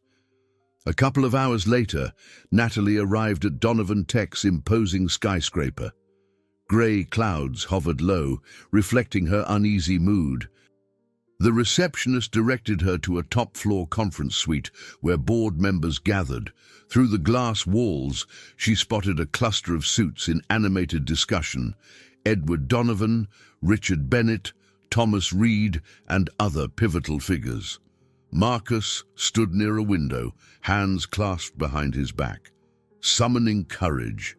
A couple of hours later, Natalie arrived at Donovan Tech's imposing skyscraper. Grey clouds hovered low, reflecting her uneasy mood. The receptionist directed her to a top-floor conference suite where board members gathered. Through the glass walls, she spotted a cluster of suits in animated discussion: Edward Donovan, Richard Bennett, Thomas Reed, and other pivotal figures. Marcus stood near a window, hands clasped behind his back. Summoning courage,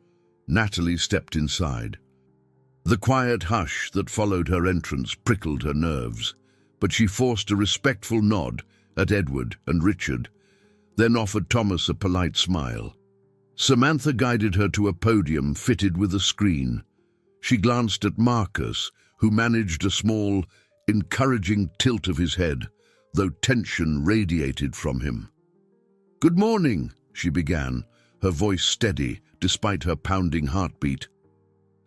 Natalie stepped inside. The quiet hush that followed her entrance prickled her nerves, but she forced a respectful nod at Edward and Richard, then offered Thomas a polite smile. Samantha guided her to a podium fitted with a screen. She glanced at Marcus, who managed a small, encouraging tilt of his head, though tension radiated from him. "Good morning," she began, her voice steady despite her pounding heartbeat.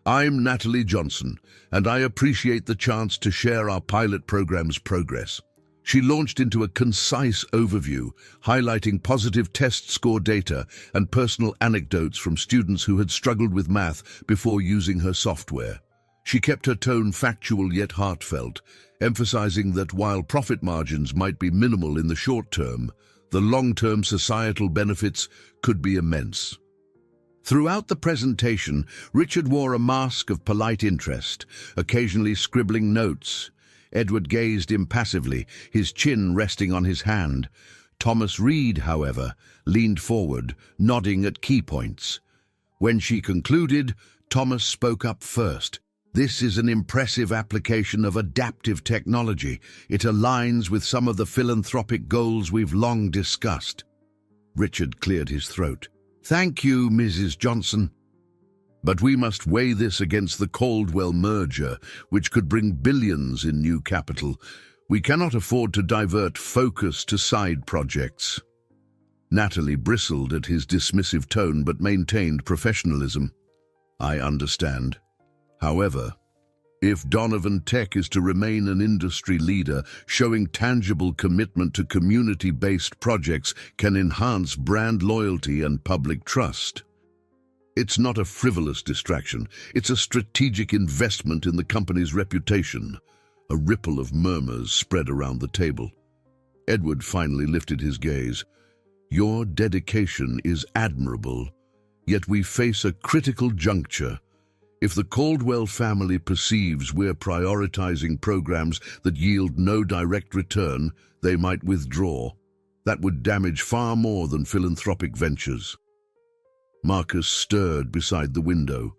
"I'm Natalie Johnson, and I appreciate the chance to share our pilot program's progress." She launched into a concise overview, highlighting positive test score data and personal anecdotes from students who had struggled with math before using her software. She kept her tone factual yet heartfelt, emphasizing that while profit margins might be minimal in the short term, the long-term societal benefits could be immense. Throughout the presentation, Richard wore a mask of polite interest, occasionally scribbling notes. Edward gazed impassively, his chin resting on his hand. Thomas Reed, however, leaned forward, nodding at key points. When she concluded, Thomas spoke up first. "This is an impressive application of adaptive technology. It aligns with some of the philanthropic goals we've long discussed." Richard cleared his throat. "Thank you, Mrs. Johnson. But we must weigh this against the Caldwell merger, which could bring billions in new capital. We cannot afford to divert focus to side projects. Natalie bristled at his dismissive tone but maintained professionalism. I understand. However, if Donovan Tech is to remain an industry leader, showing tangible commitment to community-based projects can enhance brand loyalty and public trust. It's not a frivolous distraction, it's a strategic investment in the company's reputation. A ripple of murmurs spread around the table. Edward finally lifted his gaze. Your dedication is admirable, yet we face a critical juncture. If the Caldwell family perceives we're prioritizing programs that yield no direct return, they might withdraw. That would damage far more than philanthropic ventures. Marcus stirred beside the window.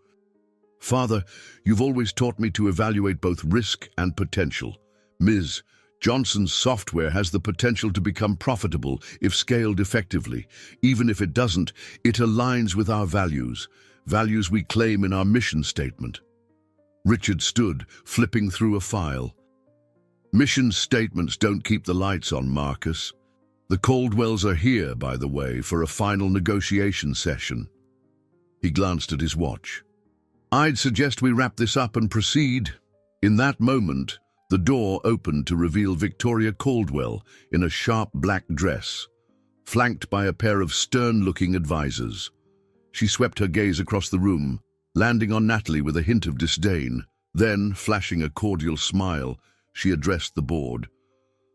Father, you've always taught me to evaluate both risk and potential. Ms. Johnson's software has the potential to become profitable if scaled effectively. Even if it doesn't, it aligns with our values we claim in our mission statement. Richard stood, flipping through a file. Mission statements don't keep the lights on, Marcus. The Caldwells are here, by the way, for a final negotiation session. He glanced at his watch. I'd suggest we wrap this up and proceed. In that moment, the door opened to reveal Victoria Caldwell in a sharp black dress, flanked by a pair of stern-looking advisors. She swept her gaze across the room, landing on Natalie with a hint of disdain. Then, flashing a cordial smile, she addressed the board.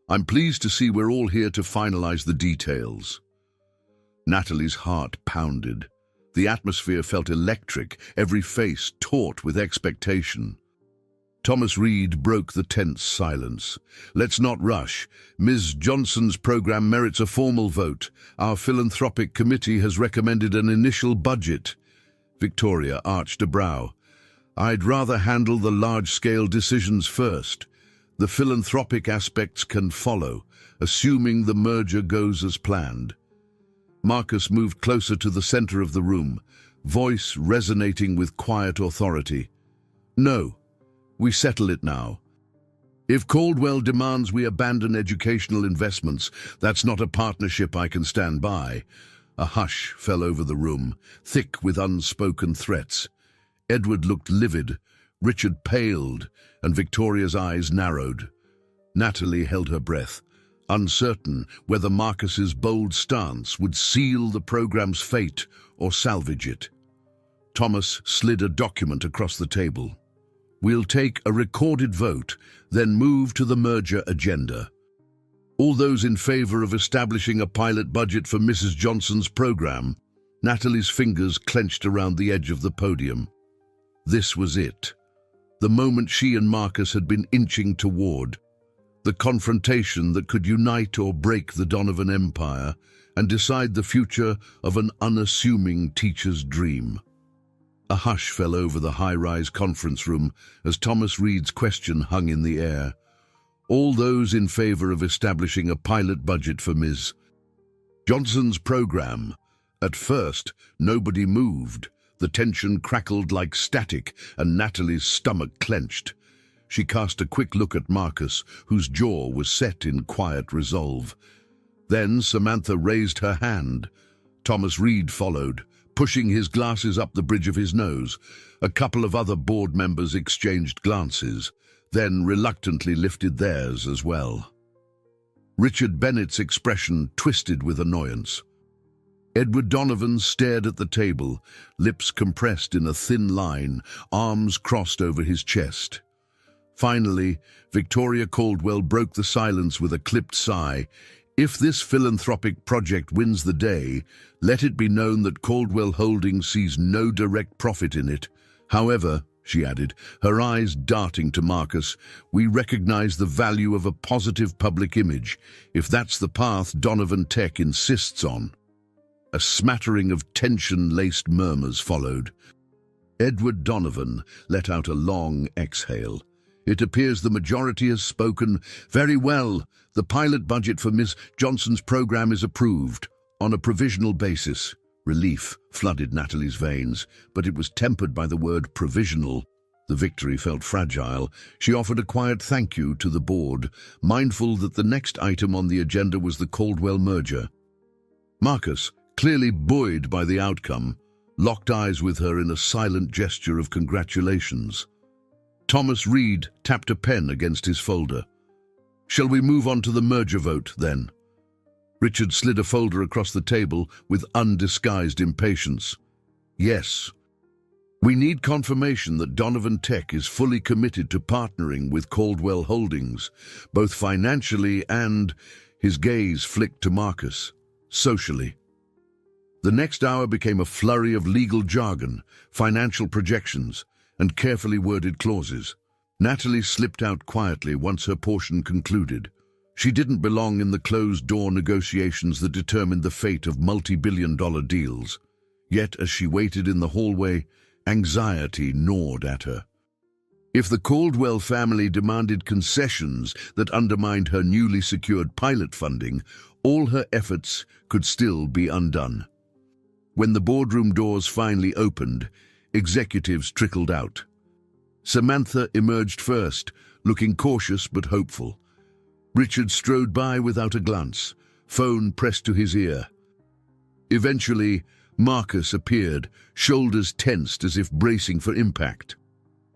I'm pleased to see we're all here to finalize the details. Natalie's heart pounded. The atmosphere felt electric, every face taut with expectation. Thomas Reed broke the tense silence. Let's not rush. Ms. Johnson's program merits a formal vote. Our philanthropic committee has recommended an initial budget. Victoria arched a brow. I'd rather handle the large-scale decisions first. The philanthropic aspects can follow, assuming the merger goes as planned. Marcus moved closer to the center of the room, voice resonating with quiet authority. No. We settle it now. If Caldwell demands we abandon educational investments, that's not a partnership I can stand by. A hush fell over the room, thick with unspoken threats. Edward looked livid, Richard paled, and Victoria's eyes narrowed. Natalie held her breath, uncertain whether Marcus's bold stance would seal the program's fate or salvage it. Thomas slid a document across the table. We'll take a recorded vote, then move to the merger agenda. All those in favor of establishing a pilot budget for Mrs. Johnson's program. Natalie's fingers clenched around the edge of the podium. This was it. The moment she and Marcus had been inching toward. The confrontation that could unite or break the Donovan empire and decide the future of an unassuming teacher's dream. A hush fell over the high-rise conference room as Thomas Reed's question hung in the air. All those in favor of establishing a pilot budget for Ms. Johnson's program. At first, nobody moved. The tension crackled like static, and Natalie's stomach clenched. She cast a quick look at Marcus, whose jaw was set in quiet resolve. Then Samantha raised her hand. Thomas Reed followed, pushing his glasses up the bridge of his nose. A couple of other board members exchanged glances, then reluctantly lifted theirs as well. Richard Bennett's expression twisted with annoyance. Edward Donovan stared at the table, lips compressed in a thin line, arms crossed over his chest. Finally, Victoria Caldwell broke the silence with a clipped sigh. If this philanthropic project wins the day, let it be known that Caldwell Holdings sees no direct profit in it. However, she added, her eyes darting to Marcus, we recognize the value of a positive public image, if that's the path Donovan Tech insists on. A smattering of tension-laced murmurs followed. Edward Donovan let out a long exhale. It appears the majority has spoken. Very well. The pilot budget for Ms. Johnson's program is approved. On a provisional basis. Relief flooded Natalie's veins, but it was tempered by the word provisional. The victory felt fragile. She offered a quiet thank you to the board, mindful that the next item on the agenda was the Caldwell merger. Marcus, clearly buoyed by the outcome, locked eyes with her in a silent gesture of congratulations. Thomas Reed tapped a pen against his folder. "Shall we move on to the merger vote, then?" Richard slid a folder across the table with undisguised impatience. "Yes. We need confirmation that Donovan Tech is fully committed to partnering with Caldwell Holdings, both financially and," his gaze flicked to Marcus, "socially." The next hour became a flurry of legal jargon, financial projections, and carefully worded clauses. Natalie slipped out quietly once her portion concluded. She didn't belong in the closed-door negotiations that determined the fate of multi-billion-dollar deals. Yet, as she waited in the hallway, anxiety gnawed at her. If the Caldwell family demanded concessions that undermined her newly secured pilot funding, all her efforts could still be undone. When the boardroom doors finally opened, executives trickled out. Samantha emerged first, looking cautious but hopeful. Richard strode by without a glance, phone pressed to his ear. Eventually, Marcus appeared, shoulders tensed as if bracing for impact.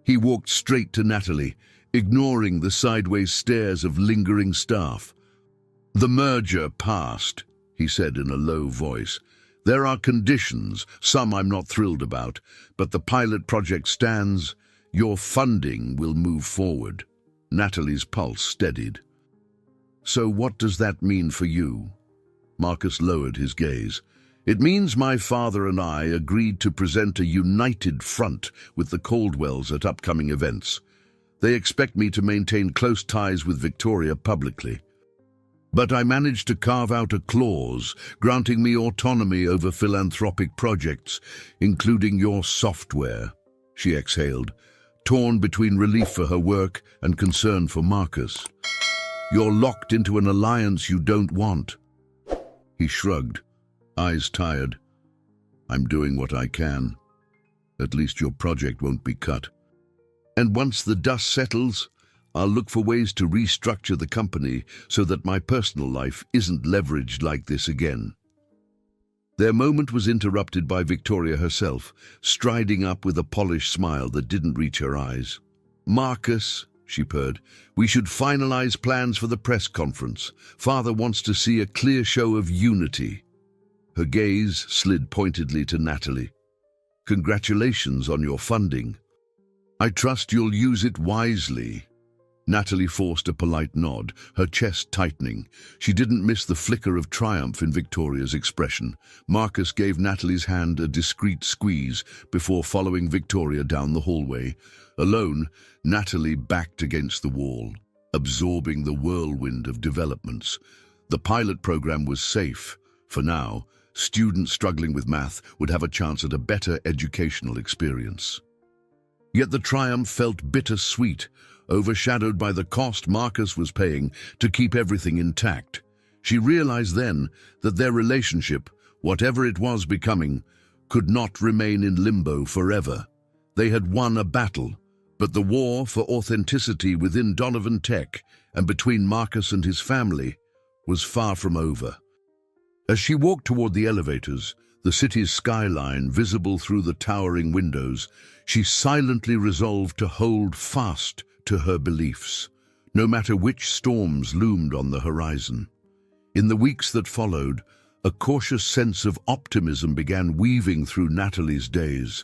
He walked straight to Natalie, ignoring the sideways stares of lingering staff. "The merger passed," he said in a low voice. "There are conditions, some I'm not thrilled about, but the pilot project stands. Your funding will move forward." Natalie's pulse steadied. "So what does that mean for you?" Marcus lowered his gaze. "It means my father and I agreed to present a united front with the Caldwells at upcoming events. They expect me to maintain close ties with Victoria publicly. But I managed to carve out a clause granting me autonomy over philanthropic projects, including your software." She exhaled, torn between relief for her work and concern for Marcus. "You're locked into an alliance you don't want." He shrugged, eyes tired. "I'm doing what I can. At least your project won't be cut. And once the dust settles, I'll look for ways to restructure the company so that my personal life isn't leveraged like this again." Their moment was interrupted by Victoria herself, striding up with a polished smile that didn't reach her eyes. "Marcus," she purred, "we should finalize plans for the press conference. Father wants to see a clear show of unity." Her gaze slid pointedly to Natalie. "Congratulations on your funding. I trust you'll use it wisely." Natalie forced a polite nod, her chest tightening. She didn't miss the flicker of triumph in Victoria's expression. Marcus gave Natalie's hand a discreet squeeze before following Victoria down the hallway. Alone, Natalie backed against the wall, absorbing the whirlwind of developments. The pilot program was safe. For now, students struggling with math would have a chance at a better educational experience. Yet the triumph felt bittersweet, overshadowed by the cost Marcus was paying to keep everything intact. She realized then that their relationship, whatever it was becoming, could not remain in limbo forever. They had won a battle, but the war for authenticity within Donovan Tech and between Marcus and his family was far from over. As she walked toward the elevators, the city's skyline visible through the towering windows, she silently resolved to hold fast to her beliefs, no matter which storms loomed on the horizon. In the weeks that followed, a cautious sense of optimism began weaving through Natalie's days.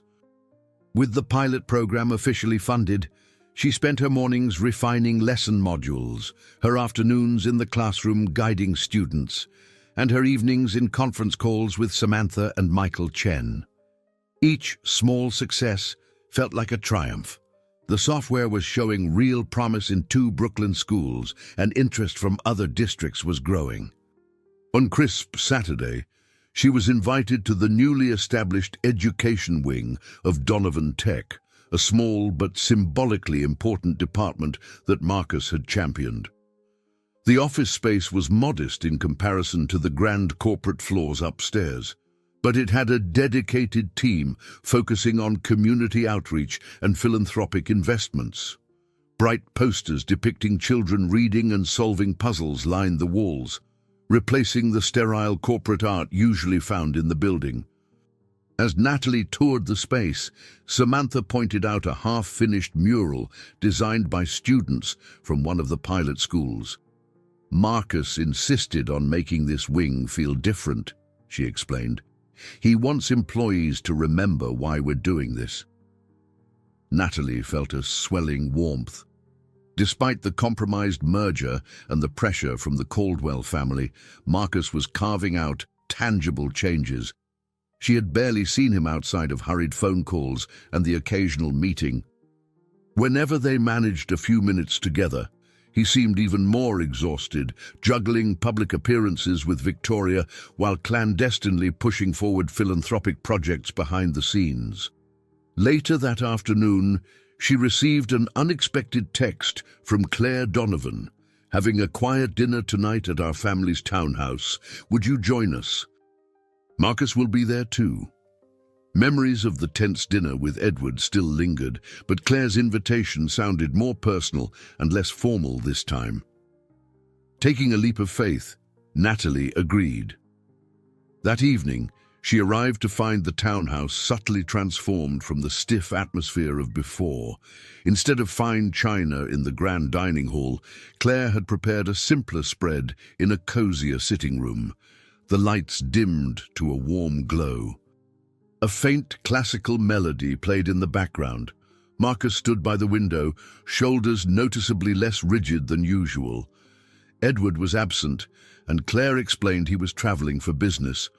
With the pilot program officially funded, she spent her mornings refining lesson modules, her afternoons in the classroom guiding students, and her evenings in conference calls with Samantha and Michael Chen. Each small success felt like a triumph. The software was showing real promise in 2 Brooklyn schools, and interest from other districts was growing. On crisp Saturday, she was invited to the newly established education wing of Donovan Tech, a small but symbolically important department that Marcus had championed. The office space was modest in comparison to the grand corporate floors upstairs, but it had a dedicated team focusing on community outreach and philanthropic investments. Bright posters depicting children reading and solving puzzles lined the walls, replacing the sterile corporate art usually found in the building. As Natalie toured the space, Samantha pointed out a half-finished mural designed by students from one of the pilot schools. Marcus insisted on making this wing feel different, she explained. He wants employees to remember why we're doing this. Natalie felt a swelling warmth. Despite the compromised merger and the pressure from the Caldwell family, Marcus was carving out tangible changes. She had barely seen him outside of hurried phone calls and the occasional meeting. Whenever they managed a few minutes together, he seemed even more exhausted, juggling public appearances with Victoria while clandestinely pushing forward philanthropic projects behind the scenes. Later that afternoon, she received an unexpected text from Claire Donovan. "Having a quiet dinner tonight at our family's townhouse. Would you join us?" Marcus will be there too. Memories of the tense dinner with Edward still lingered, but Claire's invitation sounded more personal and less formal this time. Taking a leap of faith, Natalie agreed. That evening, she arrived to find the townhouse subtly transformed from the stiff atmosphere of before. Instead of fine china in the grand dining hall, Claire had prepared a simpler spread in a cozier sitting room. The lights dimmed to a warm glow. A faint classical melody played in the background. Marcus stood by the window, shoulders noticeably less rigid than usual. Edward was absent, and Claire explained he was traveling for business.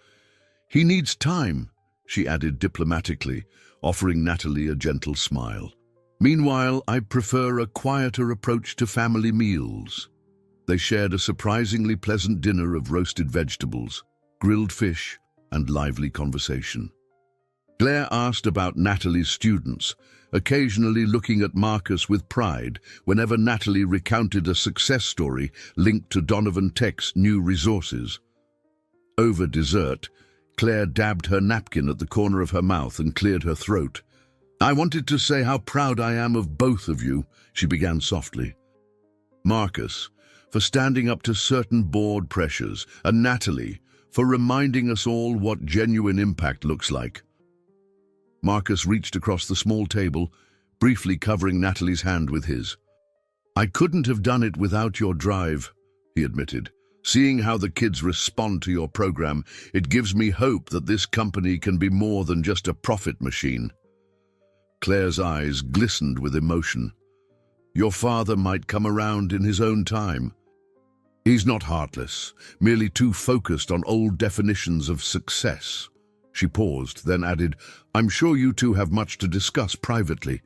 "He needs time," she added diplomatically, offering Natalie a gentle smile. "Meanwhile, I prefer a quieter approach to family meals." They shared a surprisingly pleasant dinner of roasted vegetables, grilled fish, and lively conversation. Claire asked about Natalie's students, occasionally looking at Marcus with pride whenever Natalie recounted a success story linked to Donovan Tech's new resources. Over dessert, Claire dabbed her napkin at the corner of her mouth and cleared her throat. "I wanted to say how proud I am of both of you," she began softly. "Marcus, for standing up to certain board pressures, and Natalie, for reminding us all what genuine impact looks like." Marcus reached across the small table, briefly covering Natalie's hand with his. "I couldn't have done it without your drive," he admitted. "Seeing how the kids respond to your program, it gives me hope that this company can be more than just a profit machine." Claire's eyes glistened with emotion. "Your father might come around in his own time. He's not heartless, merely too focused on old definitions of success." She paused, then added, "I'm sure you two have much to discuss privately.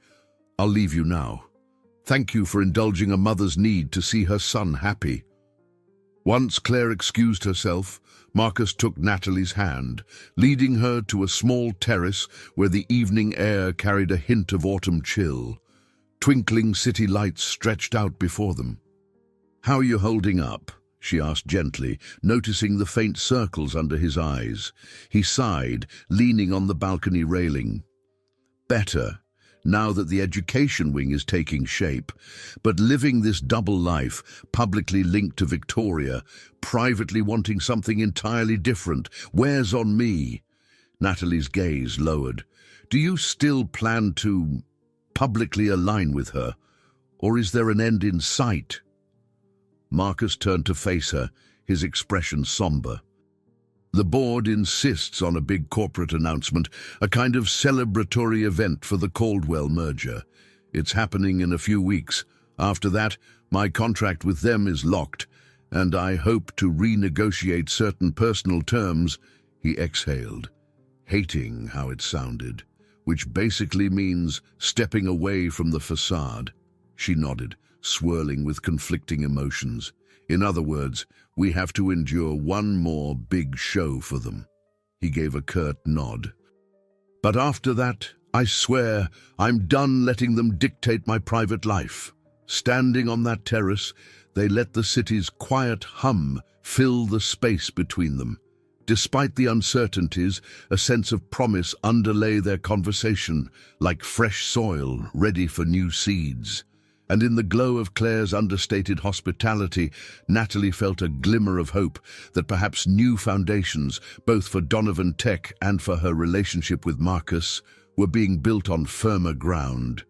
I'll leave you now. Thank you for indulging a mother's need to see her son happy." Once Claire excused herself, Marcus took Natalie's hand, leading her to a small terrace where the evening air carried a hint of autumn chill. Twinkling city lights stretched out before them. "How are you holding up?" she asked gently, noticing the faint circles under his eyes. He sighed, leaning on the balcony railing. "Better, now that the education wing is taking shape, but living this double life, publicly linked to Victoria, privately wanting something entirely different, wears on me." Natalie's gaze lowered. "Do you still plan to publicly align with her, or is there an end in sight?" Marcus turned to face her, his expression somber. "The board insists on a big corporate announcement, a kind of celebratory event for the Caldwell merger. It's happening in a few weeks. After that, my contract with them is locked, and I hope to renegotiate certain personal terms." He exhaled, hating how it sounded, which basically means stepping away from the facade. She nodded, swirling with conflicting emotions. "In other words, we have to endure one more big show for them." He gave a curt nod. "But after that, I swear, I'm done letting them dictate my private life." Standing on that terrace, they let the city's quiet hum fill the space between them. Despite the uncertainties, a sense of promise underlay their conversation, like fresh soil ready for new seeds. And in the glow of Claire's understated hospitality, Natalie felt a glimmer of hope that perhaps new foundations, both for Donovan Tech and for her relationship with Marcus, were being built on firmer ground.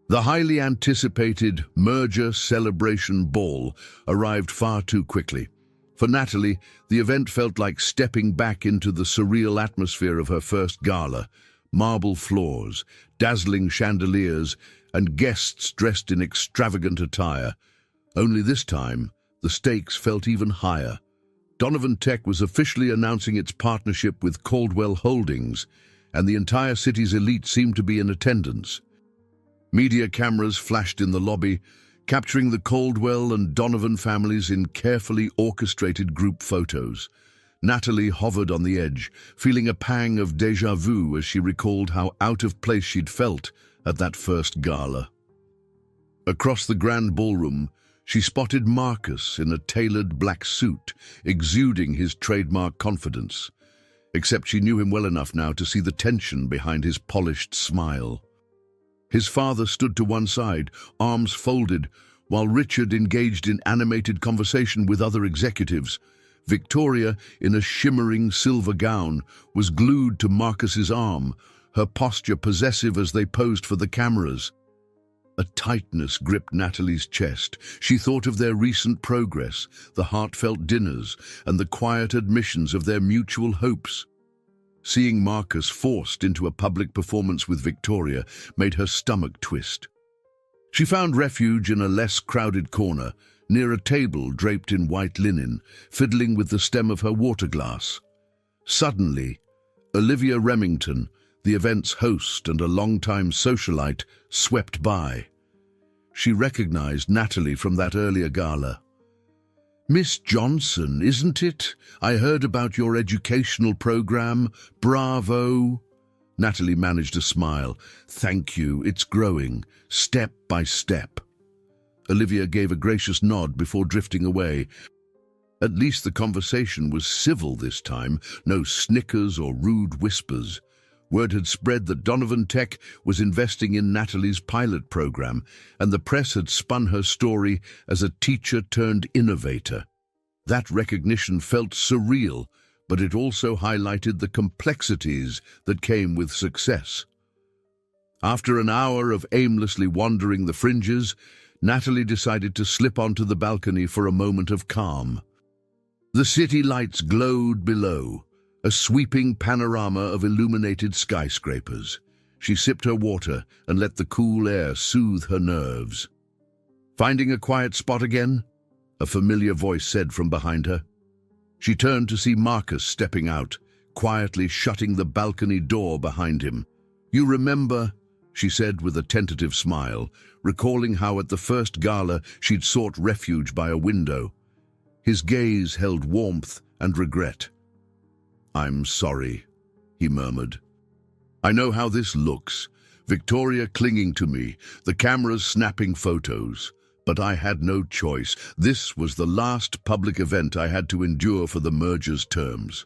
The highly anticipated merger celebration ball arrived far too quickly. For Natalie, the event felt like stepping back into the surreal atmosphere of her first gala. Marble floors, dazzling chandeliers, and guests dressed in extravagant attire. Only this time, the stakes felt even higher. Donovan Tech was officially announcing its partnership with Caldwell Holdings, and the entire city's elite seemed to be in attendance. Media cameras flashed in the lobby, capturing the Caldwell and Donovan families in carefully orchestrated group photos. Natalie hovered on the edge, feeling a pang of déjà vu as she recalled how out of place she'd felt at that first gala. Across the grand ballroom, she spotted Marcus in a tailored black suit, exuding his trademark confidence. Except she knew him well enough now to see the tension behind his polished smile. His father stood to one side, arms folded, while Richard engaged in animated conversation with other executives. Victoria, in a shimmering silver gown, was glued to Marcus's arm, her posture possessive as they posed for the cameras. A tightness gripped Natalie's chest. She thought of their recent progress, the heartfelt dinners, and the quiet admissions of their mutual hopes. Seeing Marcus forced into a public performance with Victoria made her stomach twist. She found refuge in a less crowded corner, near a table draped in white linen, fiddling with the stem of her water glass. Suddenly, Olivia Remington, the event's host and a longtime socialite, swept by. She recognized Natalie from that earlier gala. "Miss Johnson, isn't it? I heard about your educational program. Bravo." Natalie managed a smile. "Thank you, it's growing, step by step." Olivia gave a gracious nod before drifting away. At least the conversation was civil this time, no snickers or rude whispers. Word had spread that Donovan Tech was investing in Natalie's pilot program, and the press had spun her story as a teacher-turned-innovator. That recognition felt surreal, but it also highlighted the complexities that came with success. After an hour of aimlessly wandering the fringes, Natalie decided to slip onto the balcony for a moment of calm. The city lights glowed below, a sweeping panorama of illuminated skyscrapers. She sipped her water and let the cool air soothe her nerves. "Finding a quiet spot again?" a familiar voice said from behind her. She turned to see Marcus stepping out, quietly shutting the balcony door behind him. "You remember," she said with a tentative smile, recalling how at the first gala she'd sought refuge by a window. His gaze held warmth and regret. "I'm sorry," he murmured. "I know how this looks. Victoria clinging to me, the cameras snapping photos. But I had no choice. This was the last public event I had to endure for the merger's terms."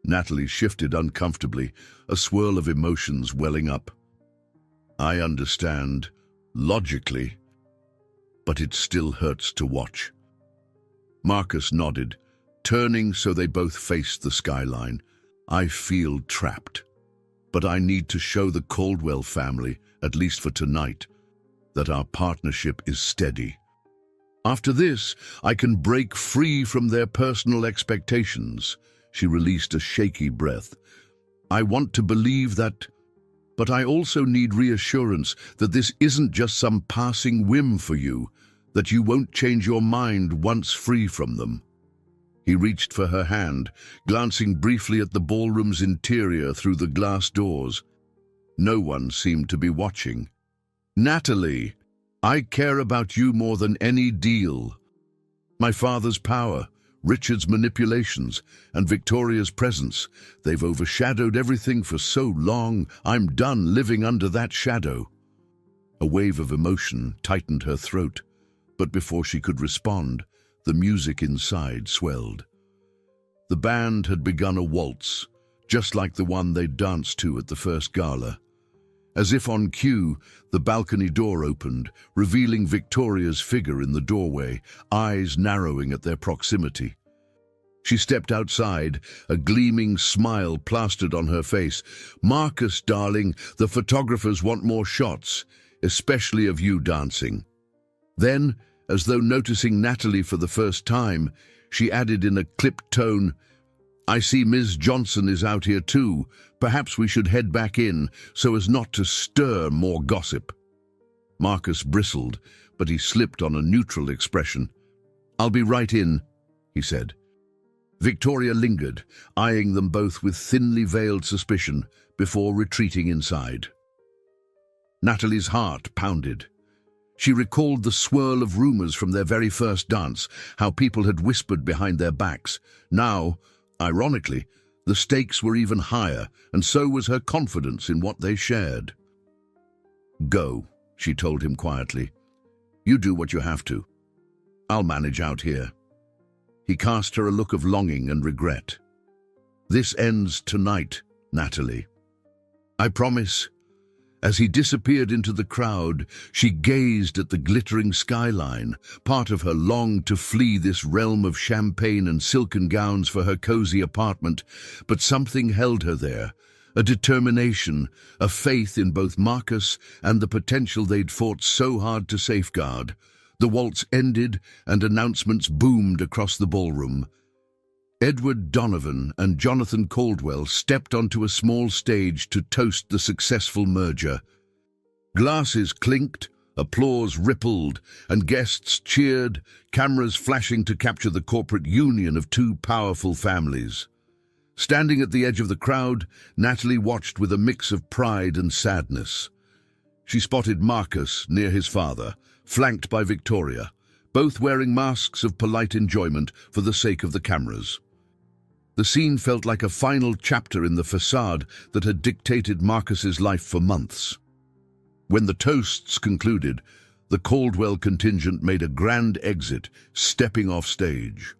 Natalie shifted uncomfortably, a swirl of emotions welling up. "I understand, logically, but it still hurts to watch." Marcus nodded, turning so they both faced the skyline. "I feel trapped, but I need to show the Caldwell family, at least for tonight, that our partnership is steady. After this, I can break free from their personal expectations." She released a shaky breath. "I want to believe that, but I also need reassurance that this isn't just some passing whim for you, that you won't change your mind once free from them." He reached for her hand, glancing briefly at the ballroom's interior through the glass doors. No one seemed to be watching. "Natalie, I care about you more than any deal. My father's power, Richard's manipulations, and Victoria's presence, they've overshadowed everything for so long. I'm done living under that shadow." A wave of emotion tightened her throat, but before she could respond, the music inside swelled. The band had begun a waltz, just like the one they'd danced to at the first gala. As if on cue, the balcony door opened, revealing Victoria's figure in the doorway, eyes narrowing at their proximity. She stepped outside, a gleaming smile plastered on her face. "Marcus, darling, the photographers want more shots, especially of you dancing." Then, as though noticing Natalie for the first time, she added in a clipped tone, "I see Ms. Johnson is out here too. Perhaps we should head back in, so as not to stir more gossip." Marcus bristled, but he slipped on a neutral expression. "I'll be right in," he said. Victoria lingered, eyeing them both with thinly veiled suspicion, before retreating inside. Natalie's heart pounded. She recalled the swirl of rumors from their very first dance, how people had whispered behind their backs. Now, ironically, the stakes were even higher, and so was her confidence in what they shared. "Go," she told him quietly. "You do what you have to. I'll manage out here." He cast her a look of longing and regret. "This ends tonight, Natalie. I promise." As he disappeared into the crowd, she gazed at the glittering skyline. Part of her longed to flee this realm of champagne and silken gowns for her cozy apartment, but something held her there. A determination, a faith in both Marcus and the potential they'd fought so hard to safeguard. The waltz ended and announcements boomed across the ballroom. Edward Donovan and Jonathan Caldwell stepped onto a small stage to toast the successful merger. Glasses clinked, applause rippled, and guests cheered, cameras flashing to capture the corporate union of two powerful families. Standing at the edge of the crowd, Natalie watched with a mix of pride and sadness. She spotted Marcus near his father, flanked by Victoria, both wearing masks of polite enjoyment for the sake of the cameras. The scene felt like a final chapter in the facade that had dictated Marcus's life for months. When the toasts concluded, the Caldwell contingent made a grand exit, stepping off stage.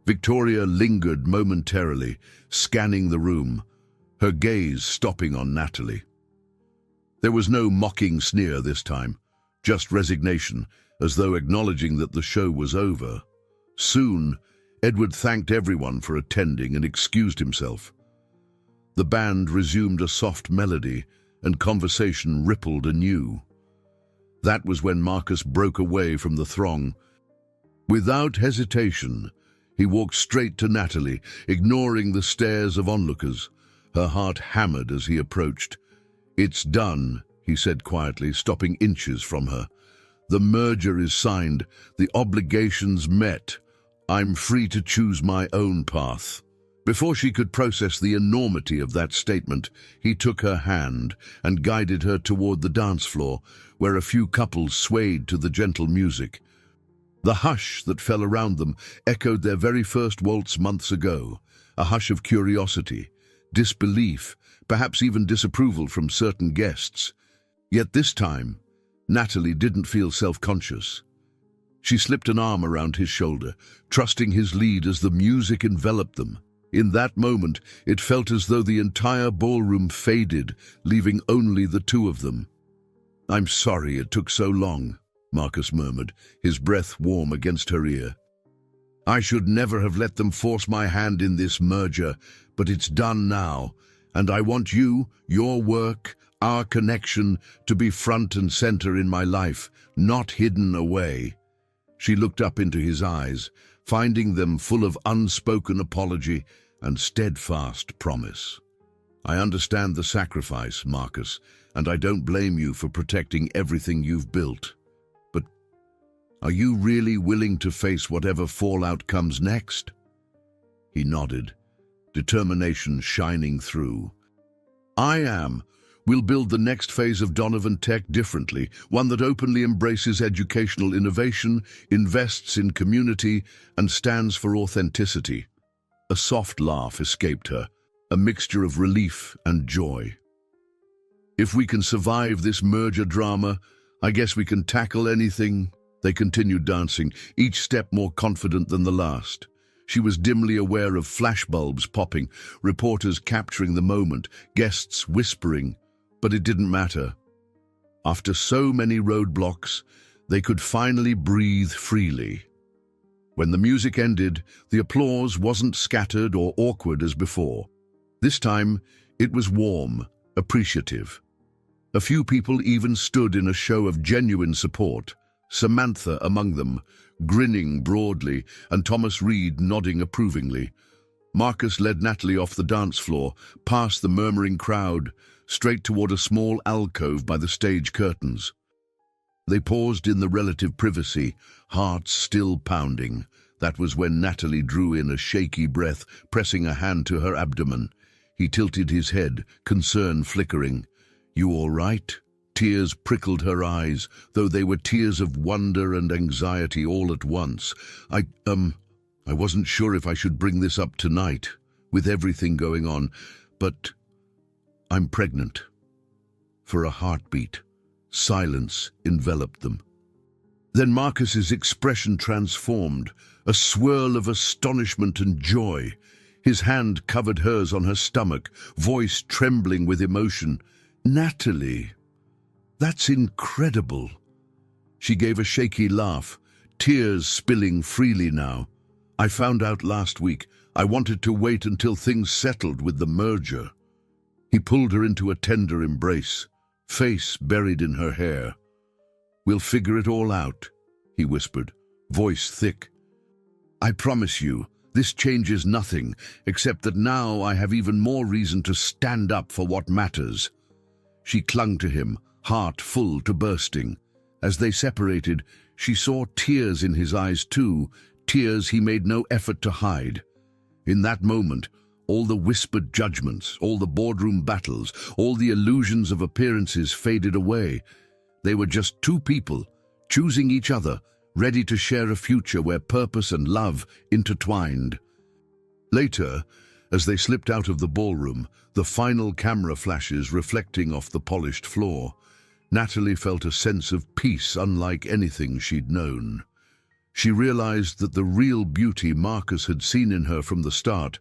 Victoria lingered momentarily, scanning the room, her gaze stopping on Natalie. There was no mocking sneer this time, just resignation, as though acknowledging that the show was over. Soon, Edward thanked everyone for attending and excused himself. The band resumed a soft melody, and conversation rippled anew. That was when Marcus broke away from the throng. Without hesitation, he walked straight to Natalie, ignoring the stares of onlookers. Her heart hammered as he approached. "It's done," he said quietly, stopping inches from her. "The merger is signed, the obligations met. I'm free to choose my own path." Before she could process the enormity of that statement, he took her hand and guided her toward the dance floor, where a few couples swayed to the gentle music. The hush that fell around them echoed their very first waltz months ago, a hush of curiosity, disbelief, perhaps even disapproval from certain guests. Yet this time, Natalie didn't feel self-conscious. She slipped an arm around his shoulder, trusting his lead as the music enveloped them. In that moment, it felt as though the entire ballroom faded, leaving only the two of them. "I'm sorry it took so long," Marcus murmured, his breath warm against her ear. "I should never have let them force my hand in this merger, but it's done now, and I want you, your work, our connection, to be front and center in my life, not hidden away." She looked up into his eyes, finding them full of unspoken apology and steadfast promise. "I understand the sacrifice, Marcus, and I don't blame you for protecting everything you've built. But are you really willing to face whatever fallout comes next?" He nodded, determination shining through. "I am. We'll build the next phase of Donovan Tech differently, one that openly embraces educational innovation, invests in community, and stands for authenticity." A soft laugh escaped her, a mixture of relief and joy. "If we can survive this merger drama, I guess we can tackle anything." They continued dancing, each step more confident than the last. She was dimly aware of flashbulbs popping, reporters capturing the moment, guests whispering, but it didn't matter. After so many roadblocks, they could finally breathe freely. When the music ended, the applause wasn't scattered or awkward as before. This time, it was warm, appreciative. A few people even stood in a show of genuine support, Samantha among them, grinning broadly, and Thomas Reed nodding approvingly. Marcus led Natalie off the dance floor, past the murmuring crowd, straight toward a small alcove by the stage curtains. They paused in the relative privacy, hearts still pounding. That was when Natalie drew in a shaky breath, pressing a hand to her abdomen. He tilted his head, concern flickering. "You all right?" Tears prickled her eyes, though they were tears of wonder and anxiety all at once. I wasn't sure if I should bring this up tonight, with everything going on, but I'm pregnant." For a heartbeat, silence enveloped them. Then Marcus's expression transformed, a swirl of astonishment and joy. His hand covered hers on her stomach, voice trembling with emotion. "Natalie, that's incredible." She gave a shaky laugh, tears spilling freely now. "I found out last week. I wanted to wait until things settled with the merger." He pulled her into a tender embrace, face buried in her hair. "We'll figure it all out," he whispered, voice thick. "I promise you, this changes nothing, except that now I have even more reason to stand up for what matters." She clung to him, heart full to bursting. As they separated, she saw tears in his eyes too, tears he made no effort to hide. In that moment, all the whispered judgments, all the boardroom battles, all the illusions of appearances faded away. They were just two people, choosing each other, ready to share a future where purpose and love intertwined. Later, as they slipped out of the ballroom, the final camera flashes reflecting off the polished floor, Natalie felt a sense of peace unlike anything she'd known. She realized that the real beauty Marcus had seen in her from the start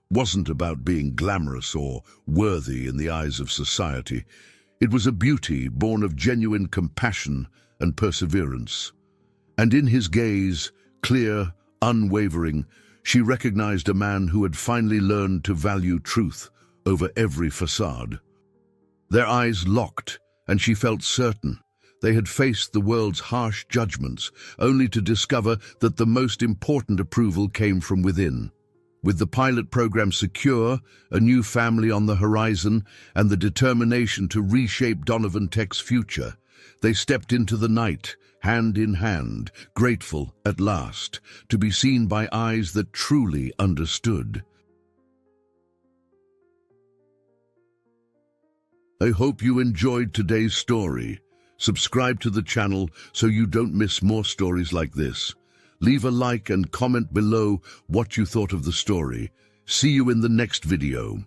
wasn't about being glamorous or worthy in the eyes of society. It was a beauty born of genuine compassion and perseverance. And in his gaze, clear, unwavering, she recognized a man who had finally learned to value truth over every facade. Their eyes locked, and she felt certain they had faced the world's harsh judgments, only to discover that the most important approval came from within. With the pilot program secure, a new family on the horizon, and the determination to reshape Donovan Tech's future, they stepped into the night, hand in hand, grateful at last to be seen by eyes that truly understood. I hope you enjoyed today's story. Subscribe to the channel so you don't miss more stories like this. Leave a like and comment below what you thought of the story. See you in the next video.